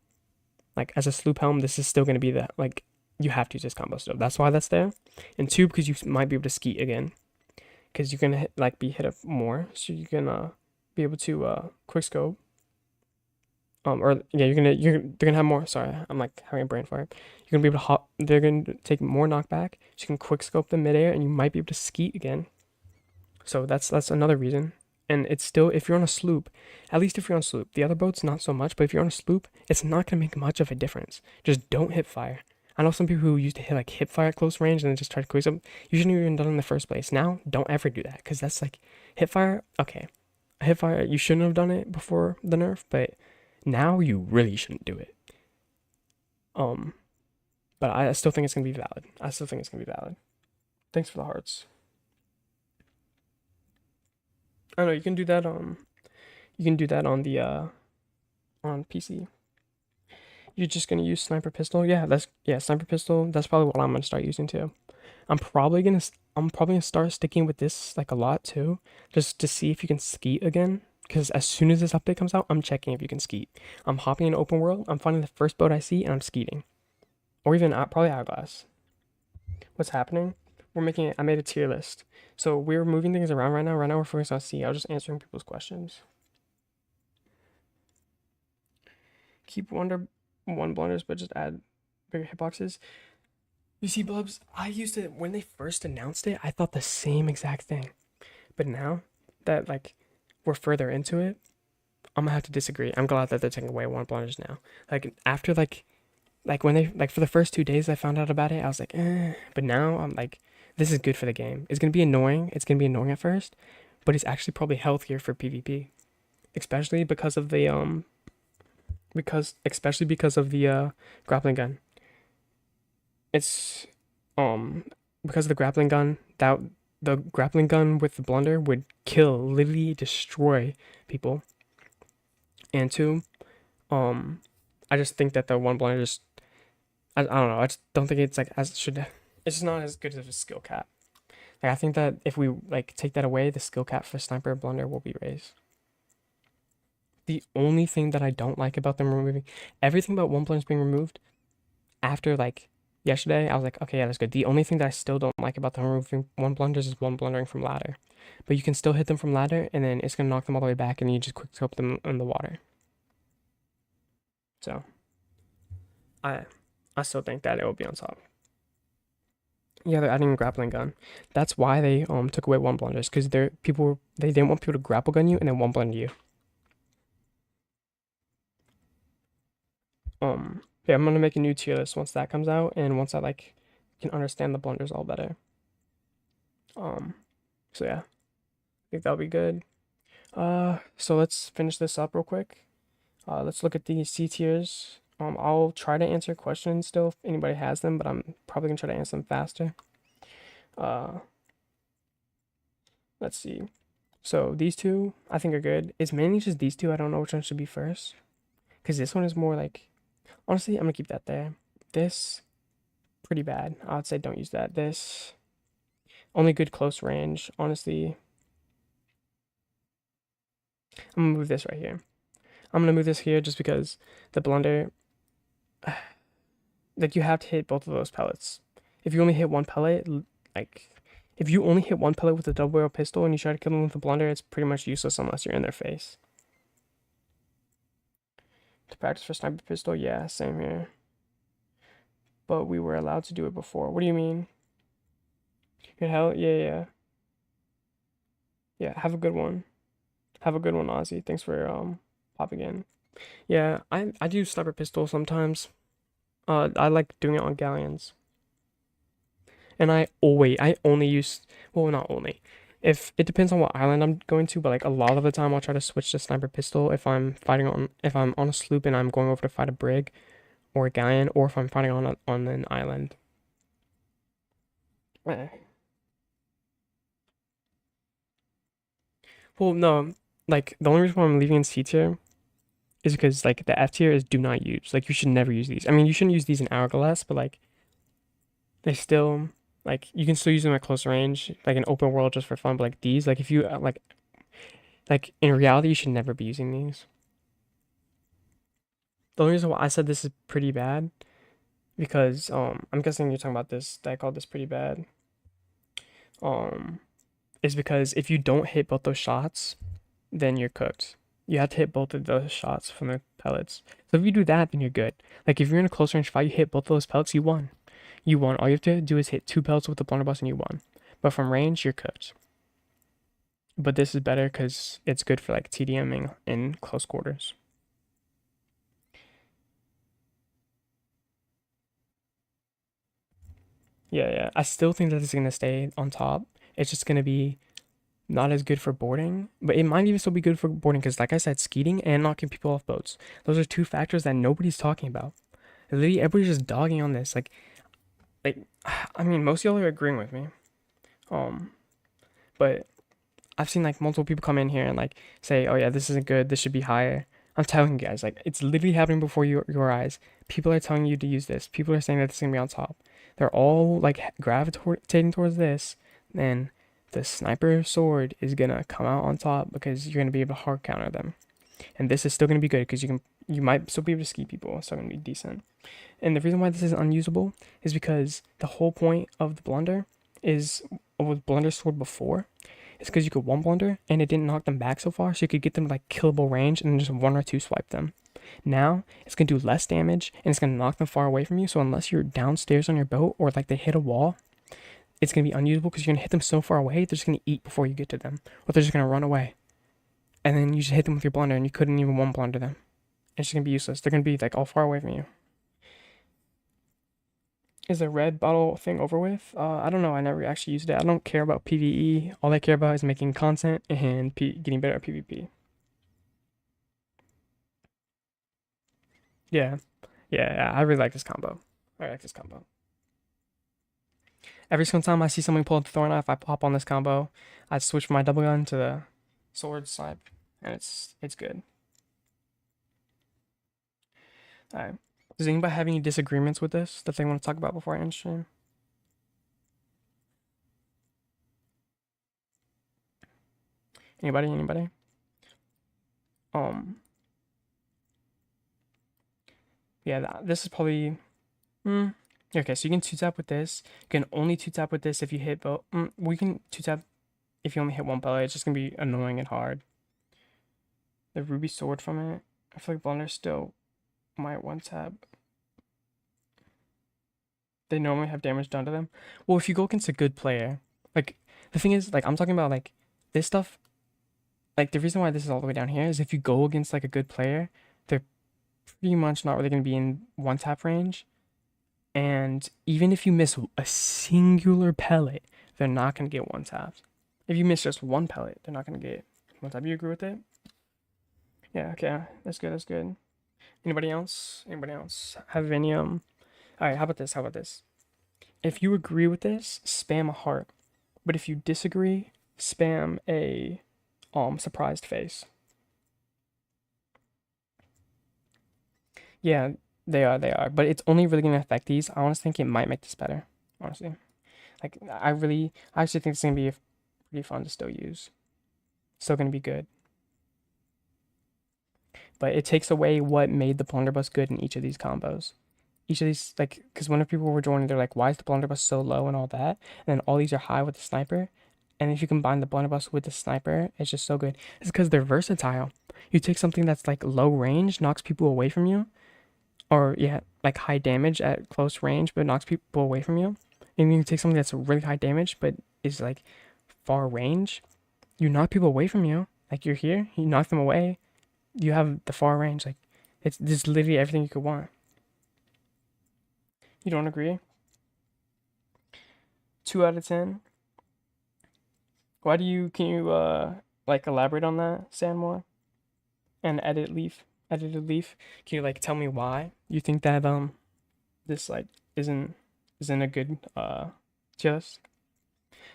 Like, as a sloop helm, this is still gonna be like, you have to use this combo still. That's why that's there. And 2, because you might be able to skeet again, because you're gonna be hit up more, so you can be able to quick scope. Or yeah, they're gonna have more. Sorry, I'm like having a brain fart. You're gonna be able to hop. They're gonna take more knockback, so you can quick scope them midair, and you might be able to skeet again. So that's another reason. And it's still, if you're on a sloop, at least if you're on a sloop, the other boats not so much. But if you're on a sloop, it's not gonna make much of a difference. Just don't hip fire. I know some people who used to hip fire at close range and then just try to quick up. You shouldn't have even done it in the first place. Now, don't ever do that, because that's like hip fire. Okay, Hipfire, you shouldn't have done it before the nerf, but now you really shouldn't do it. Um, but I still think it's gonna be valid. I still think it's gonna be valid. Thanks for the hearts. I know you can do that. You can do that on the on PC. You're just gonna use sniper pistol. Yeah, sniper pistol. That's probably what I'm gonna start using too. I'm probably gonna start sticking with this like a lot too, just to see if you can skeet again. Because as soon as this update comes out, I'm checking if you can skeet. I'm hopping in open world. I'm finding the first boat I see and I'm skeeting, or even probably hourglass. What's happening? I made a tier list. So we're moving things around right now. Right now we're focused on C. I was just answering people's questions. Keep one blunders, but just add bigger hitboxes. You see, Blubs, I used to when they first announced it, I thought the same exact thing. But now that like we're further into it, I'm gonna have to disagree. I'm glad that they're taking away one blunders now. Like after like when they like for the first 2 days I found out about it, I was like, eh. But now I'm like, this is good for the game. It's gonna be annoying. It's gonna be annoying at first, but it's actually probably healthier for PvP, especially because of the grappling gun. It's um because of the grappling gun that the grappling gun with the blunder would kill, literally destroy people. And two, um, I just think that the one blunder just I don't know. I just don't think it's like as it should. It's just not as good as a skill cap. Like I think that if we like take that away, the skill cap for sniper blunder will be raised. The only thing that I don't like about them removing everything about one blunders being removed after like yesterday, I was like, okay, yeah, that's good. The only thing that I still don't like about them removing one blunders is one blundering from ladder. But you can still hit them from ladder, and then it's gonna knock them all the way back, and you just quick scope them in the water. So I I still think that it will be on top. Yeah, they're adding a grappling gun. That's why they took away one blunders because they didn't want people to grapple gun you and then one blunder you. Yeah, I'm gonna make a new tier list once that comes out and once I like can understand the blunders all better. Um, so yeah, I think that'll be good. So let's finish this up real quick. Let's look at the C tiers. I'll try to answer questions still if anybody has them, but I'm probably gonna try to answer them faster. Uh, let's see. So these two I think are good. It's mainly just these two. I don't know which one should be first. Because this one is more like, honestly, I'm gonna keep that there. This, pretty bad. I would say don't use that. This, only good close range. Honestly, I'm gonna move this right here. I'm gonna move this here just because the blunder, like you have to hit both of those pellets. If you only hit one pellet, like, if you only hit one pellet with a double barrel pistol and you try to kill them with a blunder, it's pretty much useless unless you're in their face. To practice for sniper pistol, yeah, same here. But we were allowed to do it before. What do you mean? Good hell? Yeah, yeah. Yeah, have a good one. Have a good one, Ozzy. Thanks for popping in. Yeah, I do sniper pistol sometimes. I like doing it on galleons. And I only use, well, not only. If it depends on what island I'm going to, but like a lot of the time I'll try to switch to sniper pistol if I'm on a sloop and I'm going over to fight a brig or a galleon, or if I'm fighting on an island. Eh. Well, no, like the only reason why I'm leaving in C tier is because like the F tier is do not use. Like you should never use these. I mean, you shouldn't use these in hourglass, but like they still like you can still use them at close range, like in open world just for fun. But like these, like if you like in reality, you should never be using these. The only reason why I said this is pretty bad because I'm guessing you're talking about this that I called this pretty bad. Um is because if you don't hit both those shots, then you're cooked. You have to hit both of those shots from the pellets. So if you do that, then you're good. Like if you're in a close range fight, you hit both of those pellets, you won. You won. All you have to do is hit two pellets with the blunderbuss and you won. But from range, you're cooked. But this is better because it's good for like TDMing in close quarters. Yeah, yeah. I still think that it's gonna stay on top. It's just gonna be not as good for boarding, but it might even still be good for boarding because, like I said, skeeting and knocking people off boats. Those are two factors that nobody's talking about. Literally, everybody's just dogging on this. Like, I mean, most of y'all are agreeing with me. Um, but I've seen like multiple people come in here and like say, "Oh yeah, this isn't good. This should be higher." I'm telling you guys, like it's literally happening before your eyes. People are telling you to use this. People are saying that this is gonna be on top. They're all like gravitating towards this. Then the sniper sword is gonna come out on top because you're gonna be able to hard counter them. And this is still gonna be good because you might still be able to ski people. It's still gonna be decent. And the reason why this is unusable is because the whole point of the blunder is with blunder sword before. It's because you could one blunder and it didn't knock them back so far, so you could get them like killable range and then just one or two swipe them. Now it's gonna do less damage and it's gonna knock them far away from you. So unless you're downstairs on your boat or like they hit a wall, it's gonna be unusable because you're gonna hit them so far away they're just gonna eat before you get to them, or they're just gonna run away. And then you just hit them with your blunder and you couldn't even one blunder them. It's just gonna be useless. They're gonna be like all far away from you. Is the red bottle thing over with? I don't know. I never actually used it. I don't care about PvE. All I care about is making content and getting better at PvP. Yeah. Yeah, I really like this combo. I like this combo. Every single time I see someone pull out the Thorn Knife, I pop on this combo. I switch from my double gun to the sword snipe, and it's good. Alright. Does anybody have any disagreements with this that they want to talk about before I end stream? Anybody? Anybody? Um. Yeah, this is probably. Okay, so you can two tap with this. You can only two tap with this if you hit both. We can two tap if you only hit one pellet. It's just gonna be annoying and hard. The ruby sword from it. I feel like blunder still might one tap. They normally have damage done to them. Well, if you go against a good player, like the thing is, like I'm talking about like this stuff. Like the reason why this is all the way down here is if you go against like a good player, they're pretty much not really gonna be in one tap range. And even if you miss a singular pellet, they're not gonna get one tapped. If you miss just one pellet, they're not gonna get one tap. You agree with it? Yeah. Okay. That's good. That's good. Anybody else? Anybody else have any All right. How about this? How about this? If you agree with this, spam a heart. But if you disagree, spam a surprised face. Yeah, they are. But it's only really gonna affect these. I honestly think it might make this better. Honestly. Like I actually think it's gonna be pretty fun to still use. Still gonna be good. But it takes away what made the blunderbuss good in each of these combos. Each of these, like, because when people were joining, they're like, why is the blunderbuss so low and all that? And then all these are high with the sniper. And if you combine the blunderbuss with the sniper, it's just so good. It's because they're versatile. You take something that's like low range, knocks people away from you, or yeah, like high damage at close range, but knocks people away from you. And you take something that's really high damage, but is like far range. You knock people away from you. Like you're here, you knock them away. You have the far range. Like it's just literally everything you could want. You don't agree? 2 out of 10. Why do you? Can you like elaborate on that, Sandmore? And edited leaf. Can you like tell me why you think that this like isn't a good tier list?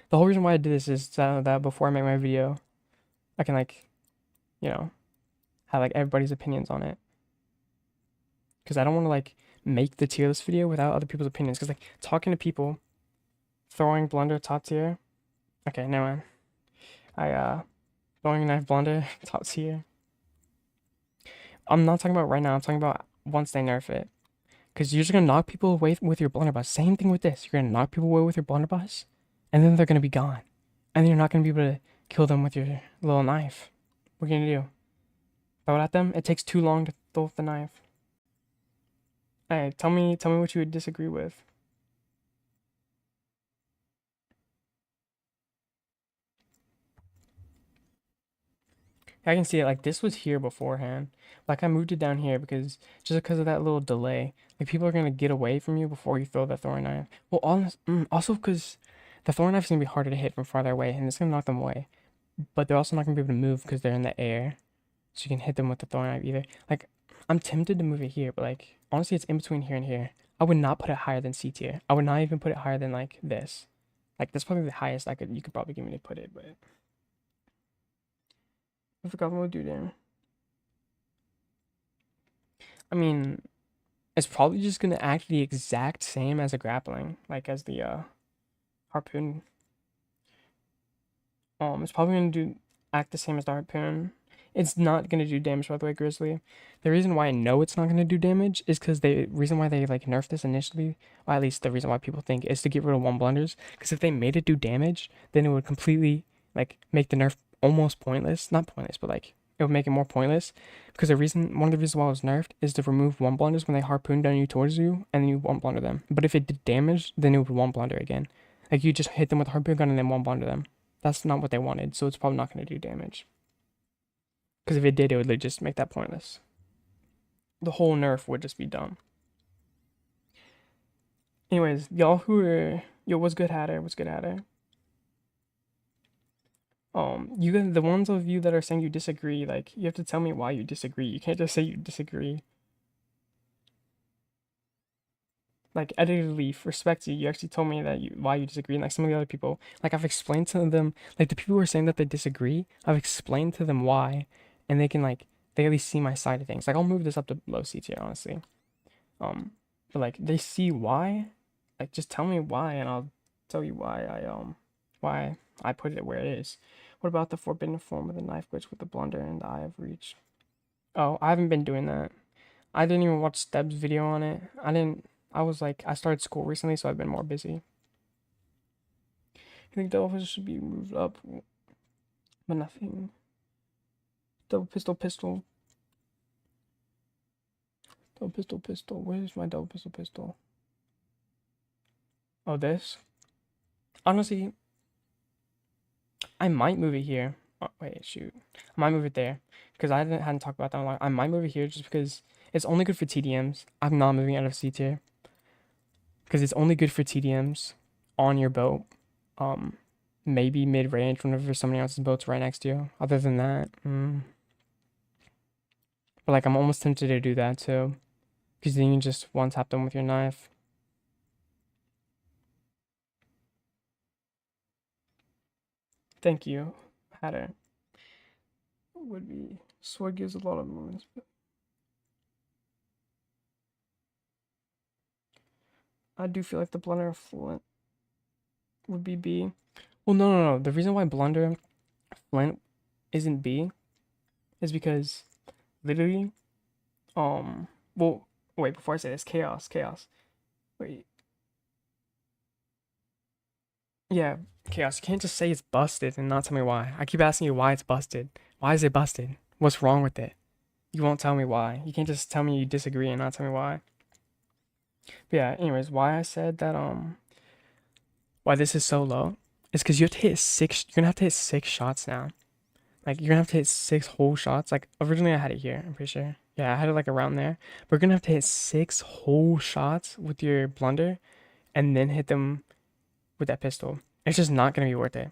The whole reason why I did this is that before I make my video, I can like, you know, have like everybody's opinions on it. Because I don't want to like make the tier list video without other people's opinions. Because like talking to people, throwing blunder top tier. Okay, never mind. Throwing knife blunder top tier. I'm not talking about right now. I'm talking about once they nerf it. Because you're just gonna knock people away with your blunderbuss. Same thing with this. You're gonna knock people away with your blunderbuss, and then they're gonna be gone. And then you're not gonna be able to kill them with your little knife. What are you gonna do? Throw it at them? It takes too long to throw with the knife. Alright, tell me what you would disagree with. I can see it like this was here beforehand. Like I moved it down here because just because of that little delay. Like people are gonna get away from you before you throw that throwing knife. Well, also because the throwing knife is gonna be harder to hit from farther away, and it's gonna knock them away. but they're also not gonna be able to move because they're in the air. So you can hit them with the throwing knife either. Like, I'm tempted to move it here, but like honestly, it's in between here and here. I would not put it higher than C tier. I would not even put it higher than like this. Like that's probably the highest you could probably give me to put it, but I forgot what we'll do there. I mean, it's probably just gonna act the exact same as a grappling, like as the harpoon. It's probably gonna act the same as the harpoon. It's not gonna do damage, by the way, Grizzly. The reason why I know it's not gonna do damage is because the reason why they like nerfed this initially, or at least the reason why people think, is to get rid of one blunders. Because if they made it do damage, then it would completely like make the nerf almost pointless. Not pointless, but like it would make it more pointless. Because one of the reasons why it was nerfed is to remove one blunders when they harpoon down you towards you, and then you one blunder them. But if it did damage, then it would one blunder again. Like you just hit them with a harpoon gun and then one blunder them. That's not what they wanted, so it's probably not going to do damage. Because if it did, it would just make that pointless. The whole nerf would just be dumb. Anyways, y'all who are what's good, Hatter? What's good, Hatter? You guys, the ones of you that are saying you disagree, like you have to tell me why you disagree. You can't just say you disagree. Like Editor Leaf, respect you. You actually told me that why you disagree. And like some of the other people, like I've explained to them, like the people who are saying that they disagree, I've explained to them why, and they can like they at least see my side of things. Like I'll move this up to low C tier, honestly. But like they see why, like just tell me why, and I'll tell you why I put it where it is. What about the forbidden form of the knife glitch with the blunder and the eye of reach? Oh, I haven't been doing that. I didn't even watch Steb's video on it. I started school recently, so I've been more busy. I think the officer should be moved up, but nothing. Double pistol, pistol. Double pistol, pistol. Where's my double pistol, pistol? Oh, this? Honestly, I might move it here. Oh, wait, shoot. I might move it there. Because hadn't talked about that a lot. I might move it here just because it's only good for TDMs. I'm not moving out of C tier. Because it's only good for TDMs on your boat. Maybe mid-range whenever somebody else's boat's right next to you. Other than that, But like I'm almost tempted to do that too. Because then you can just one-tap them with your knife. Thank you, Hatter. Would be sword gives a lot of movements, but I do feel like the blunder of Flint would be B. Well, no. The reason why blunder Flint isn't B is because literally, well, wait, before I say this, chaos. Wait, yeah, chaos. You can't just say it's busted and not tell me why. I keep asking you why it's busted. Why is it busted? What's wrong with it? You won't tell me why. You can't just tell me you disagree and not tell me why. But yeah, anyways, why I said that why this is so low is because you have to hit six. You're gonna have to hit 6 shots now. Like you're gonna have to hit 6 whole shots. Like originally I had it here. I'm pretty sure. Yeah, I had it like around there. But you're gonna have to hit 6 whole shots with your blunder, and then hit them with that pistol. It's just not gonna be worth it.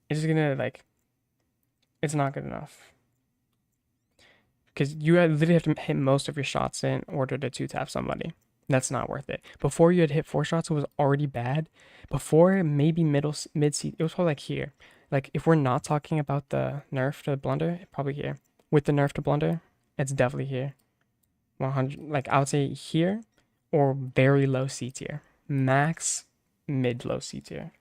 It's just gonna like. It's not good enough. Because you literally have to hit most of your shots in order to two-tap somebody. That's not worth it. Before you had hit 4 shots, it was already bad. Before maybe mid-seat, it was probably like here. Like if we're not talking about the nerf to blunder, probably here. With the nerf to blunder, it's definitely here. 100, like I would say here or very low C tier. Max mid-low C tier.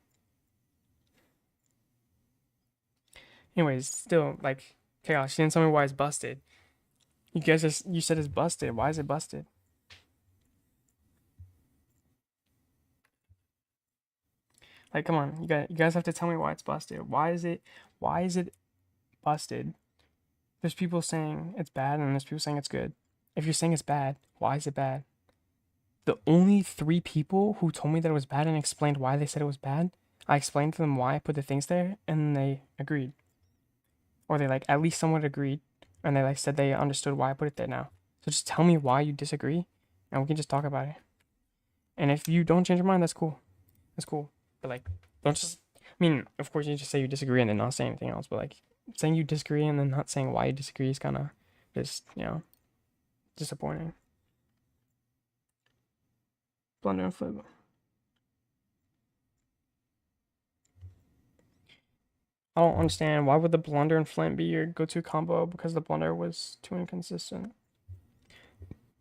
Anyways, still like chaos. You didn't tell me why it's busted. You said it's busted. Why is it busted? Like, come on, you guys have to tell me why it's busted. Why is it busted? There's people saying it's bad and there's people saying it's good. If you're saying it's bad, why is it bad? The only 3 people who told me that it was bad and explained why they said it was bad, I explained to them why I put the things there and they agreed. Or they like at least somewhat agreed and they like said they understood why I put it there now. So just tell me why you disagree and we can just talk about it. And if you don't change your mind, that's cool. That's cool. But like, don't just. I mean, of course, you just say you disagree and then not say anything else, but like saying you disagree and then not saying why you disagree is kind of just, disappointing. Blunder and flip. I don't understand. Why would the blunder and flint be your go-to combo? Because the blunder was too inconsistent.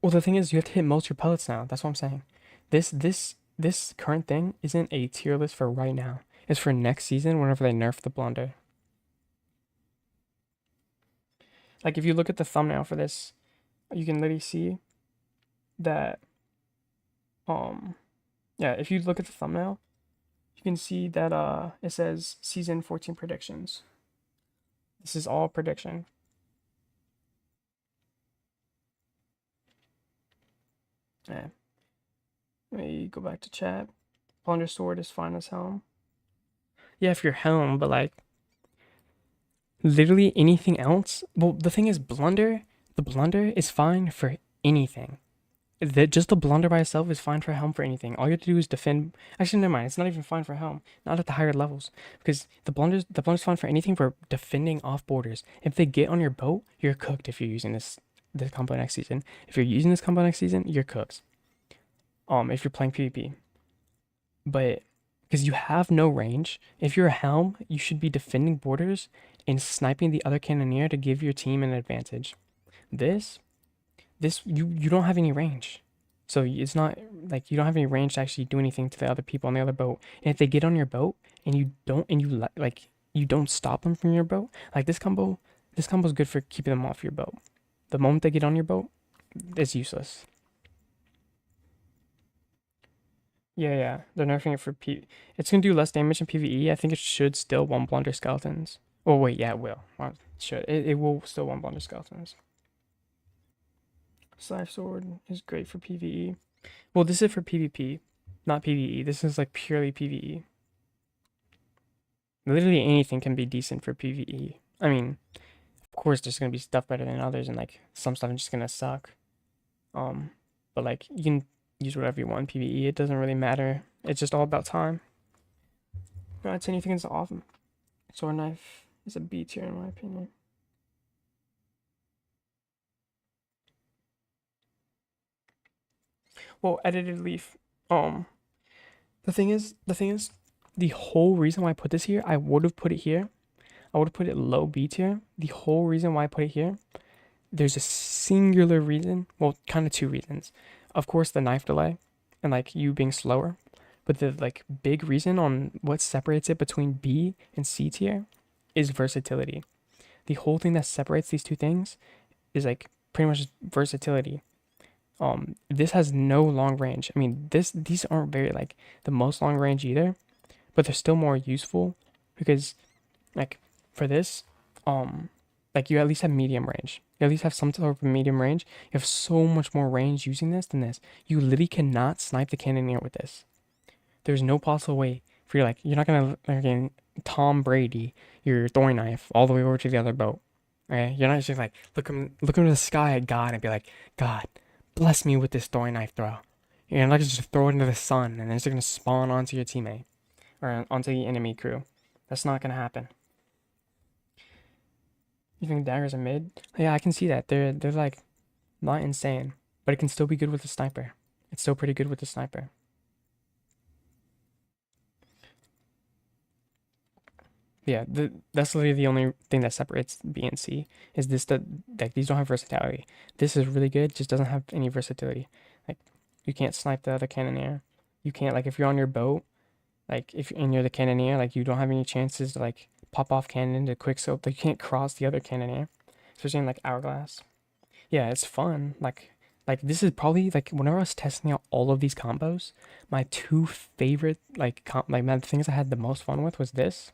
Well, the thing is, you have to hit most of your pellets now. That's what I'm saying. This current thing isn't a tier list for right now. It's for next season whenever they nerf the blunder. Like if you look at the thumbnail for this, you can literally see that yeah, if you look at the thumbnail, you can see that it says season 14 predictions. This is all prediction. Yeah. Let me go back to chat. Blunder sword is fine as helm. Yeah, if you're helm, but like literally anything else. Well, the thing is, the blunder is fine for anything. Just the blunder by itself is fine for helm for anything. All you have to do is defend. Actually, never mind. It's not even fine for helm. Not at the higher levels, because the blunder's fine for anything for defending off borders. If they get on your boat, you're cooked. If you're using this combo next season, if you're using this combo next season, you're cooked. If you're playing PvP, but because you have no range, if you're a helm, you should be defending borders and sniping the other cannoneer to give your team an advantage. This you don't have any range, so it's not like you don't have any range to actually do anything to the other people on the other boat. And if they get on your boat and you don't stop them from your boat, like this combo is good for keeping them off your boat. The moment they get on your boat, it's useless. Yeah, they're nerfing it for P. It's gonna do less damage in PvE. I think it should still one blunder skeletons. Oh wait, yeah, it will. Well, it should. It will still one blunder skeletons. Slash sword is great for PvE. Well, this is for PvP, not PvE. This is like purely PvE. Literally anything can be decent for PvE. I mean, of course, there's gonna be stuff better than others, and like some stuff is just gonna suck. Um, but like you can use whatever you want in PvE. It doesn't really matter. It's just all about time. I'd say anything is awesome. Sword knife is a B tier in my opinion. Well, edited leaf. The thing is, the whole reason why I put this here, I would have put it here. I would have put it low B tier. The whole reason why I put it here, there's a singular reason. Well, kind of two reasons. Of course, the knife delay and like you being slower, but the like big reason on what separates it between B and C tier is versatility. The whole thing that separates these two things is like pretty much versatility. This has no long range. I mean, these aren't very like the most long range either, but they're still more useful because like for this, like you at least have medium range. You at least have some sort of medium range. You have so much more range using this than this. You literally cannot snipe the cannoneer with this. There's no possible way for you. Like you're not gonna again Tom Brady your throwing knife all the way over to the other boat. Okay, you're not just like look into the sky at God and be like, God, bless me with this throwing knife throw. You're not just throw it into the sun and then it's gonna spawn onto your teammate or onto the enemy crew. That's not gonna happen. You think daggers are mid? Yeah, I can see that. They're like not insane, but it can still be good with the sniper. It's still pretty good with the sniper. Yeah, that's literally the only thing that separates B and C is this that like these don't have versatility. This is really good, just doesn't have any versatility. Like you can't snipe the other cannoneer. You can't like if you're on your boat, like if and you're the cannoneer, like you don't have any chances to like pop off cannon to quick scope. Like you can't cross the other cannoneer, especially in like hourglass. Yeah, it's fun. Like this is probably like whenever I was testing out all of these combos, my two favorite like the things I had the most fun with was this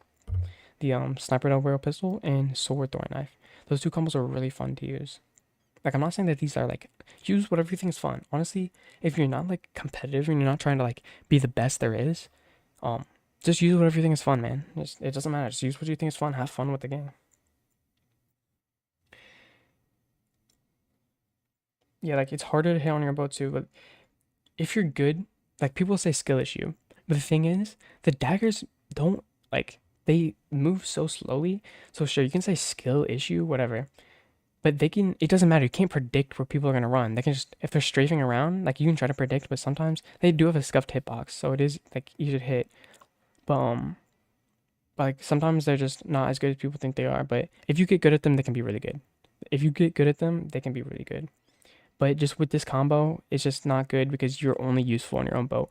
the sniper double barrel pistol and sword throwing knife. Those two combos are really fun to use. Like I'm not saying that these are like use whatever you think is fun. Honestly, if you're not like competitive and you're not trying to like be the best there is, um, just use whatever you think is fun, man. It doesn't matter. Just use what you think is fun. Have fun with the game. Yeah, like it's harder to hit on your bow too, but if you're good, like people say skill issue, but the thing is, the daggers don't Like they move so slowly. So sure, you can say skill issue, whatever. But they can, it doesn't matter. You can't predict where people are going to run. They can just, if they're strafing around, like you can try to predict, but sometimes they do have a scuffed hitbox. So it is like easy to hit. But, like sometimes they're just not as good as people think they are. But if you get good at them, they can be really good. If you get good at them, they can be really good. But just with this combo, it's just not good because you're only useful on your own boat.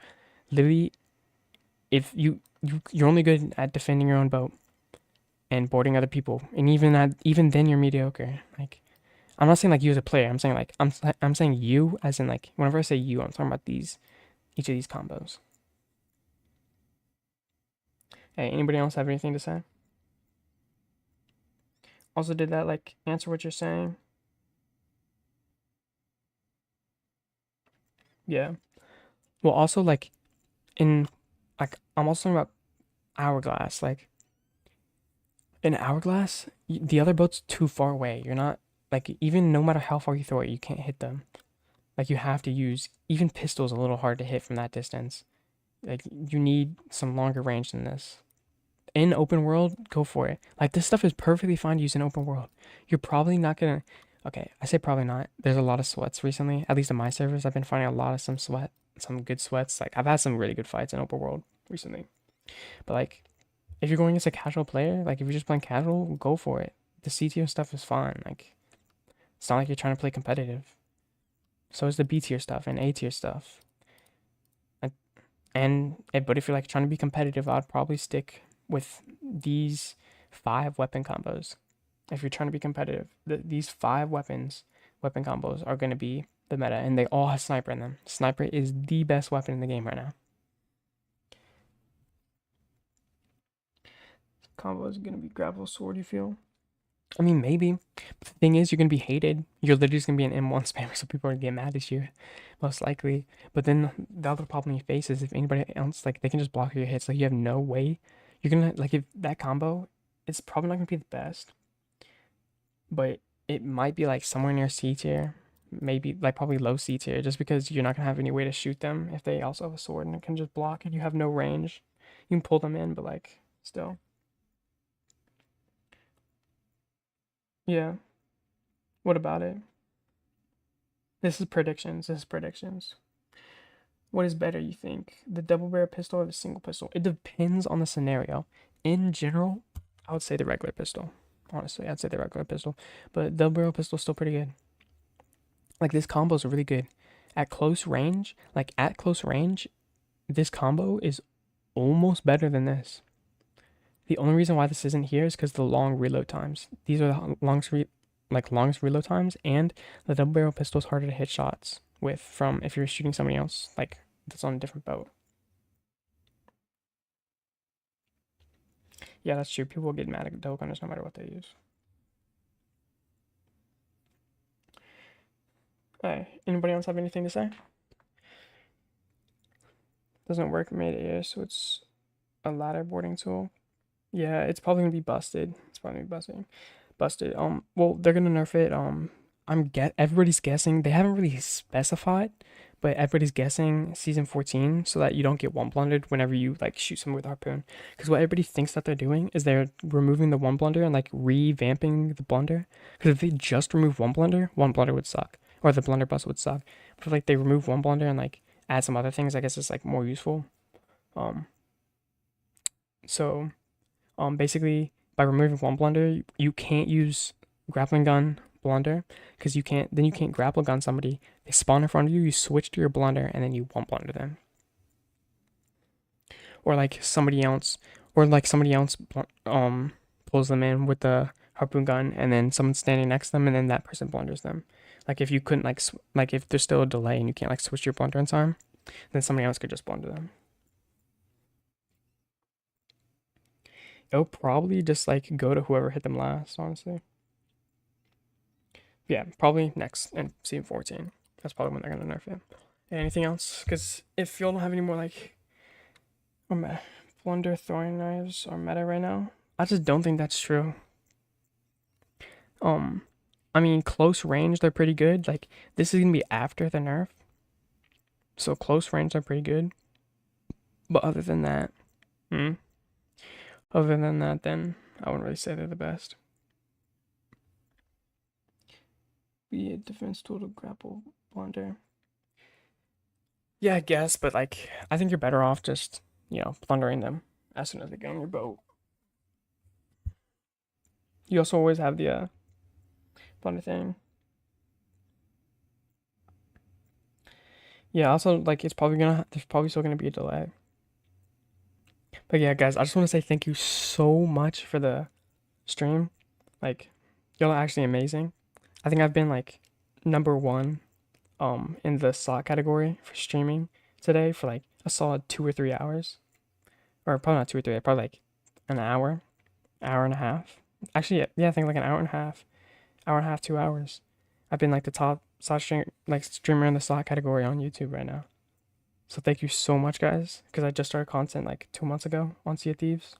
Literally, if you're only good at defending your own boat and boarding other people, and even then you're mediocre. Like I'm not saying like you as a player. I'm saying like I'm saying you as in like whenever I say you, I'm talking about each of these combos. Hey, anybody else have anything to say? Also, did that like answer what you're saying? Yeah. Well, also like in like I'm also talking about hourglass. Like in hourglass, the other boat's too far away. You're not like even no matter how far you throw it, you can't hit them. Like you have to use even pistols a little hard to hit from that distance. Like you need some longer range than this. In open world, go for it. Like this stuff is perfectly fine to use in open world. You're probably not gonna. Okay, I say probably not. There's a lot of sweats recently. At least in my servers, I've been finding a lot of some good sweats. Like I've had some really good fights in open world recently. But like, if you're going as a casual player, like if you're just playing casual, go for it. The C tier stuff is fine. Like it's not like you're trying to play competitive. So is the B tier stuff and A tier stuff. But if you're like trying to be competitive, I'd probably stick with these 5 weapon combos. If you're trying to be competitive, these weapon combos are going to be the meta, and they all have sniper in them. Sniper is the best weapon in the game right now. Combo is going to be grapple sword, you feel? I mean, maybe. But the thing is, you're going to be hated. You're literally just going to be an M1 spammer, so people are going to get mad at you, most likely. But then the other problem you face is if anybody else, like, they can just block your hits. Like, you have no way. You're going to, like, if that combo, it's probably not going to be the best. But it might be, like, somewhere near C tier. Maybe, like, probably low C tier, just because you're not going to have any way to shoot them if they also have a sword and it can just block and you have no range. You can pull them in, but, like, still. Yeah. What about it? This is predictions. This is predictions. What is better, you think? The double barrel pistol or the single pistol? It depends on the scenario. In general, I would say the regular pistol. Honestly, I'd say the regular pistol. But double barrel pistol is still pretty good. Like this combo is really good. At close range, this combo is almost better than this. The only reason why this isn't here is because the long reload times. These are the longest reload times, and the double barrel pistol is harder to hit shots with from if you're shooting somebody else like that's on a different boat. Yeah, that's true. People will get mad at double gunners no matter what they use. Hey, anybody else have anything to say? Doesn't work mid-air, so it's a ladder boarding tool. Yeah, it's probably gonna be busted. It's probably gonna be busted. Well, they're gonna nerf it. Everybody's guessing. They haven't really specified, but everybody's guessing season 14 so that you don't get one blundered whenever you like shoot someone with a harpoon. Because what everybody thinks that they're doing is they're removing the one blunder and like revamping the blunder. Because if they just remove one blunder would suck, or the blunder bust would suck. But if like they remove one blunder and like add some other things, I guess it's like more useful. Um, so basically, by removing one blunder, you can't use grappling gun blunder because you can't grapple gun somebody. They spawn in front of you, you switch to your blunder, and then you one blunder them. Or like somebody else, pulls them in with the harpoon gun, and then someone's standing next to them, and then that person blunders them. Like if you couldn't like if there's still a delay and you can't like switch your blunder in time, then somebody else could just blunder them. It'll probably just like go to whoever hit them last, honestly. Yeah, probably next in season 14. That's probably when they're gonna nerf it. Anything else? Because if y'all don't have any more like blunder throwing knives or meta right now, I just don't think that's true. Um, I mean, close range they're pretty good. Like this is gonna be after the nerf, so close range they're pretty good. But other than that, hmm. Other than that, then I wouldn't really say they're the best. Be a defense tool to grapple blunder. Yeah, I guess, but like I think you're better off just, plundering them as soon as they get on your boat. You also always have the plunder thing. Yeah, also like there's probably still gonna be a delay. But yeah, guys, I just want to say thank you so much for the stream. Like, y'all are actually amazing. I think I've been like number one in the slot category for streaming today for like a solid 2 or 3 hours. Or probably not 2 or 3, probably like an hour and a half. Actually, yeah, I think like an hour and a half, 2 hours. I've been like the top streamer in the slot category on YouTube right now. So thank you so much, guys, because I just started content like 2 months ago on Sea of Thieves.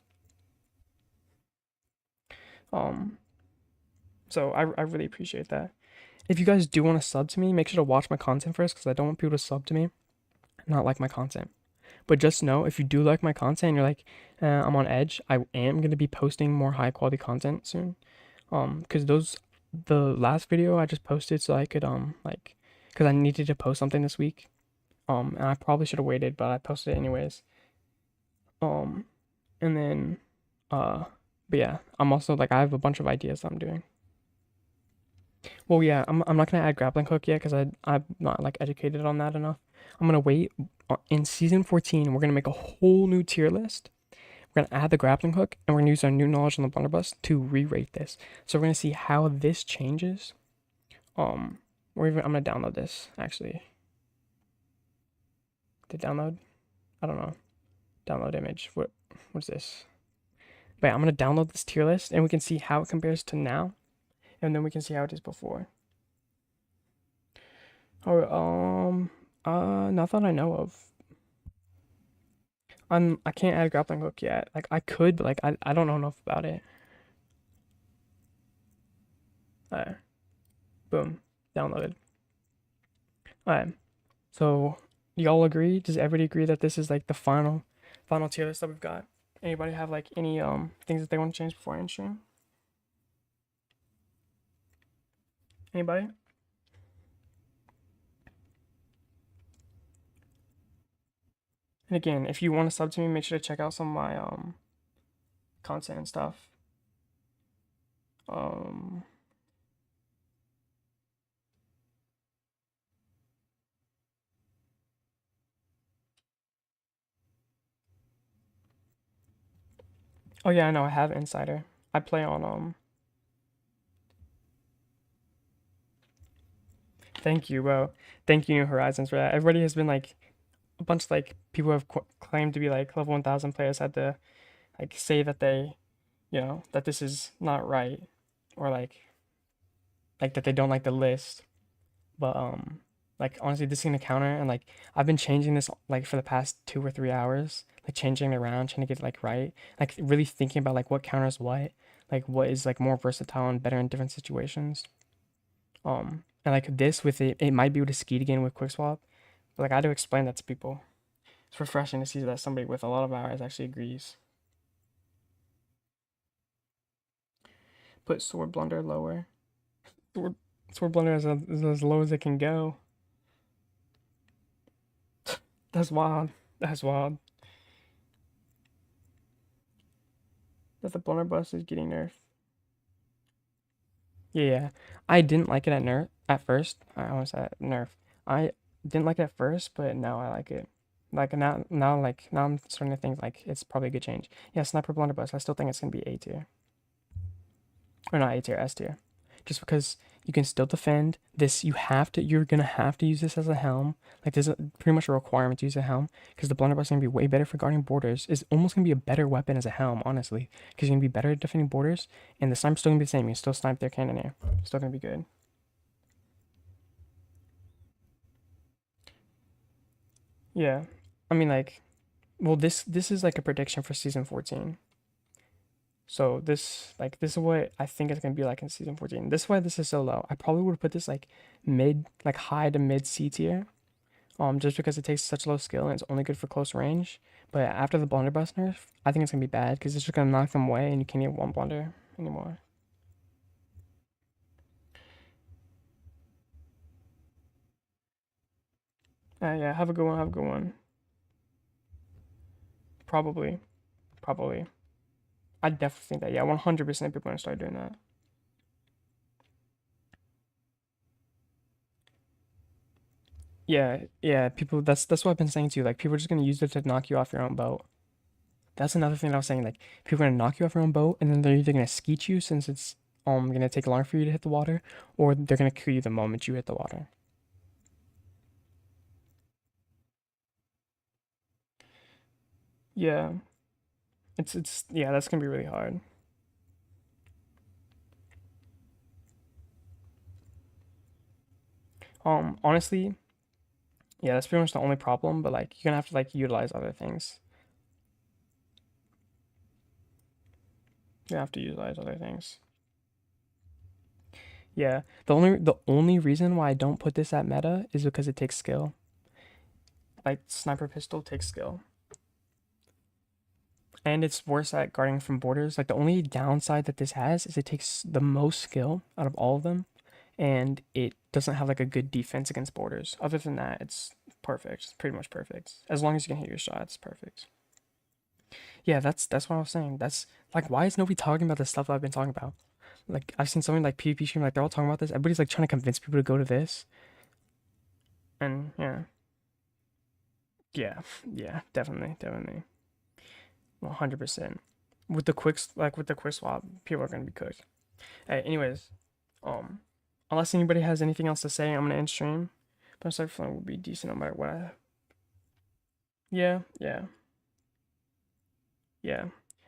Um, so I really appreciate that. If you guys do want to sub to me, make sure to watch my content first, because I don't want people to sub to me and not like my content. But just know, if you do like my content and you're like, I'm on edge, I am going to be posting more high quality content soon. Because the last video I just posted so I could, because I needed to post something this week. And I probably should have waited, but I posted it anyways. Um, and then, but yeah, I'm also like, I have a bunch of ideas I'm doing. Well, yeah, I'm not gonna add grappling hook yet because I'm not like educated on that enough. I'm gonna wait. In season 14, we're gonna make a whole new tier list. We're gonna add the grappling hook, and we're gonna use our new knowledge on the blunderbuss to re-rate this. So we're gonna see how this changes. I'm gonna download this actually. To download, I don't know. Download image. What's this? But yeah, I'm gonna download this tier list, and we can see how it compares to now, and then we can see how it is before. Or not that I know of. I can't add a grappling hook yet. Like I could, but like I don't know enough about it. Alright, boom, downloaded. Alright, so y'all agree? Does everybody agree that this is like the final tier list that we've got? Anybody have like any things that they want to change before I end stream? Anybody? And again, if you want to sub to me, make sure to check out some of my content and stuff. Oh yeah, I know I have Insider. I play on Thank you, bro. Thank you, New Horizons, for that. Everybody has been like a bunch of like people who have claimed to be like level 1000 players had to like say that they, that this is not right, or like that they don't like the list. But like honestly, this is an counter, and like I've been changing this like for the past 2 or 3 hours, like changing it around, trying to get it like right, like really thinking about like what counters like what is like more versatile and better in different situations. And like this with it might be able to skeet again with quick swap, but like I had to explain that to people. It's refreshing to see that somebody with a lot of hours actually agrees. Put sword blunder lower. Sword, sword blunder is as low as it can go. That's wild. That's wild. That the blunderbuss is getting nerfed. Yeah, I didn't like it at first. I almost said nerf. I didn't like it at first, but now I like it. Like now I'm starting to think like it's probably a good change. Yeah, sniper blunderbuss. I still think it's gonna be A tier, or not A tier, S tier, just because you can still defend this. You're gonna have to use this as a helm. Like there's pretty much a requirement to use a helm, because the blunderbuss is gonna be way better for guarding borders. Is almost gonna be a better weapon as a helm, honestly, because you're gonna be better at defending borders, and the sniper's still gonna be the same. You can still snipe their cannoneer. Still gonna be good. Yeah, I mean like, well, this is like a prediction for season 14. So this is what I think it's gonna be like in season 14. This is why this is so low. I probably would have put this like high to mid C tier, just because it takes such low skill and it's only good for close range. But after the blunderbuss nerf, I think it's gonna be bad because it's just gonna knock them away and you can't get one blunder anymore. Yeah, have a good one. Have a good one. Probably, probably. I definitely think that. Yeah, 100% people are gonna start doing that. Yeah, yeah. People. That's what I've been saying to you. Like people are just gonna use it to knock you off your own boat. That's another thing that I was saying. Like people are gonna knock you off your own boat, and then they're either gonna skeet you since it's gonna take longer for you to hit the water, or they're gonna kill you the moment you hit the water. Yeah, it's yeah. That's gonna be really hard. Honestly, yeah, that's pretty much the only problem. But like you're gonna have to like utilize other things. You have to utilize other things. Yeah, the only reason why I don't put this at meta is because it takes skill. Like sniper pistol takes skill. And it's worse at guarding from borders. Like the only downside that this has is it takes the most skill out of all of them, and it doesn't have like a good defense against borders. Other than that, it's perfect. It's pretty much perfect. As long as you can hit your shots, perfect. Yeah, that's what I was saying. That's like why is nobody talking about the stuff that I've been talking about? Like I've seen something like PvP stream, like they're all talking about this. Everybody's like trying to convince people to go to this, and yeah, yeah, yeah, definitely, definitely. 100%. With the quick swap, people are gonna be cooked. Hey, anyways, um, unless anybody has anything else to say, I'm gonna end stream. But cyber flying will be decent no matter what. Yeah, yeah, yeah.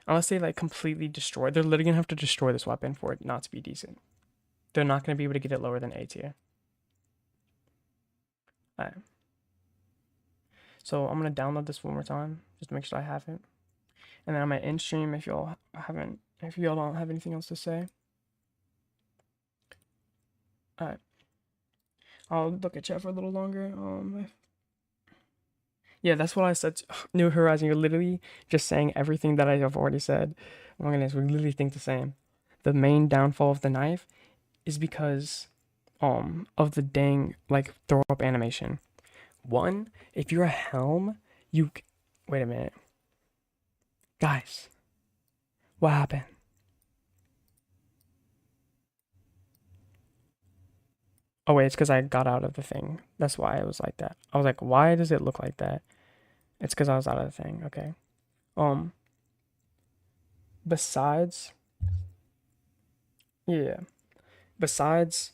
Unless they like completely destroy, they're literally gonna have to destroy this weapon for it not to be decent. They're not gonna be able to get it lower than A tier. Alright, so I'm gonna download this one more time just to make sure I have it, and then I'm gonna end stream if y'all don't have anything else to say. Alright. I'll look at chat for a little longer. Yeah, that's what I said. New Horizon, you're literally just saying everything that I have already said. Oh my goodness, we literally think the same. The main downfall of the knife is because of the dang like throw up animation. One, if you're a helm, wait a minute. Guys, what happened? Oh wait, it's because I got out of the thing. That's why it was like that. I was like, why does it look like that? It's because I was out of the thing. Okay. Um, besides, yeah. Besides,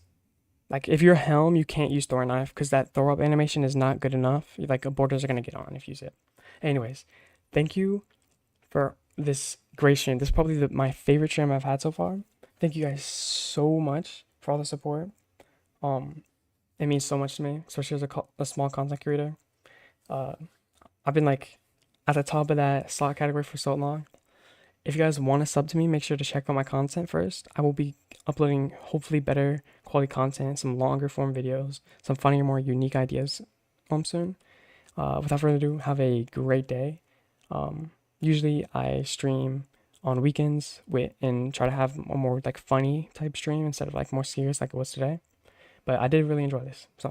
like if you're helm, you can't use Thor knife because that throw up animation is not good enough. Like borders are gonna get on if you use it. Anyways, thank you for this great stream. This is probably my favorite stream I've had so far. Thank you guys so much for all the support. Um, it means so much to me, especially as a small content creator. Uh, I've been like at the top of that slot category for so long. If you guys want to sub to me, make sure to check out my content first. I will be uploading hopefully better quality content, some longer form videos, some funnier, more unique ideas soon. Without further ado, have a great day. Usually I stream on weekends and try to have a more like funny type stream instead of like more serious like it was today. But I did really enjoy this. So